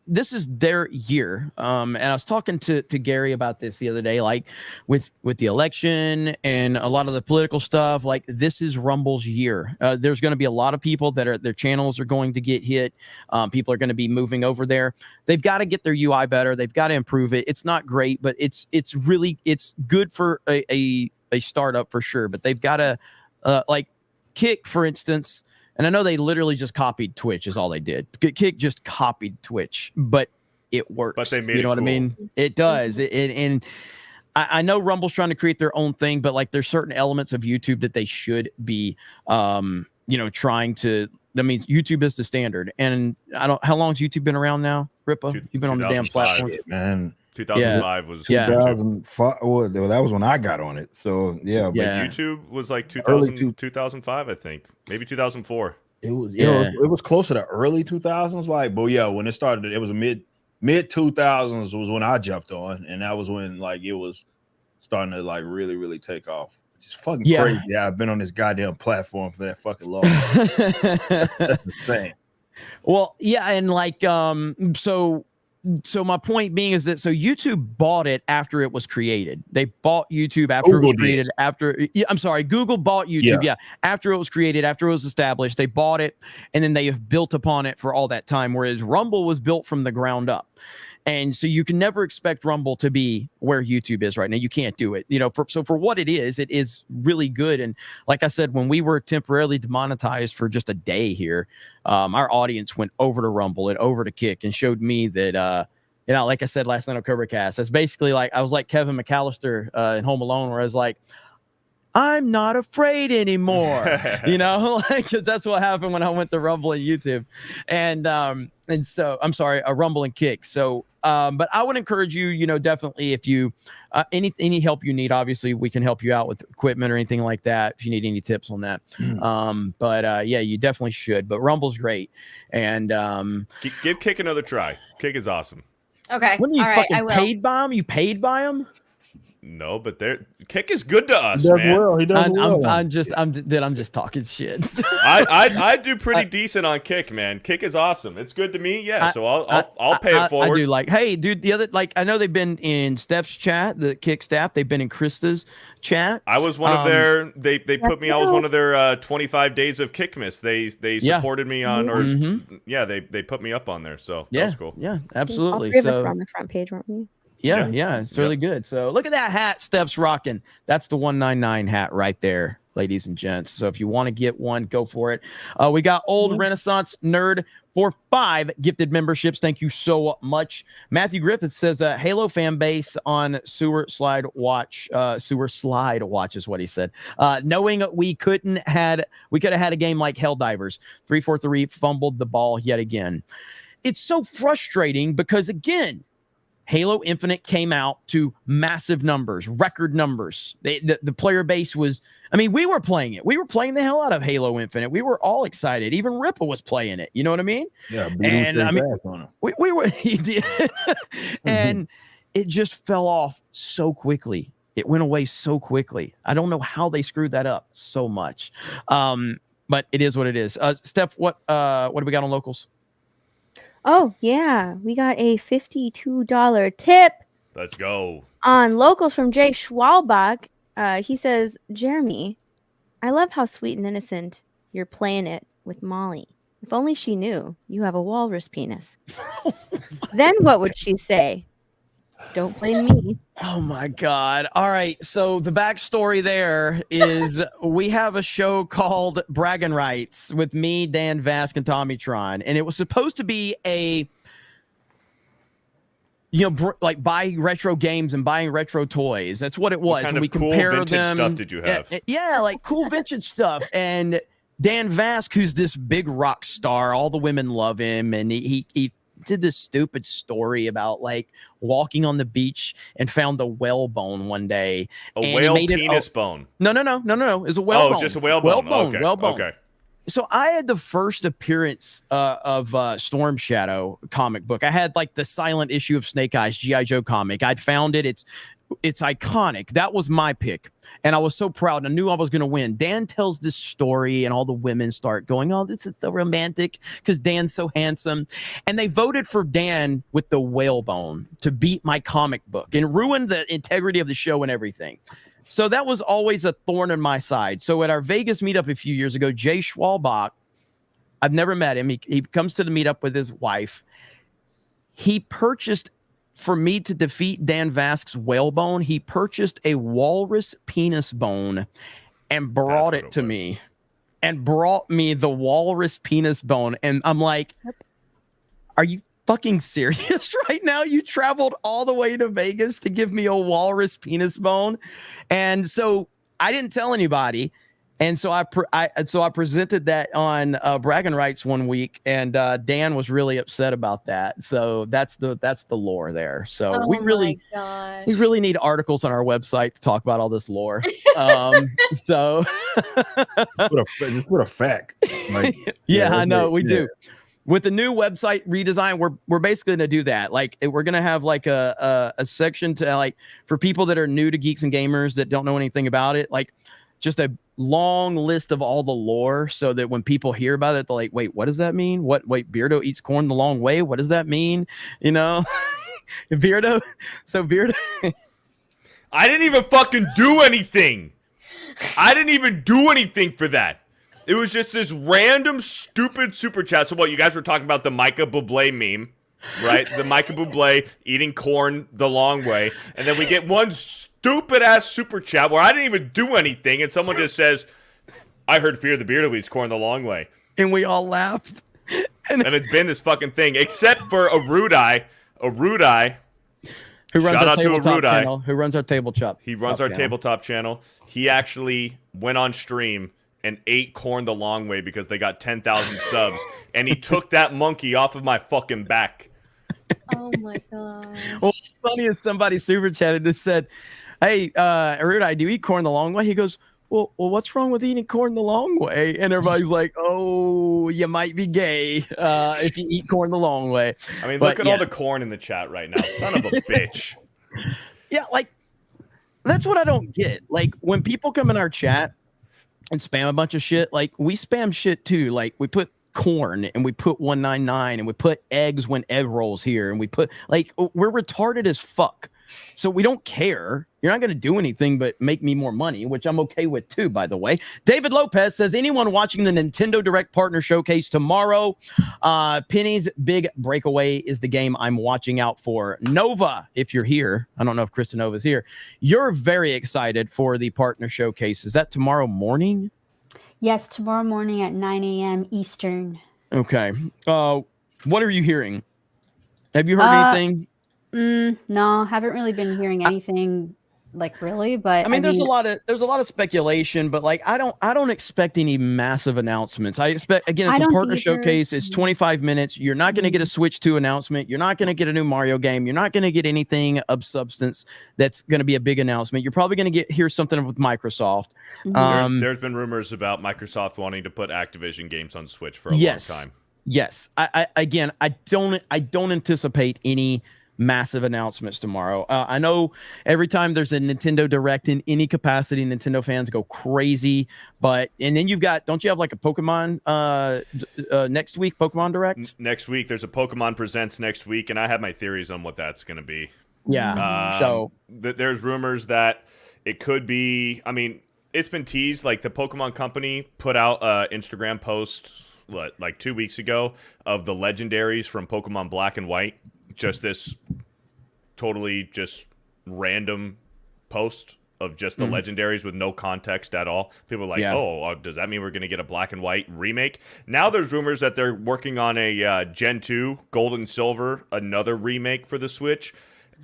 this is their year. And I was talking to Gary about this the other day, like with the election and a lot of the political stuff. Like, this is Rumble's year. There's going to be a lot of people that their channels are going to get hit. People are going to be moving over there. They've got to get their UI better. They've got to improve it. It's not great, but it's good for a startup for sure. But they've got to like Kick, for instance. And I know they literally just copied Twitch is all they did. Kick just copied Twitch, but it works. But they made you know what I mean? It does. And I know Rumble's trying to create their own thing, but like there's certain elements of YouTube that they should be, trying to. That means YouTube is the standard. And how long has YouTube been around now, Ripa? You've been on the damn platform, man. 2005 was 2005. Well, that was when I got on it. So yeah, but YouTube was like 2005, I think, maybe 2004. It was it was closer to early 2000s, like, but yeah, when it started, it was mid 2000s was when I jumped on, and that was when like it was starting to like really take off. Which is fucking crazy. Yeah, I've been on this goddamn platform for that fucking long. That's insane. Well, yeah, and like So my point being is that YouTube bought it after it was created. They bought YouTube after it was created. Google bought YouTube. Yeah, after it was created, after it was established, they bought it, and then they have built upon it for all that time. Whereas Rumble was built from the ground up, and so you can never expect Rumble to be where YouTube is right now. You can't do it. For what it is really good. And like I said, when we were temporarily demonetized for just a day here, our audience went over to Rumble and over to Kick and showed me that, like I said last night on Cobra Cast, that's basically like I was like Kevin McAllister in Home Alone, where I was like, I'm not afraid anymore, like, cause that's what happened when I went to Rumble and YouTube, and so I'm sorry, Rumble and Kick. So, but I would encourage you, definitely if you, any help you need, obviously we can help you out with equipment or anything like that. If you need any tips on that, but yeah, you definitely should. But Rumble's great, and give Kick another try. Kick is awesome. Okay, when you all right, fucking paid by them, you paid by them. No, but Kick is good to us, He does man. well. He does well. I'm just talking shit. I do pretty decent on Kick, man. Kick is awesome. It's good to me. Yeah, so I'll pay it forward. I do like, hey, dude. The other, like, I know they've been in Steph's chat, the Kick staff. They've been in Krista's chat. I was one of their. They put me. I was one of their 25 days of Kickmas. They supported me on, or they put me up on there. So that was cool. Yeah, absolutely. All So on the front page, weren't we? Yeah, it's really good. So look at that hat Steph's rocking. That's the 199 hat right there, ladies and gents. So if you want to get one, go for it. We got Old Renaissance Nerd for 5 gifted memberships. Thank you so much. Matthew Griffith says Halo fan base on Sewer Slide Watch is what he said. Knowing we could have had a game like Helldivers. 343 fumbled the ball yet again. It's so frustrating because, again, Halo Infinite came out to massive numbers, record numbers. The player base was, I mean, we were playing it. We were playing the hell out of Halo Infinite. We were all excited. Even Ripple was playing it. You know what I mean? Yeah. And I mean, we were, he did. And it just fell off so quickly. It went away so quickly. I don't know how they screwed that up so much. But it is what it is. Steph, what do we got on locals? Oh, yeah. We got a $52 tip. Let's go. On locals from Jay Schwalbach. He says, Jeremy, I love how sweet and innocent you're playing it with Molly. If only she knew you have a walrus penis. Then what would she say? Don't blame me. Oh my God. All right. So the backstory there is we have a show called Bragging Rights with me, Dan Vask, and Tommy Tron. And it was supposed to be a, like buying retro games and buying retro toys. That's what it was. What kind of cool vintage stuff did you have? Yeah, like cool vintage stuff. And Dan Vask, who's this big rock star, all the women love him. And he did this stupid story about like walking on the beach and found a whale bone one day. A whale penis bone. No. It's a whale bone. Oh, it's just a whale bone. Whale bone. Okay. So I had the first appearance of Storm Shadow comic book. I had like the silent issue of Snake Eyes G.I. Joe comic. I'd found it. It's iconic. That was my pick. And I was so proud. I knew I was going to win. Dan tells this story and all the women start going, oh, this is so romantic because Dan's so handsome. And they voted for Dan with the whalebone to beat my comic book and ruin the integrity of the show and everything. So that was always a thorn in my side. So at our Vegas meetup a few years ago, Jay Schwalbach, I've never met him. He comes to the meetup with his wife. He purchased, for me to defeat Dan Vask's whalebone, he purchased a walrus penis bone and brought it to me. And brought me the walrus penis bone. And I'm like, are you fucking serious right now? You traveled all the way to Vegas to give me a walrus penis bone? And so I didn't tell anybody. And so I presented that on Bragging Rights one week, and Dan was really upset about that. So that's the lore there. So we really need articles on our website to talk about all this lore. So just put a fact. Like, I know we do. With the new website redesign, we're basically going to do that. Like we're going to have like a section to like for people that are new to Geeks and Gamers that don't know anything about it, like just a long list of all the lore so that when people hear about it, they're like, wait, what does that mean? Wait, Beardo eats corn the long way. What does that mean? You know, Beardo. I didn't even fucking do anything. I didn't even do anything for that. It was just this random stupid super chat. So what, you guys were talking about the Micah Bublé meme, right? The Micah Bublé eating corn the long way. And then we get one stupid ass super chat where I didn't even do anything, and someone just says, I heard Fear the Beardo eats corn the long way. And we all laughed. And it's been this fucking thing, except for Arudai. Who runs Shout our out to tabletop Arudai. channel? Who runs our tabletop? He runs our tabletop channel. He actually went on stream and ate corn the long way because they got 10,000 subs. And he took that monkey off of my fucking back. Oh my god. Well, what's funny is somebody super chatted that said, hey, Arudai, do you eat corn the long way? He goes, well, what's wrong with eating corn the long way? And everybody's like, oh, you might be gay if you eat corn the long way. I mean, look at all the corn in the chat right now. Son of a bitch. Yeah, like, That's what I don't get. Like when people come in our chat and spam a bunch of shit, like we spam shit too. Like we put corn and we put 199 and we put eggs when egg rolls here and we put like we're retarded as fuck. So we don't care. You're not going to do anything but make me more money, which I'm okay with too, by the way. David Lopez says, anyone watching the Nintendo Direct Partner Showcase tomorrow, Penny's Big Breakaway is the game I'm watching out for. Nova, if you're here, I don't know if Krista Nova's here. You're very excited for the Partner Showcase. Is that tomorrow morning? Yes, tomorrow morning at 9 a.m. Eastern. Okay. What are you hearing? Have you heard anything? No, haven't really been hearing anything like really, but I mean, there's a lot of speculation, but like I don't expect any massive announcements. I expect, again, it's a partner showcase. It's 25 minutes. You're not going to get a Switch 2 announcement. You're not going to get a new Mario game. You're not going to get anything of substance that's going to be a big announcement. You're probably going to hear something with Microsoft. There's been rumors about Microsoft wanting to put Activision games on Switch for a long time. Yes. I don't anticipate any massive announcements tomorrow. I know every time there's a Nintendo Direct in any capacity, Nintendo fans go crazy. And then don't you have like a Pokemon next week, Pokemon Direct? Next week, there's a Pokemon Presents next week, and I have my theories on what that's going to be. Yeah. There's rumors that it could be, I mean, it's been teased, like the Pokemon Company put out an Instagram post, like 2 weeks ago, of the legendaries from Pokemon Black and White. Just this totally just random post of just the legendaries with no context at all. People are like, does that mean we're going to get a Black and White remake? Now there's rumors that they're working on a Gen 2 Gold and Silver, another remake for the Switch.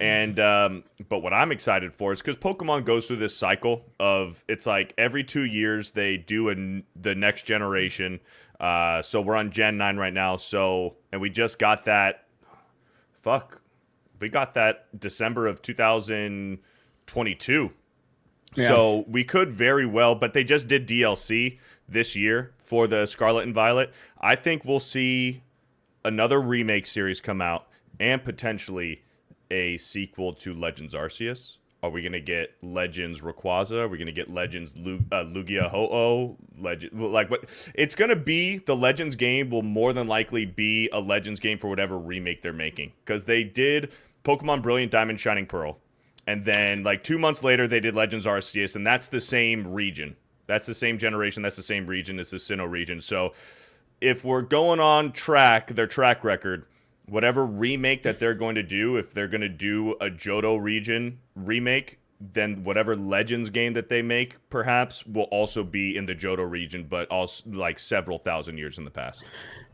And but what I'm excited for is because Pokemon goes through this cycle of, it's like every 2 years they do the next generation. So we're on Gen 9 right now. And we just got that. We got that December of 2022. Yeah. So we could very well, but they just did DLC this year for the Scarlet and Violet. I think we'll see another remake series come out and potentially a sequel to Legends Arceus. Are we going to get Legends Rayquaza? Are we going to get Legends Lugia Ho-Oh? What? It's going to be, the Legends game will more than likely be a Legends game for whatever remake they're making. Because they did Pokemon Brilliant Diamond Shining Pearl. And then like 2 months later, they did Legends Arceus. And that's the same region. That's the same generation. That's the same region. It's the Sinnoh region. So if we're going on their track record, whatever remake that they're going to do, if they're going to do a Johto region remake, then whatever Legends game that they make, perhaps, will also be in the Johto region, but also like several thousand years in the past.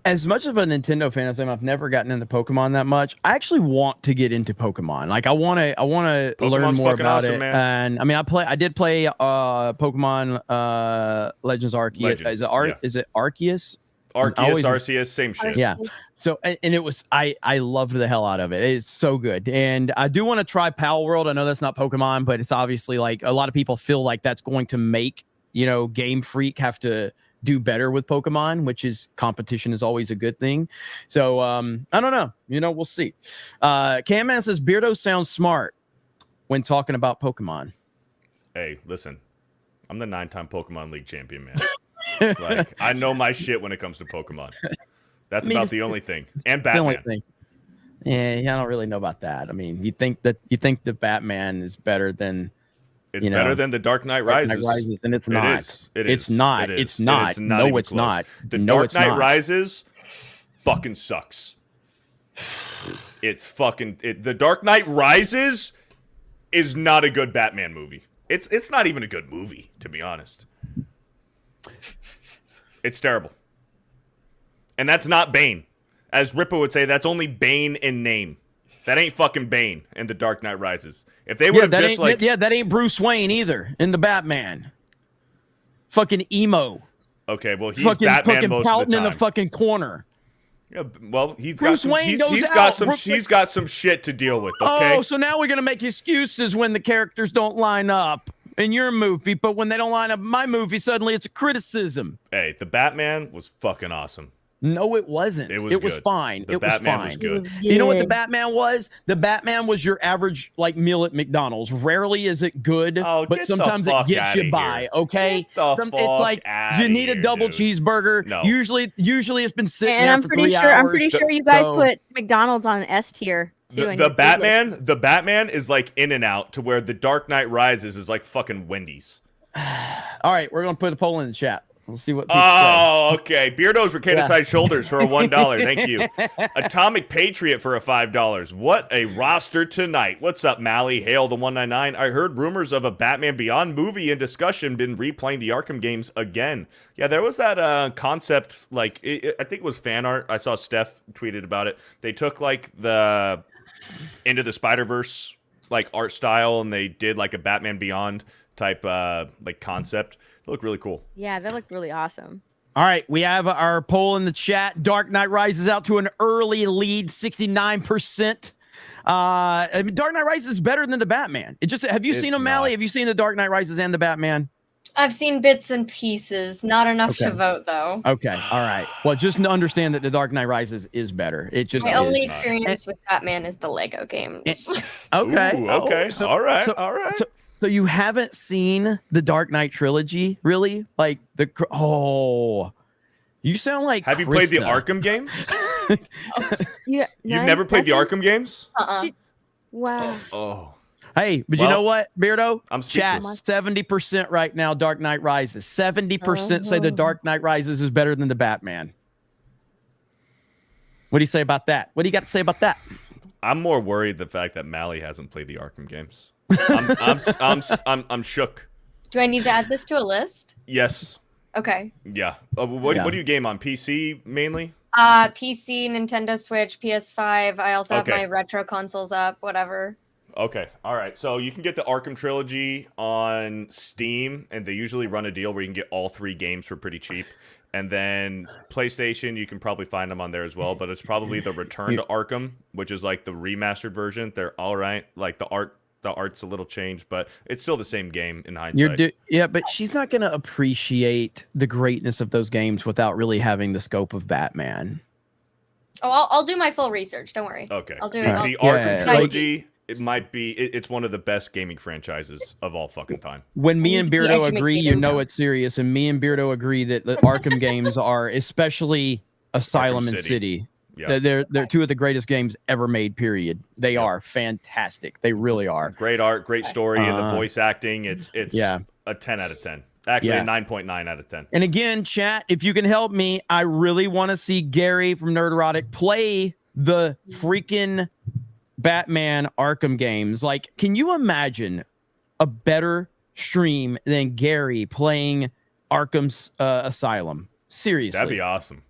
As much of a Nintendo fan as I've never gotten into Pokemon that much. I actually want to get into Pokemon. Like I want to learn more about it. Man. And I mean, I did play Pokemon Legends Arceus. Is it Arceus? Arceus, same shit. Yeah. So, and it was, I loved the hell out of it. It's so good. And I do want to try Pal World. I know that's not Pokemon, but it's obviously like a lot of people feel like that's going to make, Game Freak have to do better with Pokemon, which is competition is always a good thing. So, I don't know. We'll see. Cam Man says Beardo sounds smart when talking about Pokemon. Hey, listen, I'm the 9-time Pokemon League champion, man. Like, I know my shit when it comes to Pokemon. That's about the only thing. And Batman. Yeah, I don't really know about that. I mean, you think the Batman is better than better than the Dark Knight Rises. And it's not. It's not. No, it's not. The Dark Knight Rises fucking sucks. The Dark Knight Rises is not a good Batman movie. It's not even a good movie, to be honest. It's terrible. And that's not Bane. As Ripper would say, that's only Bane in name. That ain't fucking Bane in The Dark Knight Rises. If they would have just like... Yeah, that ain't Bruce Wayne either in the Batman. Fucking emo. Okay, well, he's Batman most of the time. In the fucking corner. Yeah, well, he's got some shit to deal with, okay? Oh, so now we're going to make excuses when the characters don't line up in your movie, but when they don't line up in my movie, suddenly it's a criticism. Hey, the Batman was fucking awesome. No, it wasn't. It It was good. fine. The It was Batman fine. was good. You know what the Batman was? The Batman was your average like meal at McDonald's. Rarely is it good, but get the sometimes it fuck gets outta you by. here. Okay, Get the it's fuck like outta you need a here, double dude. cheeseburger. No. Usually it's been sitting And there I'm for pretty 3 sure. hours. I'm pretty sure you guys so- put McDonald's on S tier too. The, in the your food list. the Batman is like In-N-Out to where the Dark Knight Rises is like fucking Wendy's. All right, we're gonna put a poll in the chat. We'll see what. Oh, okay. Beardo's Ricada Yeah. Shoulders for a $1. Thank you. Atomic Patriot for a $5. What a roster tonight. What's up, Mally? Hail the 199. I heard rumors of a Batman Beyond movie in discussion, been replaying the Arkham games again. Yeah, there was that concept, like, I think it was fan art. I saw Steph tweeted about it. They took, like, the Into the Spider-Verse, like, art style, and they did, like, a Batman Beyond type, like, concept. It looked really cool. Yeah, that looked really awesome. All right, we have our poll in the chat. Dark Knight Rises out to an early lead, 69%. I mean, Dark Knight Rises is better than the Batman. Have you seen them, Mally? Have you seen the Dark Knight Rises and the Batman? I've seen bits and pieces, not enough to Okay. vote though. Okay, all right. Well, just understand that the Dark Knight Rises is better. It just My is. only experience with Batman is the Lego games. Okay. Ooh, okay. So, all right. so- all right. So you haven't seen the Dark Knight trilogy, really? Like you sound like. Have you played the Krista. Arkham games? Yeah, You've never played the Arkham games? Wow. Oh. Hey, but you Well, know what, Beardo? I'm Chat speechless. 70% right now. Dark Knight Rises. 70% say the Oh. Dark Knight Rises is better than the Batman. What do you say about that? What do you got to say about that? I'm more worried the fact that Mally hasn't played the Arkham games. I'm shook. Do I need to add this to a list? Yes. Okay. Yeah. What Yeah. do you game on? PC mainly? PC, Nintendo Switch, PS5. I also have Okay. my retro consoles up, whatever. Okay. All right. So you can get the Arkham trilogy on Steam, and they usually run a deal where you can get all 3 games for pretty cheap. And then PlayStation, you can probably find them on there as well, but it's probably the Return to Arkham, which is like the remastered version. They're all right. Like the art's a little changed, but it's still the same game in hindsight. Yeah, but she's not going to appreciate the greatness of those games without really having the scope of Batman. Oh, I'll do my full research. Don't worry. Okay. I'll do The, it. the Yeah, Arkham yeah. trilogy, it might be. It's one of the best gaming franchises of all fucking time. When me I and need to be Beardo agree, you educated know now. it's serious. And me and Beardo agree that the Arkham games are, especially Asylum and City. City. Yeah. They're two of the greatest games ever made, period. They are fantastic. They really are. Great art, great story, and the voice acting. It's Yeah. a 10 out of 10. Actually, Yeah. a 9.9 out of 10. And again, chat, if you can help me, I really want to see Gary from Nerderotic play the freaking Batman Arkham games. Like, can you imagine a better stream than Gary playing Arkham's Asylum? Seriously. That'd be awesome.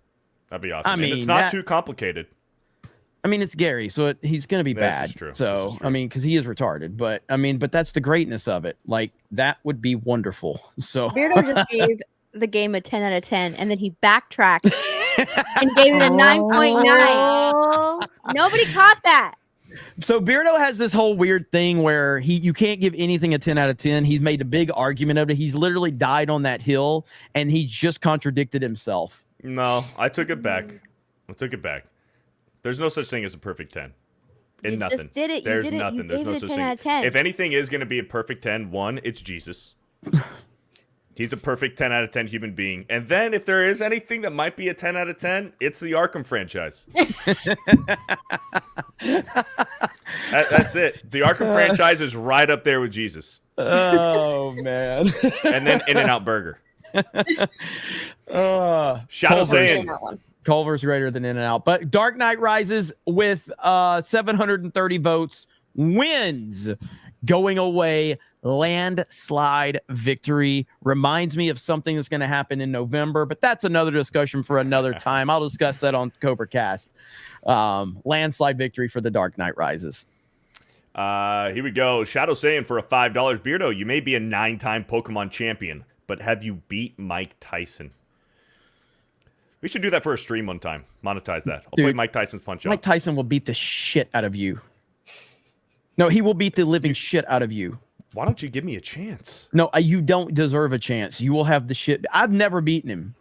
That'd be awesome. I mean, and it's not that- too complicated. I mean, it's Gary, so he's going to be This bad. is true. So, This is I mean, because he is retarded. But, I mean, but that's the greatness of it. Like, that would be wonderful. So, Beardo just gave the game a 10 out of 10, and then he backtracked and gave it a 9.9. Nobody caught that. So Beardo has this whole weird thing where you can't give anything a 10 out of 10. He's made a big argument of it. He's literally died on that hill, and he just contradicted himself. No, I took it back. I took it back. There's no such thing as a perfect 10. You just Nothing. did it. You There's did it. You nothing. There's gave no it a such 10 thing. out of 10. If anything is going to be a perfect 10, one, it's Jesus. He's a perfect 10 out of 10 human being. And then if there is anything that might be a 10 out of 10, it's the Arkham franchise. That's it. The Arkham franchise is right up there with Jesus. Oh, man. And then In-N-Out Burger. Shadow saying Culver's greater than In-N-Out. But Dark Knight Rises with 730 votes wins. Going away, landslide victory. Reminds me of something that's going to happen in November, but that's another discussion for another time. I'll discuss that on Cobra Cast. Landslide victory for the Dark Knight Rises. Here we go. Shadow saying for a $5 Beardo, you may be a 9-time Pokemon champion, but have you beat Mike Tyson? We should do that for a stream one time. Monetize that. I'll play Mike Tyson's Punch Out. Mike Tyson will beat the shit out of you. No, he will beat the living shit out of you. Why don't you give me a chance? No, you don't deserve a chance. You will have the shit. I've never beaten him.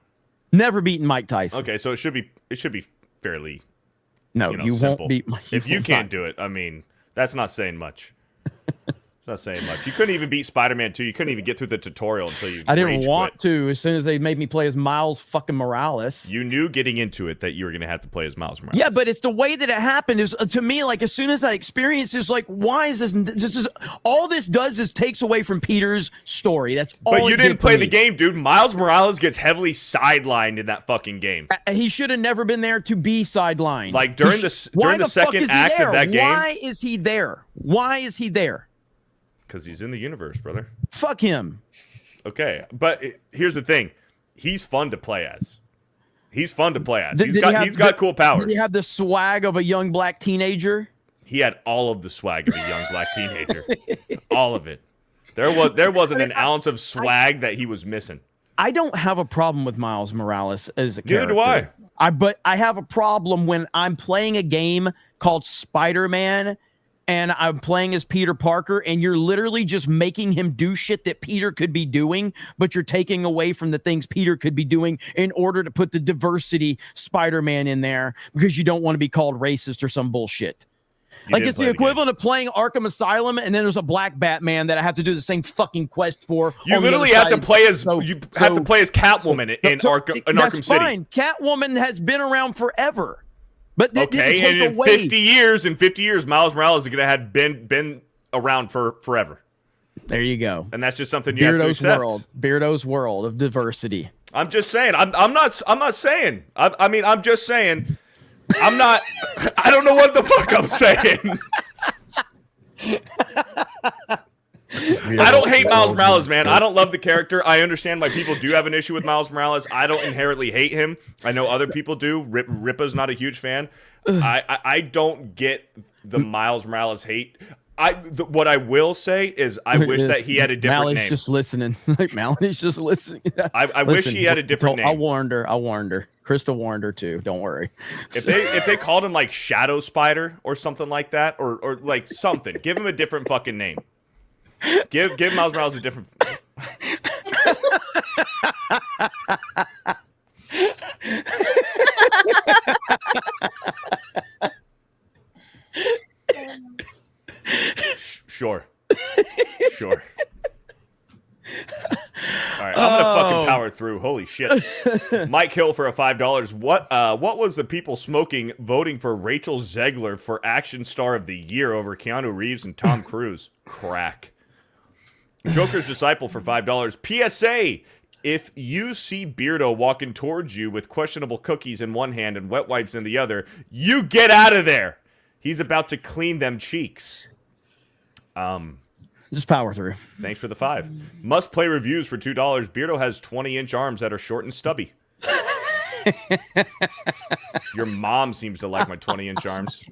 Never beaten Mike Tyson. Okay, so it should be fairly. No, you simple. won't beat. If you can't do it, I mean, that's not saying much. It's not saying much. You couldn't even beat Spider-Man 2. You couldn't even get through the tutorial until you. I didn't rage want quit. to. As soon as they made me play as Miles fucking Morales. You knew getting into it that you were going to have to play as Miles Morales. Yeah, but it's the way that it happened. Is to me like as soon as I experienced, it's like, why is this? This is all this does is takes away from Peter's story. That's all. But you it didn't did for play me. the game, dude. Miles Morales gets heavily sidelined in that fucking game. He should have never been there to be sidelined. Like during the second act of that game. Why is he there? Why is he there? Because he's in the universe, brother. Fuck him. Okay, but here's the thing: he's fun to play as. He's fun to play as. Did He's got cool powers. Did he have the swag of a young black teenager? He had all of the swag of a young black teenager. All of it. There wasn't an ounce of swag that he was missing. I don't have a problem with Miles Morales as a character. Neither do I. But I have a problem when I'm playing a game called Spider-Man and I'm playing as Peter Parker and you're literally just making him do shit that Peter could be doing, but you're taking away from the things Peter could be doing in order to put the diversity Spider-Man in there because you don't want to be called racist or some bullshit. Like it's the equivalent of playing Arkham Asylum and then there's a black Batman that I have to do the same fucking quest for. You literally have to play as have to play as Catwoman in Arkham City. Fine. Catwoman has been around forever. But okay, and in 50 years, Miles Morales is gonna have been around for forever. There you go. And that's just something you have to accept. Beardo's world of diversity. I'm just saying. I'm not saying. I mean, I'm just saying. I'm not. I don't know what the fuck I'm saying. I don't hate Miles Morales, man. I don't love the character. I understand why people do have an issue with Miles Morales. I don't inherently hate him. I know other people do. Ripa's not a huge fan. I don't get the Miles Morales hate. What I will say is I wish that he had a different name. Just listening. Like Melanie's just listening. I wish he had a different name. I warned her. Krista warned her too. Don't worry. If they called him like Shadow Spider or something like that, or like something, give him a different fucking name. Give Miles Morales a different. Sure. All right, I'm gonna fucking power through. Holy shit! Mike Hill for a $5. What was the people smoking voting for Rachel Zegler for Action Star of the Year over Keanu Reeves and Tom Cruise? Crack. Joker's Disciple for $5. PSA: if you see Beardo walking towards you with questionable cookies in one hand and wet wipes in the other, you get out of there. He's about to clean them cheeks. Just power through. Thanks for the 5. Must play reviews for $2. Beardo has 20-inch arms that are short and stubby. Your mom seems to like my 20-inch arms.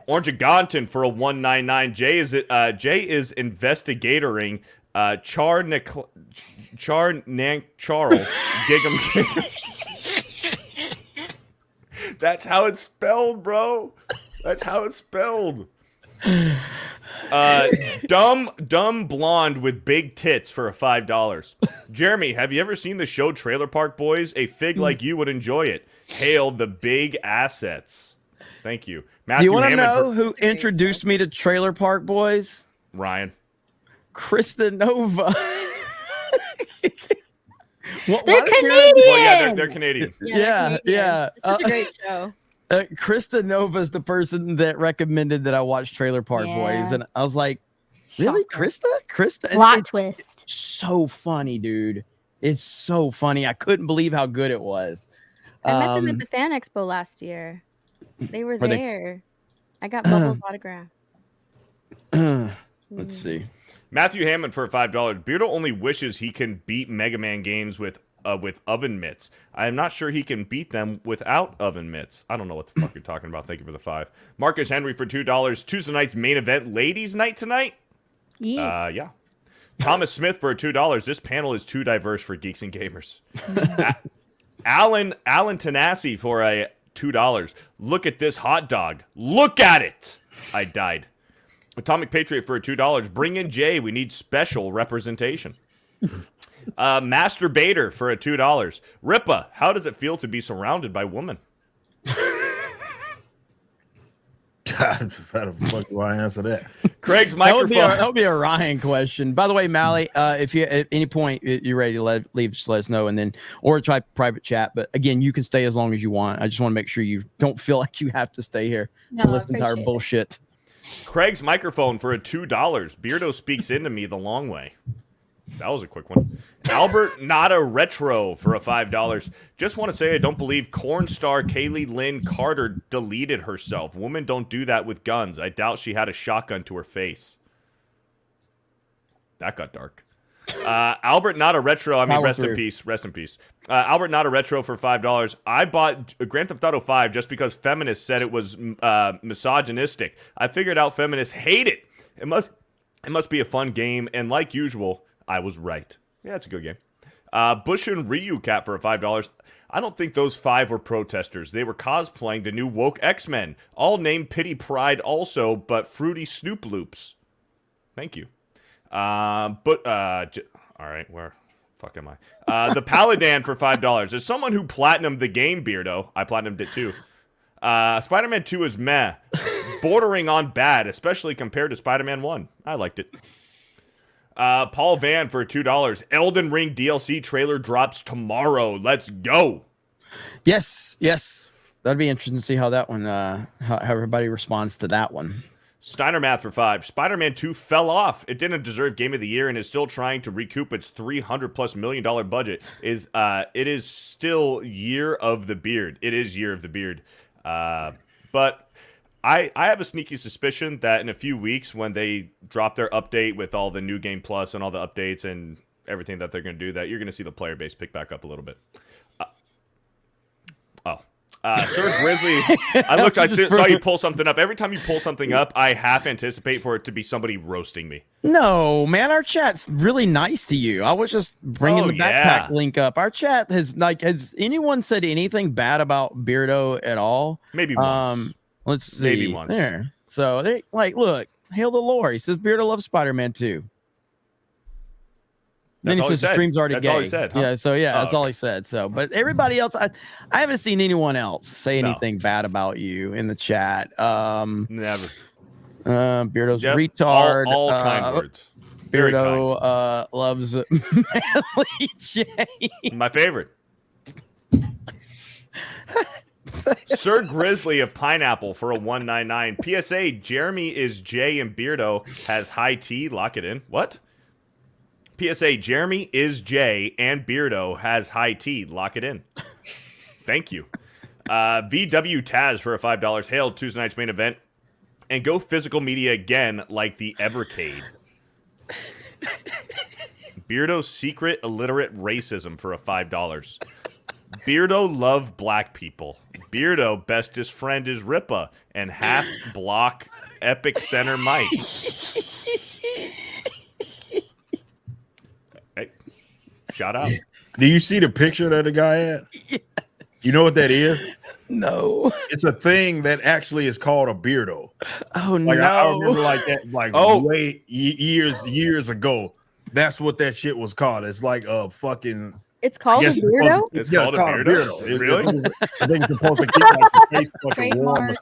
Orange Gonton for a $1.99. Jay is investigatoring Charles Gig'em. That's how it's spelled, bro. That's how it's spelled. Dumb blonde with big tits for a $5. Jeremy, have you ever seen the show Trailer Park Boys? A fig like you would enjoy it. Hail the big assets. Thank you. Matthew, you want to know who introduced me to Trailer Park Boys? Ryan. Krista Nova. They're Canadian. Well, yeah, they're Canadian. Yeah. It's a great show. Krista Nova's the person that recommended that I watch Trailer Park Boys, and I was like, "Really, Krista? Plot twist. So funny, dude. It's so funny. I couldn't believe how good it was." I met them at the Fan Expo last year. They were there. I got Bubbles' autograph. Let's see. Matthew Hammond for $5. Beardo only wishes he can beat Mega Man games with oven mitts. I am not sure he can beat them without oven mitts. I don't know what the fuck you're talking about. Thank you for the 5. Marcus Henry for $2. Tuesday night's main event, ladies' night tonight. Yeah. Thomas Smith for $2. This panel is too diverse for Geeks and Gamers. Alan Tanasi for a $2. Look at this hot dog. Look at it. I died. Atomic Patriot for a $2. Bring in Jay. We need special representation. Masturbator for a $2. Ripa, how does it feel to be surrounded by women? How the fuck do I answer that? Craig's microphone. That would be a Ryan question. By the way, Mally, if you at any point you're ready to leave, just let us know, and then or try private chat. But again, you can stay as long as you want. I just want to make sure you don't feel like you have to stay here and listen to our bullshit. Craig's microphone for a $2. Beardo speaks into me the long way. That was a quick one. Albert Nada Retro for a $5. Just want to say I don't believe corn star Kaylee Lynn Carter deleted herself. Women don't do that with guns. I doubt she had a shotgun to her face. That got dark. Albert Nada Retro. I mean, rest in peace. Rest in peace. Albert Nada Retro for $5. I bought Grand Theft Auto 5 just because feminists said it was misogynistic. I figured out feminists hate it. It must be a fun game, and like usual, I was right. Yeah, it's a good game. Bush and Ryu Cat for a $5. I don't think those 5 were protesters. They were cosplaying the new woke X-Men. All named Pity Pride also, but Fruity Snoop Loops. Thank you. All right, where fuck am I? The Paladin for $5. As someone who platinumed the game, Beardo, I platinumed it too. Spider-Man 2 is meh. Bordering on bad, especially compared to Spider-Man 1. I liked it. Paul Van for $2. Elden Ring DLC trailer drops tomorrow. Let's go. Yes. That'd be interesting to see how that one, how everybody responds to that one. Steiner Math for $5. Spider-Man 2 fell off. It didn't deserve Game of the Year and is still trying to recoup its $300+ million budget. It is still Year of the Beard. It is Year of the Beard. But I have a sneaky suspicion that in a few weeks when they drop their update with all the new Game Plus and all the updates and everything that they're going to do, that you're going to see the player base pick back up a little bit. Sir Grizzly, saw you pull something up. Every time you pull something up, I half anticipate for it to be somebody roasting me. No, man, our chat's really nice to you. I was just bringing the backpack link up. Our chat has anyone said anything bad about Beardo at all? Maybe once. Let's see. Maybe once. There. So they look, hail the Lord. He says Beardo loves Spider-Man 2. Then he says the stream's already gay. That's all he said. Huh? Yeah, so that's all he said. So, but everybody else, I haven't seen anyone else say anything bad about you in the chat. Never. Beardo's retard. All kind words. Beardo loves Manly J. My favorite. Sir Grizzly of Pineapple for a $1.99. PSA: Jeremy is J and Beardo has high T. Lock it in. What? PSA: Jeremy is J and Beardo has high T. Lock it in. Thank you. VW Taz for a $5. Hail Tuesday night's main event. And go physical media again like the Evercade. Beardo's secret illiterate racism for a $5. Beardo love black people. Beardo bestest friend is Ripa and half block Epic Center Mike. Hey, shout out. Do you see the picture that the guy had? Yes. You know what that is? No. It's a thing that actually is called a Beardo. Oh, like, no. I remember like that, way years ago. That's what that shit was called. It's like a fucking. It's called a Beardo? It's called a Beardo. Really? I think it's supposed to keep like the face fucking warm or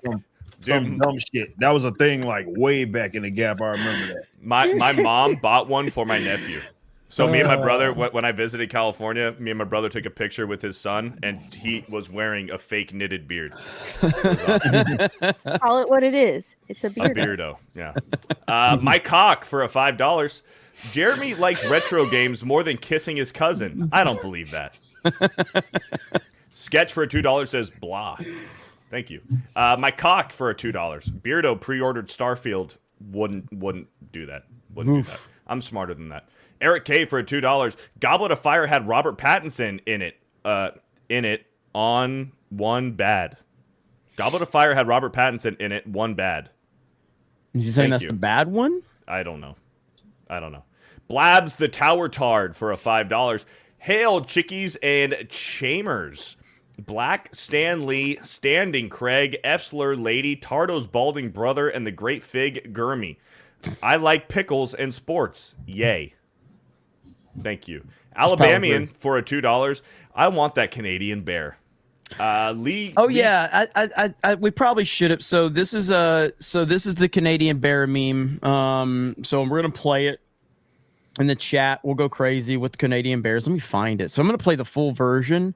some dumb shit. That was a thing like way back in the Gap. I remember that. My mom bought one for my nephew. So me and my brother, when I visited California, me and my brother took a picture with his son, and he was wearing a fake knitted beard. Awesome. Call it what it is. It's a Beardo. A Beardo, yeah. My cock for a $5. Jeremy likes retro games more than kissing his cousin. I don't believe that. Sketch for a $2 says blah. Thank you. My cock for a $2. Beardo pre-ordered Starfield. Wouldn't do that. Wouldn't do that. I'm smarter than that. Eric K for a $2. Goblet of Fire had Robert Pattinson in it on one bad. Goblet of Fire had Robert Pattinson in it, one bad. You saying that's the bad one? I don't know. Blabs the Tower Tard for a $5. Hail Chickies and Chamers. Black Stanley, Standing Craig, Efsler Lady, Tardo's Balding Brother, and the Great Fig Gurmy. I like pickles and sports. Yay. Thank you. Alabamian for a $2. I want that Canadian bear. Lee. Yeah, we probably should have. So this is the Canadian bear meme. So we're gonna play it in the chat. We'll go crazy with the Canadian bears. Let me find it. So I'm gonna play the full version.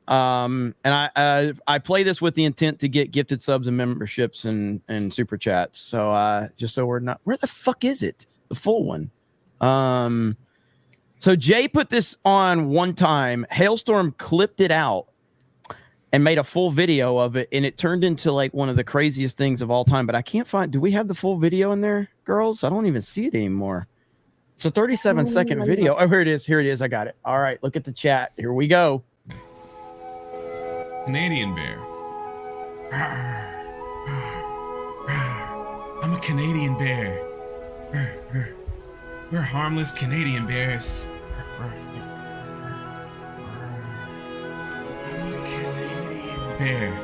And I play this with the intent to get gifted subs and memberships and super chats. So just so we're not, where the fuck is it? The full one. So Jay put this on one time. Hailstorm clipped it out and made a full video of it, and it turned into like one of the craziest things of all time. But I can't find. Do we have the full video in there, girls? I don't even see it anymore. It's a 37-second video. Oh, here it is. Here it is. I got it. All right, look at the chat. Here we go. Canadian bear. I'm a Canadian bear. We're harmless Canadian bears. I'm a Canadian bear.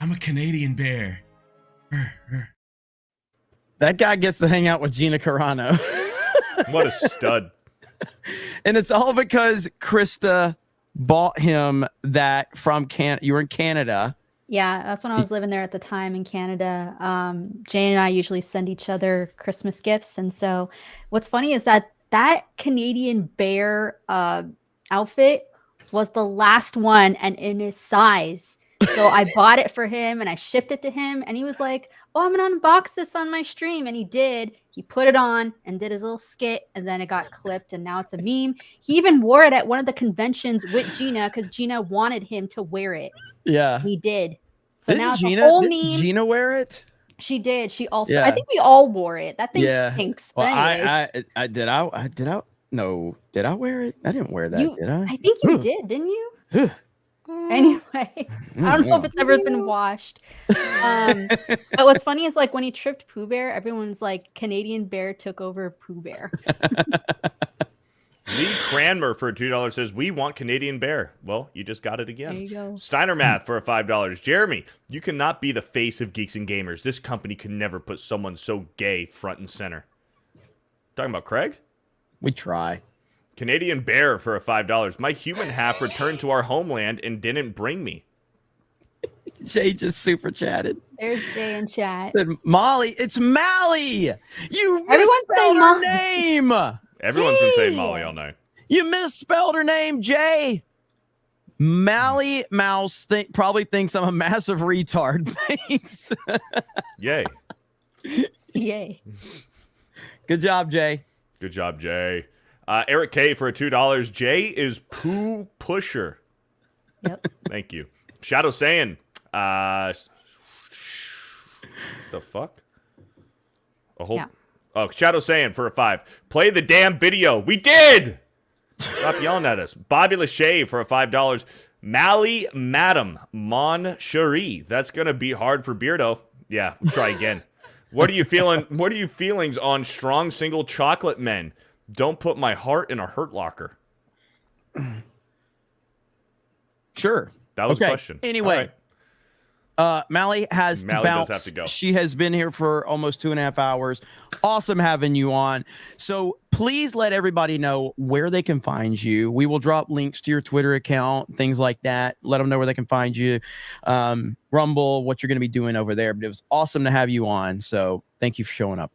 I'm a Canadian bear. That guy gets to hang out with Gina Carano. What a stud. And it's all because Krista bought him that from Canada. You were in Canada. Yeah, that's when I was living there at the time in Canada. Jane and I usually send each other Christmas gifts. And so what's funny is that Canadian bear outfit was the last one and in his size. So I bought it for him and I shipped it to him. And he was like, oh, I'm going to unbox this on my stream. And he did. He put it on and did his little skit. And then it got clipped. And now it's a meme. He even wore it at one of the conventions with Gina because Gina wanted him to wear it. Yeah. He did. So Didn't now it's Gina, a whole didn't meme. Gina wear it? She did. She also, Yeah. I think we all wore it. That thing stinks. But Well, anyways, did I wear it? I didn't wear that, did I? I think you did, didn't you? Anyway, I don't know if it's ever been washed. But what's funny is like when he tripped Pooh Bear, everyone's like, Canadian bear took over Pooh Bear. Lee Cranmer for $2 says, we want Canadian bear. Well, you just got it again. There you go. Steiner Math for $5. Jeremy, you cannot be the face of Geeks and Gamers. This company could never put someone so gay front and center. Talking about Craig? We try. Canadian bear for $5. My human half returned to our homeland and didn't bring me. Jay just super chatted. There's Jay in chat. Said Molly, it's Mally. You Everyone's misspelled saying her Molly. name. Everyone's been saying Molly all night. You misspelled her name, Jay. Mally Mouse probably thinks I'm a massive retard. Thanks. Yay. Yay. Good job, Jay. Good job, Jay. Eric K for $2. Jay is Pooh Pusher. Yep. Thank you. Shadow saying, the fuck? Oh, Shadow saying for a $5. Play the damn video. We did. Stop yelling at us. Bobby Lachey for a $5. Mally Madam Mon Cherie. That's gonna be hard for Beardo. Yeah, we'll try again. What are you feeling? What are you feelings on strong single chocolate men? Don't put my heart in a hurt locker. Sure. That was a question. Anyway, Mally has to bounce. Does have to go. She has been here for almost 2.5 hours. Awesome having you on. So please let everybody know where they can find you. We will drop links to your Twitter account, things like that. Let them know where they can find you. Rumble, what you're going to be doing over there. But it was awesome to have you on. So thank you for showing up.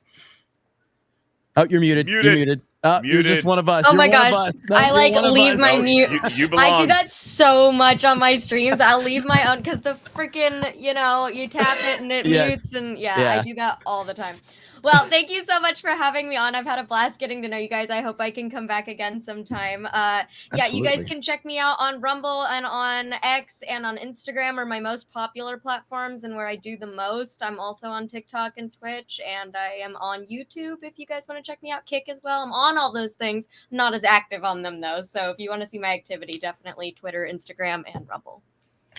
Oh, you're muted. You're muted. You're just one of us. Oh You're my one of gosh. us. No, I you're like one of leave us. my mute. You belong. I do that so much on my streams. I'll leave my own because the freaking, you tap it and it Yes. mutes. And Yeah. I do that all the time. Well, thank you so much for having me on. I've had a blast getting to know you guys. I hope I can come back again sometime. Yeah, you guys Absolutely. can check me out on Rumble and on X and on Instagram are my most popular platforms and where I do the most. I'm also on TikTok and Twitch, and I am on YouTube if you guys want to check me out. Kick as well. I'm on all those things. Not as active on them though. So if you want to see my activity, definitely Twitter, Instagram, and Rumble.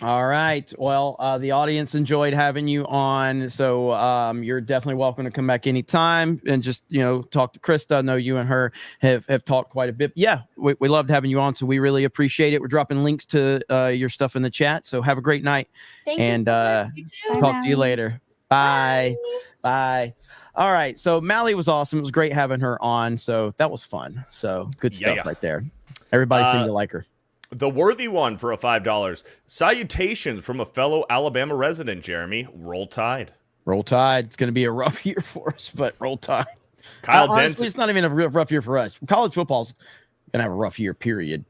All right. Well, the audience enjoyed having you on, so you're definitely welcome to come back anytime and just talk to Krista. I know you and her have talked quite a bit. Yeah, we loved having you on, so we really appreciate it. We're dropping links to your stuff in the chat. So have a great night, Thank you and so much. You too. talk to you later. Bye. Bye. All right. So Mally was awesome. It was great having her on. So that was fun. So good stuff right there. Everybody seemed to like her. The worthy one for a $5. Salutations from a fellow Alabama resident, Jeremy. Roll Tide. Roll Tide. It's going to be a rough year for us, but roll Tide. Kyle Honestly, Denson. it's not even a rough year for us. College football's going to have a rough year, period.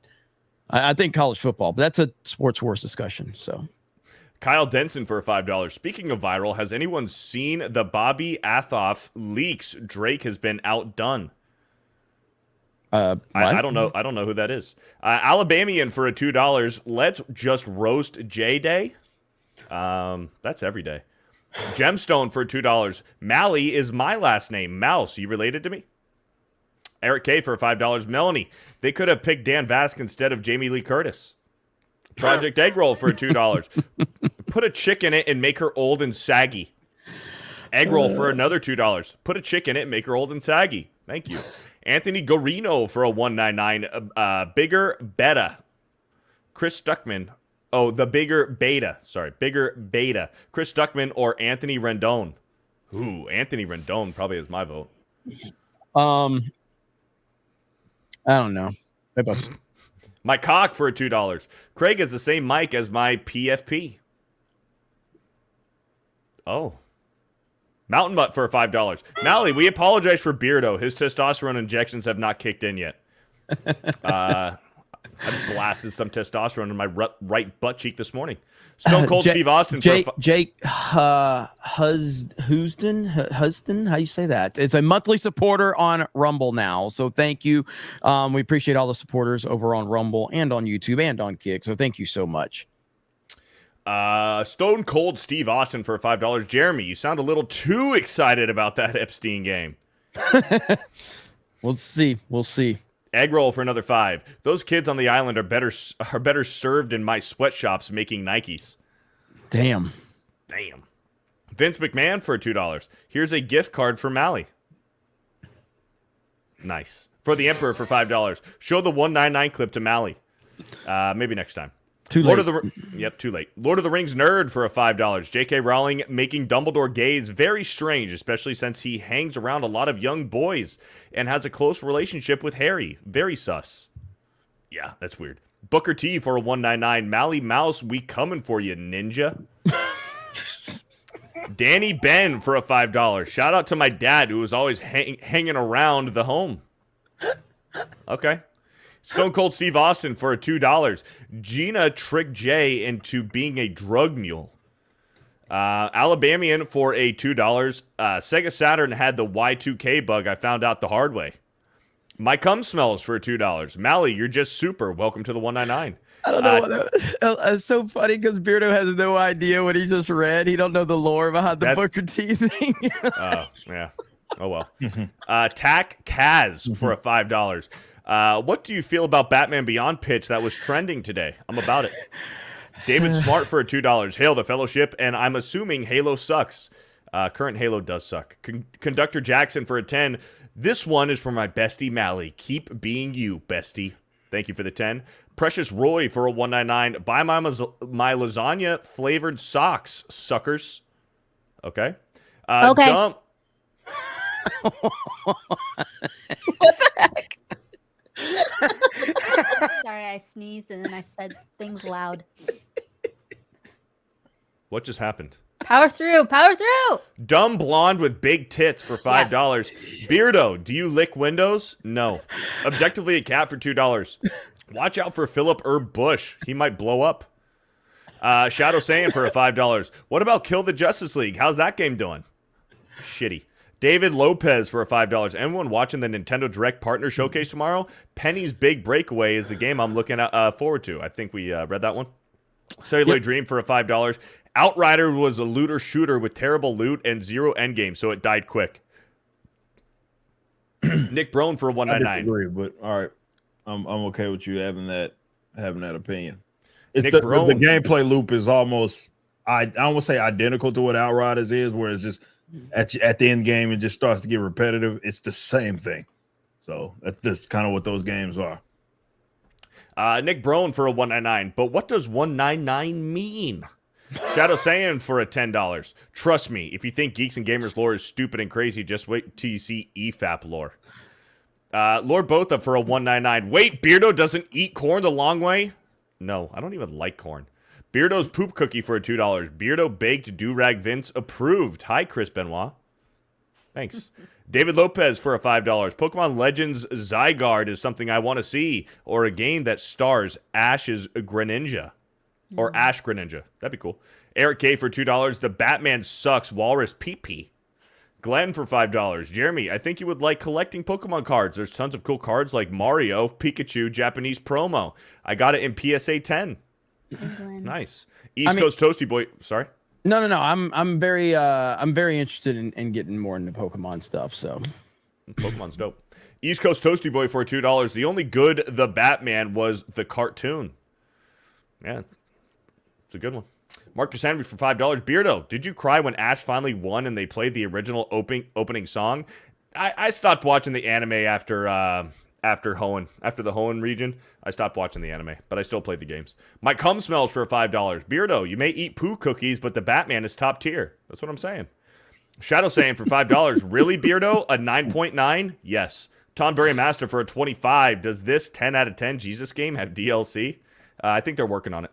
I think college football, but that's a sports wars discussion. So Kyle Denson for a $5. Speaking of viral, has anyone seen the Bobby Athoff leaks? Drake has been outdone. I don't know. I don't know who that is. Alabamian for a $2. Let's just roast J Day. That's every day. Gemstone for $2. Mally is my last name. Mouse, you related to me? Eric K for $5. Melanie, they could have picked Dan Vasque instead of Jamie Lee Curtis. Project Egg Roll for $2. Put a chick in it and make her old and saggy. Egg Roll for another $2. Put a chick in it and make her old and saggy. Thank you. Anthony Garino for a $1.99. Bigger Beta. Chris Stuckman. Oh, the Bigger Beta. Sorry, Bigger Beta. Chris Stuckman or Anthony Rendon. Ooh, Anthony Rendon probably is my vote. I don't know. My cock for a $2. Craig has the same mic as my PFP. Oh. Mountain Mutt for a $5. Mally, we apologize for Beardo. His testosterone injections have not kicked in yet. I blasted some testosterone in my right butt cheek this morning. Stone Cold Steve Austin Jake Huston, how you say that? It's a monthly supporter on Rumble now, so thank you. We appreciate all the supporters over on Rumble and on YouTube and on Kick, so thank you so much. Stone Cold Steve Austin for $5. Jeremy, you sound a little too excited about that Epstein game. We'll see. Egg Roll for another $5. Those kids on the island are better served in my sweatshops making Nikes. Damn. Vince McMahon for $2. Here's a gift card for Mally. Nice. For the Emperor for $5. Show the 199 clip to Mally. Maybe next time. Too late. Too late. Lord of the Rings nerd for a $5. J.K. Rowling making Dumbledore gaze very strange, especially since he hangs around a lot of young boys and has a close relationship with Harry. Very sus. Yeah, that's weird. Booker T for a $1.99. Mally Mouse, we coming for you, ninja. Danny Ben for a $5. Shout out to my dad who was always hanging around the home. Okay. Stone Cold Steve Austin for a $2. Gina tricked Jay into being a drug mule. Alabamian for a $2. Sega Saturn had the Y2K bug. I found out the hard way. My cum smells for a $2. Mally, you're just super. Welcome to the 199. I don't know. It's so funny because Beardo has no idea what he just read. He don't know the lore behind the Booker T thing. Oh, yeah. Oh, well. Tack Kaz for a $5. What do you feel about Batman Beyond pitch that was trending today? I'm about it. David Smart for a $2. Hail the Fellowship, and I'm assuming Halo sucks. Current Halo does suck. Conductor Jackson for a 10. This one is for my bestie Mally. Keep being you, bestie. Thank you for the 10. Precious Roy for a 199. Buy my lasagna flavored socks, suckers. Okay. Okay. Dumb. What the heck? Sorry, I sneezed and then I said things loud. What just happened? Power through. Dumb blonde with big tits for $5. Beardo, do you lick windows? No. Objectively a cat for $2. Watch out for Philip Herb Bush. He might blow up. Shadow Saiyan for a $5. What about Kill the Justice League? How's that game doing? Shitty. David Lopez for a $5. Anyone watching the Nintendo Direct Partner Showcase tomorrow? Penny's Big Breakaway is the game I'm looking forward to. I think we read that one. Cellular Dream for a $5. Outrider was a looter shooter with terrible loot and zero endgame, so it died quick. Nick Brown for a $1.99. I disagree, but all right, I'm okay with you having that opinion. It's the gameplay loop is almost I don't want to say identical to what Outriders is, where it's just at the end game it just starts to get repetitive. It's the same thing. So that's just kind of what those games are. Nick Brown for a 199. But what does 199 mean? Shadow Saiyan for a $10. Trust me, if you think Geeks and Gamers lore is stupid and crazy, just wait till you see EFAP lore. Lord Botha for a 199. Wait, Beardo doesn't eat corn the long way? No, I don't even like corn. Beardo's poop cookie for a $2. Beardo baked do-rag Vince approved. Hi, Chris Benoit. Thanks. David Lopez for a $5. Pokemon Legends Zygarde is something I want to see, or a game that stars Ash's Greninja. Or Ash Greninja. That'd be cool. Eric K for $2. The Batman sucks. Walrus PP. Glenn for $5. Jeremy, I think you would like collecting Pokemon cards. There's tons of cool cards like Mario, Pikachu, Japanese promo. I got it in PSA 10. Nice. East Coast Toasty Boy. Sorry. No. I'm very interested in getting more into Pokemon stuff. So, Pokemon's dope. East Coast Toasty Boy for $2. The only good The Batman was the cartoon. Yeah, it's a good one. Marcus Henry for $5. Beardo, did you cry when Ash finally won and they played the original opening song? I stopped watching the anime after the Hoenn region. I stopped watching the anime, but I still played the games. My cum smells for $5. Beardo, you may eat poo cookies, but the Batman is top tier. That's what I'm saying. Shadow saying for $5. Really, Beardo? A 9.9? Yes. Tonberry Master for a 25. Does this 10 out of 10 Jesus game have DLC? I think they're working on it.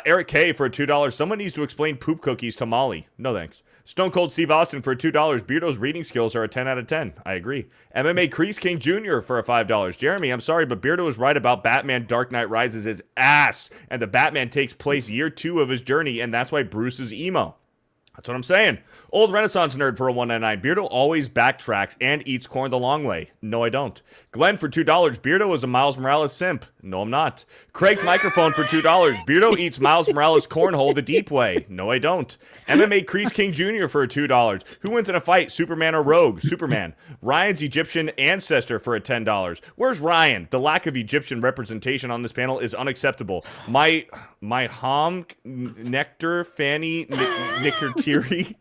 Eric K for a $2. Someone needs to explain poop cookies to Molly. No thanks. Stone Cold Steve Austin for a $2. Beardo's reading skills are a 10 out of 10. I agree. MMA Crease King Jr. for a $5. Jeremy, I'm sorry, but Beardo is right about Batman Dark Knight Rises' his ass. And the Batman takes place year 2 of his journey, and that's why Bruce is emo. That's what I'm saying. Old Renaissance Nerd for a 199. Beardo always backtracks and eats corn the long way. No, I don't. Glenn for $2. Beardo is a Miles Morales simp. No, I'm not. Craig's Microphone for $2. Beardo eats Miles Morales cornhole the deep way. No, I don't. MMA Crease King Jr. for a $2. Who wins in a fight, Superman or Rogue? Superman. Ryan's Egyptian ancestor for a $10. Where's Ryan? The lack of Egyptian representation on this panel is unacceptable. My Ham Nectar Fanny Nickertiri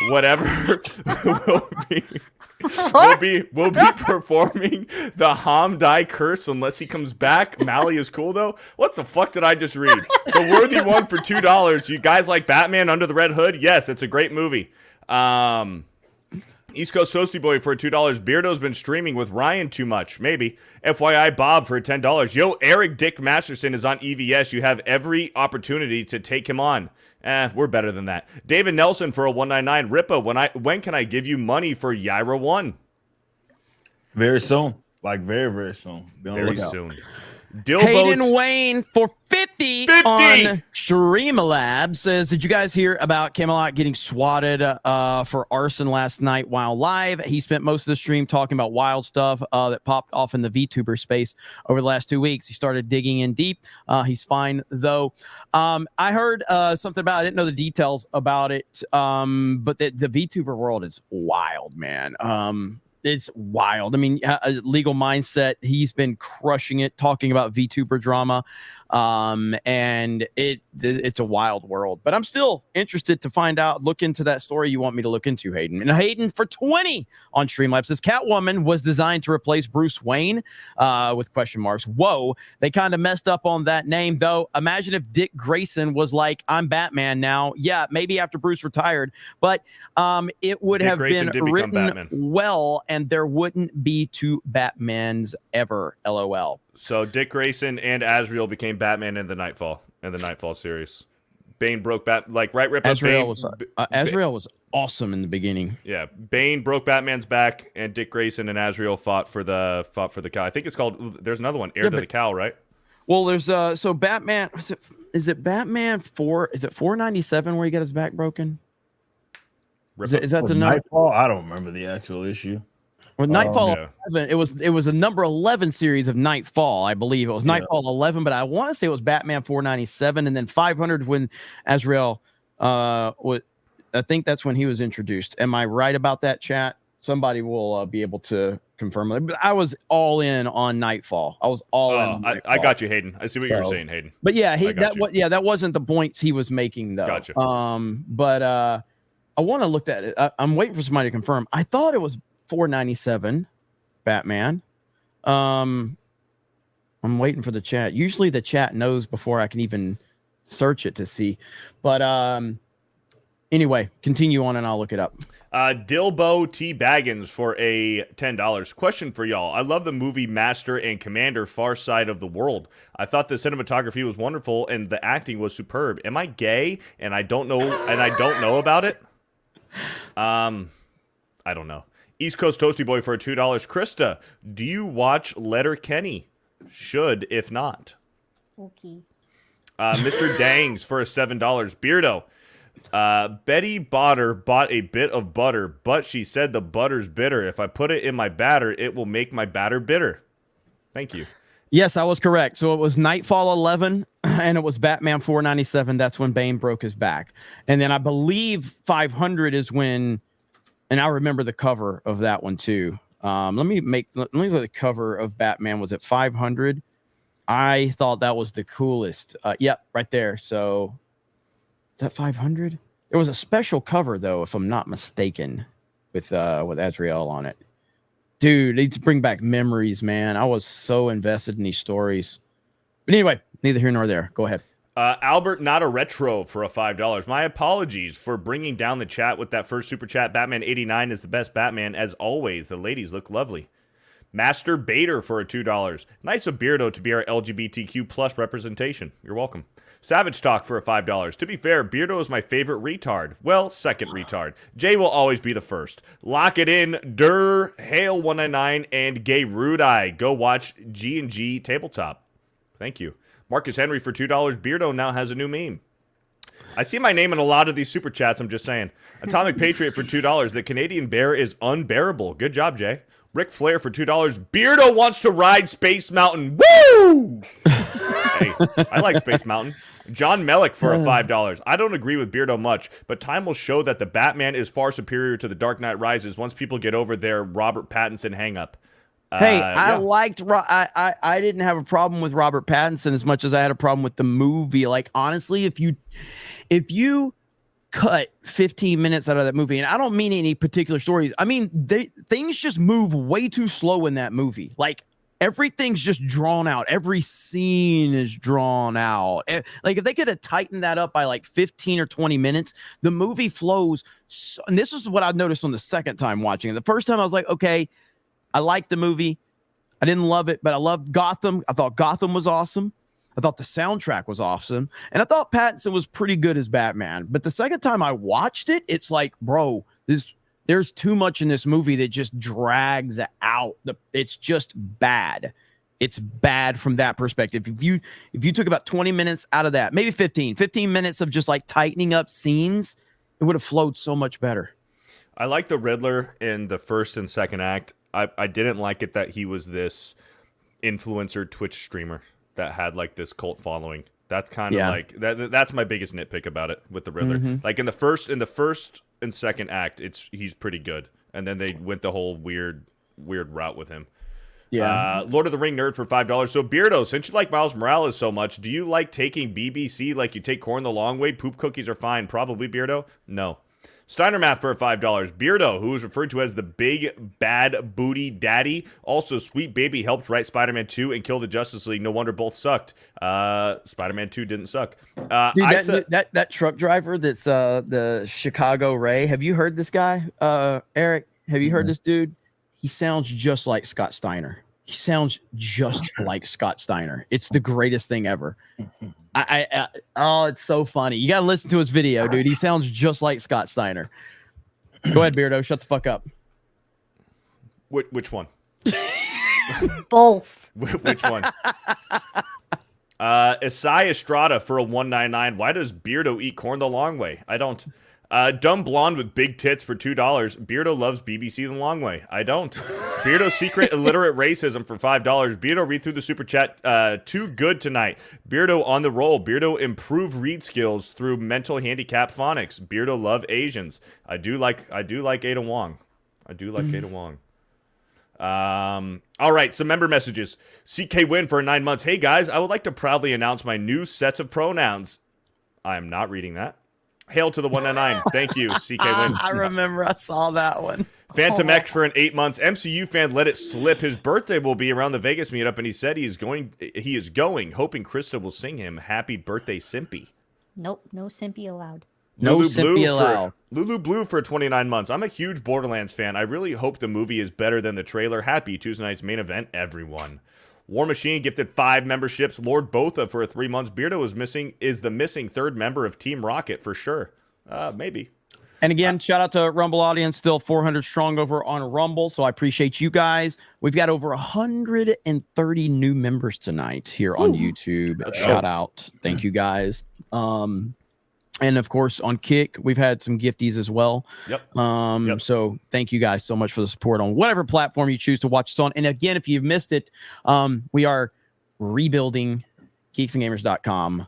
whatever will be performing the Hamdai curse unless he comes back. Mally is cool though. What the fuck did I just read? The Worthy One for $2. You guys like Batman Under the Red Hood? Yes, it's a great movie. East Coast Toasty Boy for $2. Beardo's been streaming with Ryan too much. Maybe. FYI Bob for $10. Yo, Eric Dick Masterson is on EVS. You have every opportunity to take him on. We're better than that. David Nelson for a 199. Rippa, when can I give you money for Yaira 1? Very soon. Like very, very soon. Very soon. Hayden Wayne for 50 on Streamlabs says, did you guys hear about Camelot getting swatted for arson last night while live? He spent most of the stream talking about wild stuff that popped off in the VTuber space over the last 2 weeks. He started digging in deep. He's fine, though. I heard something about it. I didn't know the details about it, but the VTuber world is wild, man. It's wild. I mean, Legal Mindset, he's been crushing it, talking about VTuber drama. And it's a wild world. But I'm still interested to find out, look into that story you want me to look into, Hayden. And Hayden for 20 on Streamlabs says Catwoman was designed to replace Bruce Wayne with question marks. Whoa, they kind of messed up on that name, though. Imagine if Dick Grayson was like, I'm Batman now. Yeah, maybe after Bruce retired. But it would have been written well, and there wouldn't be two Batmans ever, LOL. So Dick Grayson and Azrael became Batman in the Nightfall series. Bane broke right, Rip. Azrael was awesome in the beginning. Yeah, Bane broke Batman's back, and Dick Grayson and Azrael fought for the cow. I think it's called. There's another one, Heir to the Cow, right? Well, there's so Batman. Is it Batman 4? Is it 497 where he got his back broken? Is that the number? Nightfall? I don't remember the actual issue. Well, Nightfall 11, it was a number 11 series of Nightfall, I believe. It was Nightfall 11, but I want to say it was Batman 497, and then 500 when Azrael, I think that's when he was introduced. Am I right about that, chat? Somebody will be able to confirm it. But I was all in on Nightfall. I was all in. On I got you, Hayden. I see what you're saying, Hayden. But yeah, that wasn't the points he was making though. Gotcha. But I want to look at it. I'm waiting for somebody to confirm. I thought it was $4.97 Batman. I'm waiting for the chat. Usually the chat knows before I can even search it to see. But anyway, continue on and I'll look it up. Dilbo T. Baggins for a $10. Question for y'all. I love the movie Master and Commander Far Side of the World. I thought the cinematography was wonderful and the acting was superb. Am I gay and I don't know about it? I don't know. East Coast Toasty Boy for a $2. Krista, do you watch Letterkenny? Should, if not. Okay. Mr. Dangs for a $7. Beardo. Betty Botter bought a bit of butter, but she said the butter's bitter. If I put it in my batter, it will make my batter bitter. Thank you. Yes, I was correct. So it was Nightfall 11 and it was Batman 497. That's when Bane broke his back. And then I believe 500 is when, and I remember the cover of that one too. Let me look at the cover of Batman. Was it 500? I thought that was the coolest. Yep, right there. So is that 500? There was a special cover though, if I'm not mistaken, with Azrael on it. Dude, needs to bring back memories, man. I was so invested in these stories. But anyway, neither here nor there. Go ahead. Albert, not a retro for a $5. My apologies for bringing down the chat with that first super chat. Batman 89 is the best Batman. As always, the ladies look lovely. Master Bader for a $2. Nice of Beardo to be our LGBTQ plus representation. You're welcome. Savage Talk for a $5. To be fair, Beardo is my favorite retard. Well, second retard. Jay will always be the first. Lock it in. Durr, Hale 199, and Gay Rude Eye. Go watch G&G Tabletop. Thank you. Marcus Henry for $2. Beardo now has a new meme. I see my name in a lot of these super chats, I'm just saying. Atomic Patriot for $2. The Canadian bear is unbearable. Good job, Jay. Ric Flair for $2. Beardo wants to ride Space Mountain. Woo! Hey, I like Space Mountain. John Mellick for a $5. I don't agree with Beardo much, but time will show that the Batman is far superior to the Dark Knight Rises once people get over their Robert Pattinson hang-up. Hey, I didn't have a problem with Robert Pattinson as much as I had a problem with the movie. Like, honestly, if you cut 15 minutes out of that movie, and I don't mean any particular stories, I mean, things just move way too slow in that movie. Like, everything's just drawn out. Every scene is drawn out. Like, if they could have tightened that up by like 15 or 20 minutes, the movie flows. And this is what I noticed on the second time watching it. The first time I was like, okay, I liked the movie. I didn't love it, but I loved Gotham. I thought Gotham was awesome. I thought the soundtrack was awesome. And I thought Pattinson was pretty good as Batman. But the second time I watched it, it's like, bro, there's too much in this movie that just drags out. It's just bad. It's bad from that perspective. If you took about 20 minutes out of that, maybe 15 minutes of just like tightening up scenes, it would have flowed so much better. I like the Riddler in the first and second act. I didn't like it that he was this influencer Twitch streamer that had like this cult following. That's kind of like that's my biggest nitpick about it with the Riddler. Mm-hmm. Like in the first and second act, he's pretty good, and then they went the whole weird route with him. Yeah. Lord of the Ring nerd for $5. So Beardo, since you like Miles Morales so much, do you like taking BBC like you take corn the long way? Poop cookies are fine. Probably Beardo. No. Steiner Math for $5. Beardo, who is referred to as the big bad booty daddy. Also, Sweet Baby helped write Spider-Man 2 and kill the Justice League. No wonder both sucked. Spider-Man 2 didn't suck. Dude, that truck driver that's the Chicago Ray. Have you heard this guy, Eric? Have you heard this dude? He sounds just like Scott Steiner. He sounds just like Scott Steiner. It's the greatest thing ever. Oh, it's so funny. You gotta listen to his video, dude. He sounds just like Scott Steiner. Go ahead, Beardo. Shut the fuck up. Which one? Both. Which one? Isai Estrada for a $1.99. Why does Beardo eat corn the long way? I don't. Dumb blonde with big tits for $2. Beardo loves BBC the long way. I don't. Beardo secret illiterate racism for $5. Beardo read through the super chat. Too good tonight. Beardo on the roll. Beardo improve read skills through mental handicap phonics. Beardo love Asians. I do like Ada Wong. I do like Ada Wong. All right, some member messages. CK Win for 9 months. Hey guys, I would like to proudly announce my new sets of pronouns. I am not reading that. Hail to the 199. Thank you, CK Win. I remember I saw that one. Phantom X for an 8 months. MCU fan let it slip. His birthday will be around the Vegas meetup, and he said he is going, hoping Krista will sing him happy birthday, Simpy. Nope, no simpy allowed. Lulu Blue for 29 months. I'm a huge Borderlands fan. I really hope the movie is better than the trailer. Happy Tuesday night's main event, everyone. War Machine gifted 5 memberships. Lord Botha for 3 months. Beardo is the missing 3rd member of Team Rocket for sure. Maybe. And again, shout out to Rumble audience, still 400 strong over on Rumble. So I appreciate you guys. We've got over 130 new members tonight here on YouTube. Shout out. Thank you guys. And of course on Kick, we've had some gifties as well. Yep. So thank you guys so much for the support on whatever platform you choose to watch us on. And again, if you've missed it, we are rebuilding geeksandgamers.com.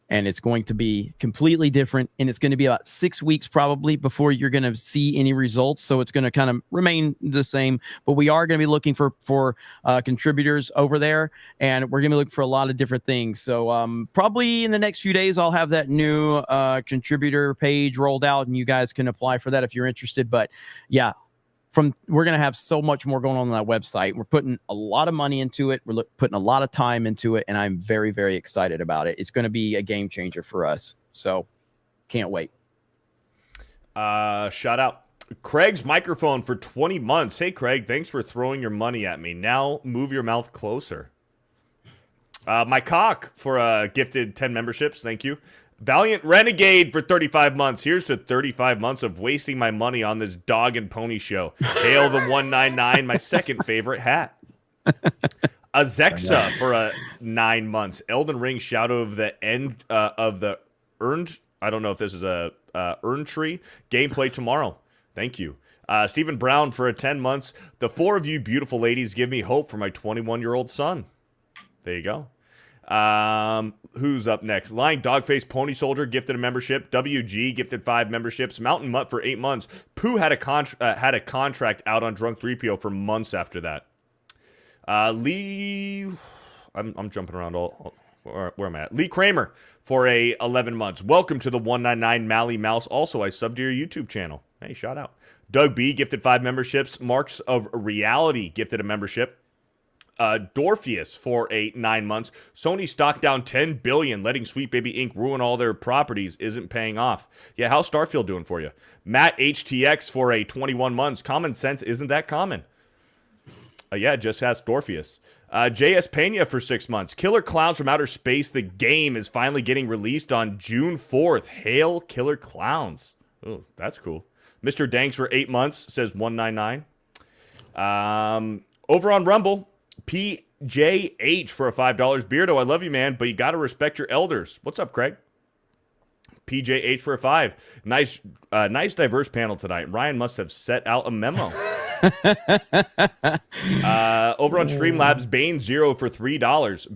And it's going to be completely different. And it's going to be about 6 weeks probably before you're going to see any results. So it's going to kind of remain the same. But we are going to be looking for contributors over there. And we're going to be looking for a lot of different things. So probably in the next few days, I'll have that new contributor page rolled out. And you guys can apply for that if you're interested. But yeah. We're going to have so much more going on that website. We're putting a lot of money into it. We're putting a lot of time into it, and I'm very, very excited about it. It's going to be a game changer for us. So can't wait. Shout out Craig's microphone for 20 months. Hey, Craig, thanks for throwing your money at me. Now move your mouth closer. My cock for a gifted 10 memberships. Thank you. Valiant Renegade for 35 months. Here's to 35 months of wasting my money on this dog and pony show. Hail the 199, my second favorite hat. Azexa for 9 months. Elden Ring Shadow of the End of the Earned. I don't know if this is a Earned Tree. Gameplay tomorrow. Thank you. Stephen Brown for 10 months. The 4 of you beautiful ladies give me hope for my 21-year-old son. There you go. Who's up next? Lying Dogface Pony Soldier gifted a membership. WG gifted 5 memberships. Mountain Mutt for 8 months. Pooh had a contract out on Drunk 3PO for months after that. Lee, I'm jumping around where am I at? Lee Kramer for 11 months. Welcome to the 199 Mally Mouse. Also, I subbed to your YouTube channel. Hey, shout out. Doug B gifted 5 memberships. Marks of Reality gifted a membership. Dorpheus for 9 months. Sony stock down 10 billion, letting Sweet Baby Inc. ruin all their properties isn't paying off. Yeah, how's Starfield doing for you? Matt HTX for 21 months. Common sense isn't that common. Yeah, just ask Dorpheus. JS Pena for 6 months. Killer Clowns from Outer Space, the game, is finally getting released on June 4th. Hail Killer Clowns. Oh, that's cool. Mr. Danks for 8 months, says 199. Over on Rumble, PJH for $5. Beardo, I love you, man, but you got to respect your elders. What's up, Craig? PJH for 5. Nice diverse panel tonight. Ryan must have set out a memo. Over on Streamlabs, Bane 0 for $3.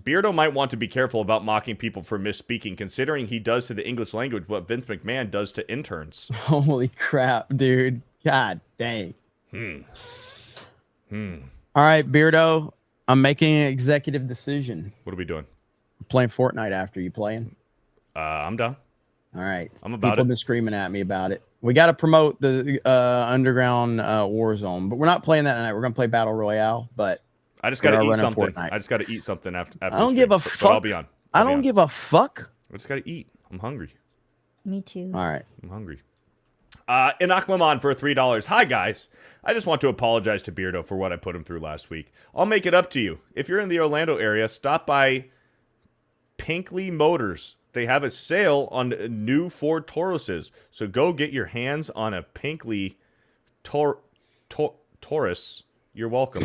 Beardo might want to be careful about mocking people for misspeaking, considering he does to the English language what Vince McMahon does to interns. Holy crap, dude. God dang. All right, Beardo, I'm making an executive decision. What are we doing? We're playing Fortnite after. You playing? I'm done. All right. I'm about People it. have been screaming at me about it. We got to promote the Underground Warzone, but we're not playing that tonight. We're going to play Battle Royale, but I just got to eat something. I just got to eat something after I don't give a fuck. fuck. I'll be on. I don't give a fuck. I just got to eat. I'm hungry. Me too. All right. I'm hungry. Inakmaman for $3. Hi, guys. I just want to apologize to Beardo for what I put him through last week. I'll make it up to you. If you're in the Orlando area, stop by Pinkley Motors. They have a sale on new Ford Tauruses. So go get your hands on a Pinkley Taurus. You're welcome.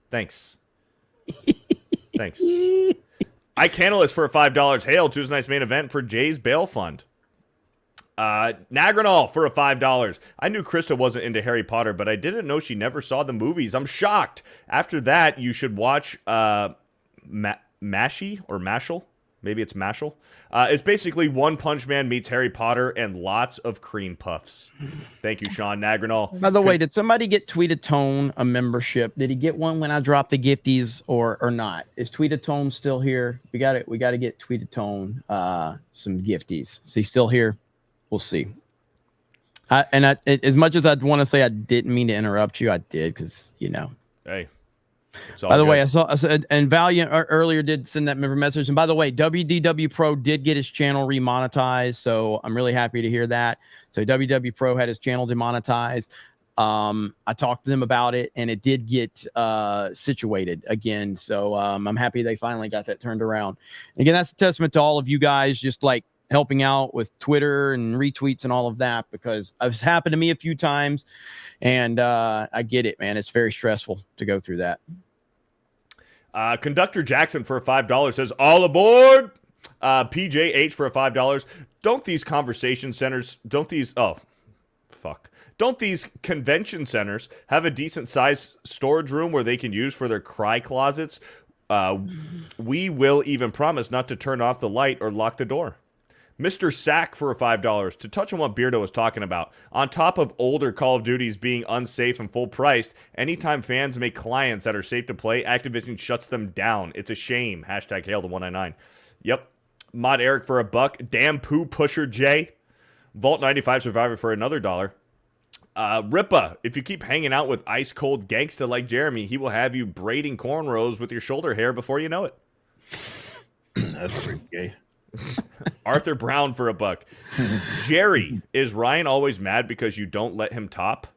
Thanks. Thanks. iCandlelist for $5. Hail, Tuesday night's main event for Jay's Bail Fund. Nagranol for $5. I knew Krista wasn't into Harry Potter, but I didn't know she never saw the movies. I'm shocked. After that, you should watch Mashy or Mashal. Maybe it's Mashal. It's basically One Punch Man meets Harry Potter and lots of cream puffs. Thank you, Sean Nagrinol. By the way, did somebody get Tweetatone a membership? Did he get one when I dropped the gifties or not? Is Tweetatone still here? We got to get Tweetatone some gifties. Is he still here? We'll see. As much as I'd want to say I didn't mean to interrupt you, I did because Hey. By the way, I saw and Valiant earlier did send that member message. And by the way, WDW Pro did get his channel remonetized, so I'm really happy to hear that. So WW Pro had his channel demonetized. I talked to them about it, and it did get situated again. So I'm happy they finally got that turned around. And again, that's a testament to all of you guys, just like helping out with Twitter and retweets and all of that, because it's happened to me a few times, and I get it, man. It's very stressful to go through that. Conductor Jackson for $5 says, all aboard. PJH for $5. Don't these conversation centers, don't these convention centers have a decent sized storage room where they can use for their cry closets? We will even promise not to turn off the light or lock the door. Mr. Sack for $5. To touch on what Beardo was talking about, on top of older Call of Duties being unsafe and full priced, anytime fans make clients that are safe to play, Activision shuts them down. It's a shame. Hashtag hail the 199. Yep. Mod Eric for $1. Damn poo pusher J. Vault 95 Survivor for another $1. Rippa, if you keep hanging out with ice cold gangsta like Jeremy, he will have you braiding cornrows with your shoulder hair before you know it. That's pretty gay. Arthur Brown for $1. Jerry, is Ryan always mad because you don't let him top?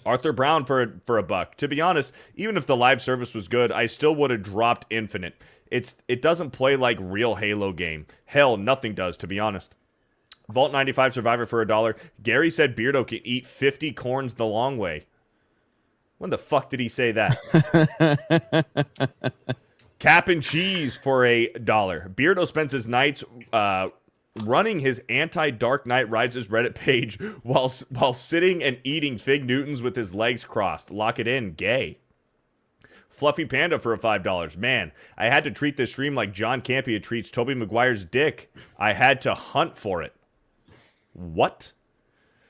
Arthur Brown for $1. To be honest, even if the live service was good, I still would have dropped Infinite. It doesn't play like real Halo game. Hell, nothing does, to be honest. Vault 95 Survivor for $1. Gary said Beardo can eat 50 corns the long way. When the fuck did he say that? Cap and Cheese for $1. Beardo spends his nights running his anti-Dark Knight Rises Reddit page while sitting and eating Fig Newtons with his legs crossed. Lock it in, gay. Fluffy Panda for $5. Man, I had to treat this stream like John Campea treats Tobey Maguire's dick. I had to hunt for it. What?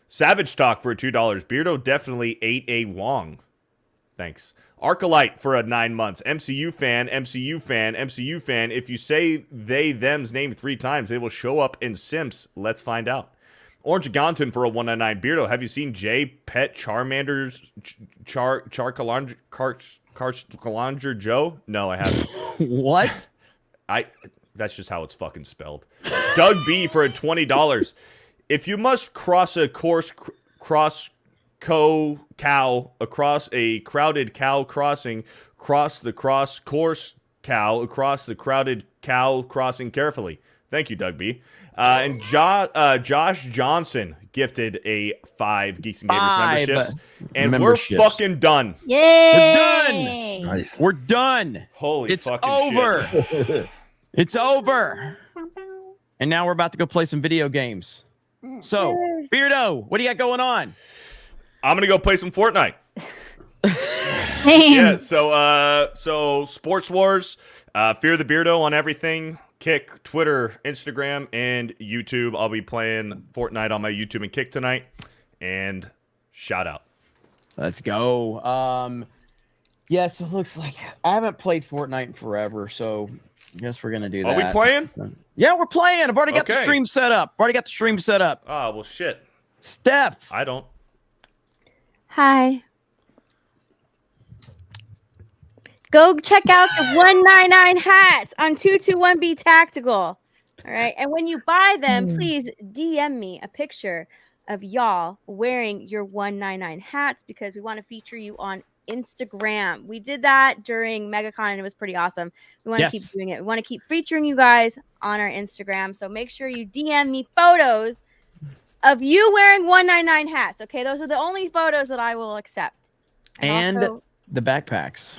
Savage Talk for $2. Beardo definitely ate a Wong. Thanks. Arcolite for 9 months. MCU fan, MCU fan, MCU fan. If you say they, them's name 3 times, they will show up in Sims. Let's find out. Orange Gonton for $199. Beardo, have you seen Jay pet Charmander's Charcalanger Joe? No, I haven't. What? That's just how it's fucking spelled. Doug B for $20. If you must cross a cow across a crowded cow crossing, cross the course cow across the crowded cow crossing carefully. Thank you, Doug B. And Josh Johnson gifted a 5 Geeks and Gamers memberships. And we're fucking done. Yay! We're done. Nice. We're done. Holy it's fucking over. shit. It's over. And now we're about to go play some video games. So, Beardo, what do you got going on? I'm gonna go play some Fortnite. Yeah, so Sports Wars, Fear the Beardo on everything, Kick, Twitter, Instagram, and YouTube. I'll be playing Fortnite on my YouTube and Kick tonight. And shout out. Let's go. Yes, it looks like I haven't played Fortnite in forever, so I guess we're gonna do that. Are we playing? Yeah, we're playing. I've already got the stream set up. Oh, well, shit. Steph. I don't. Hi. Go check out the 199 hats on 221B Tactical. All right. And when you buy them, please DM me a picture of y'all wearing your 199 hats because we want to feature you on Instagram. We did that during MegaCon and it was pretty awesome. We want to keep doing it. We want to keep featuring you guys on our Instagram. So make sure you DM me photos of you wearing 199 hats. Okay, those are the only photos that I will accept. And the backpacks.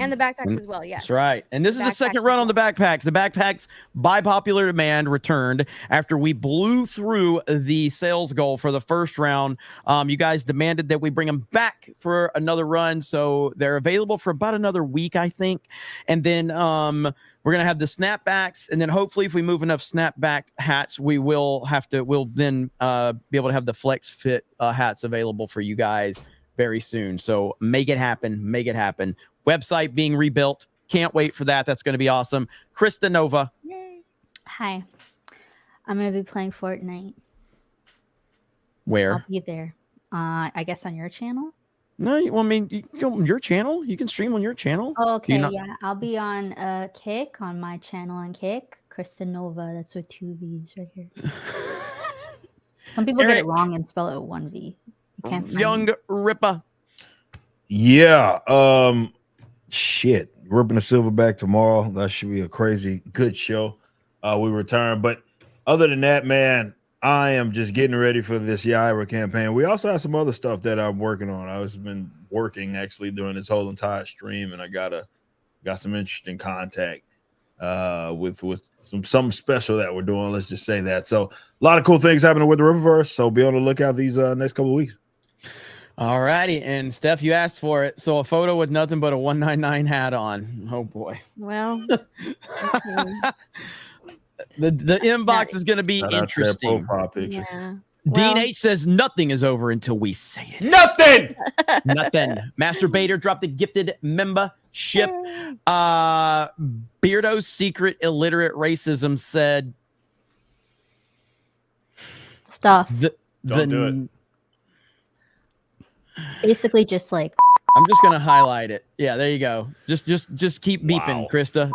And the backpacks as well, yes. That's right. And this is the second run on the backpacks. The backpacks, by popular demand, returned after we blew through the sales goal for the first round. You guys demanded that we bring them back for another run, so they're available for about another week, I think. And then we're going to have the snapbacks, and then hopefully if we move enough snapback hats, we'll then be able to have the flex fit hats available for you guys very soon. So make it happen. Make it happen. Website being rebuilt. Can't wait for that. That's going to be awesome. Krista Nova. Yay. Hi. I'm going to be playing Fortnite. Where? I'll be there. I guess on your channel? No, you can go on your channel. You can stream on your channel. Oh, okay, yeah. I'll be on Kick, on my channel on Kick. Krista Nova. That's with 2 V's right here. Some people get it wrong and spell it with 1 V. You can't find Young Ripper. Yeah. Shit. Ripping the Silverback tomorrow. That should be a crazy good show. We return. But other than that, man, I am just getting ready for this Yaira campaign. We also have some other stuff that I'm working on. I've been working actually during this whole entire stream, and I got some interesting contact with something special that we're doing. Let's just say that. So a lot of cool things happening with the Riververse. So be on the lookout these next couple of weeks. All righty. And Steph, you asked for it. So a photo with nothing but a 199 hat on. Oh boy. Well, the inbox is going to be interesting. Yeah. Dean H says nothing is over until we say it. Nothing. Nothing. Masturbator dropped the gifted membership. Beardo's secret illiterate racism said stuff. Don't do it. Basically, just like I'm just gonna highlight it. Yeah, there you go. Just keep beeping, Krista.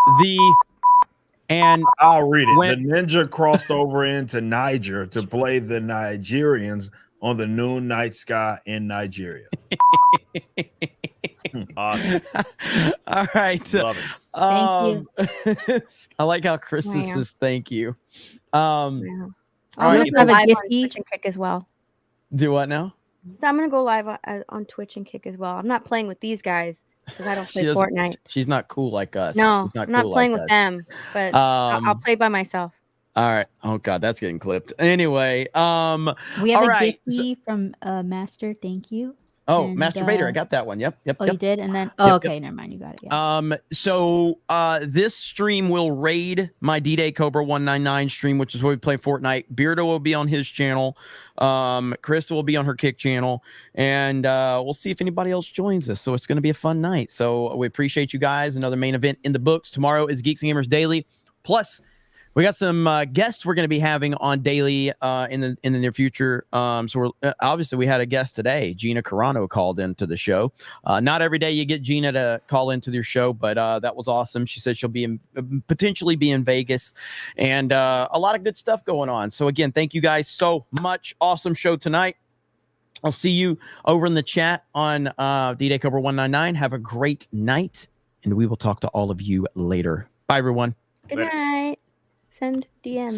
And I'll read it. The ninja crossed over into Niger to play the Nigerians on the noon night sky in Nigeria. Awesome. All right. Love it. I like how Krista says thank you. I'll right, also have a Twitch and Kick as well. Do what now? So I'm gonna go live on Twitch and Kick as well. I'm not playing with these guys because I don't play Fortnite. She's not cool like us. No, she's not I'm not cool playing like with us. them, but I'll play by myself. All right. Oh God, that's getting clipped. Anyway, we have a gifty from Master. Thank you. Oh, Masturbator. I got that one. Yep. Oh, yep. you did? And then okay, never mind. You got it. Yeah. So this stream will raid my D-Day Cobra 199 stream, which is where we play Fortnite. Beardo will be on his channel. Krista will be on her Kick channel, and we'll see if anybody else joins us. So it's going to be a fun night. So we appreciate you guys. Another main event in the books. Tomorrow is Geeks Gamers Daily. Plus, we got some guests we're going to be having on daily in the near future. So we're obviously we had a guest today. Gina Carano called into the show. Not every day you get Gina to call into your show, but that was awesome. She said she'll be potentially be in Vegas, and a lot of good stuff going on. So again, thank you guys so much. Awesome show tonight. I'll see you over in the chat on D-Day Cobra 199. Have a great night, and we will talk to all of you later. Bye, everyone. Good night. Send DMs.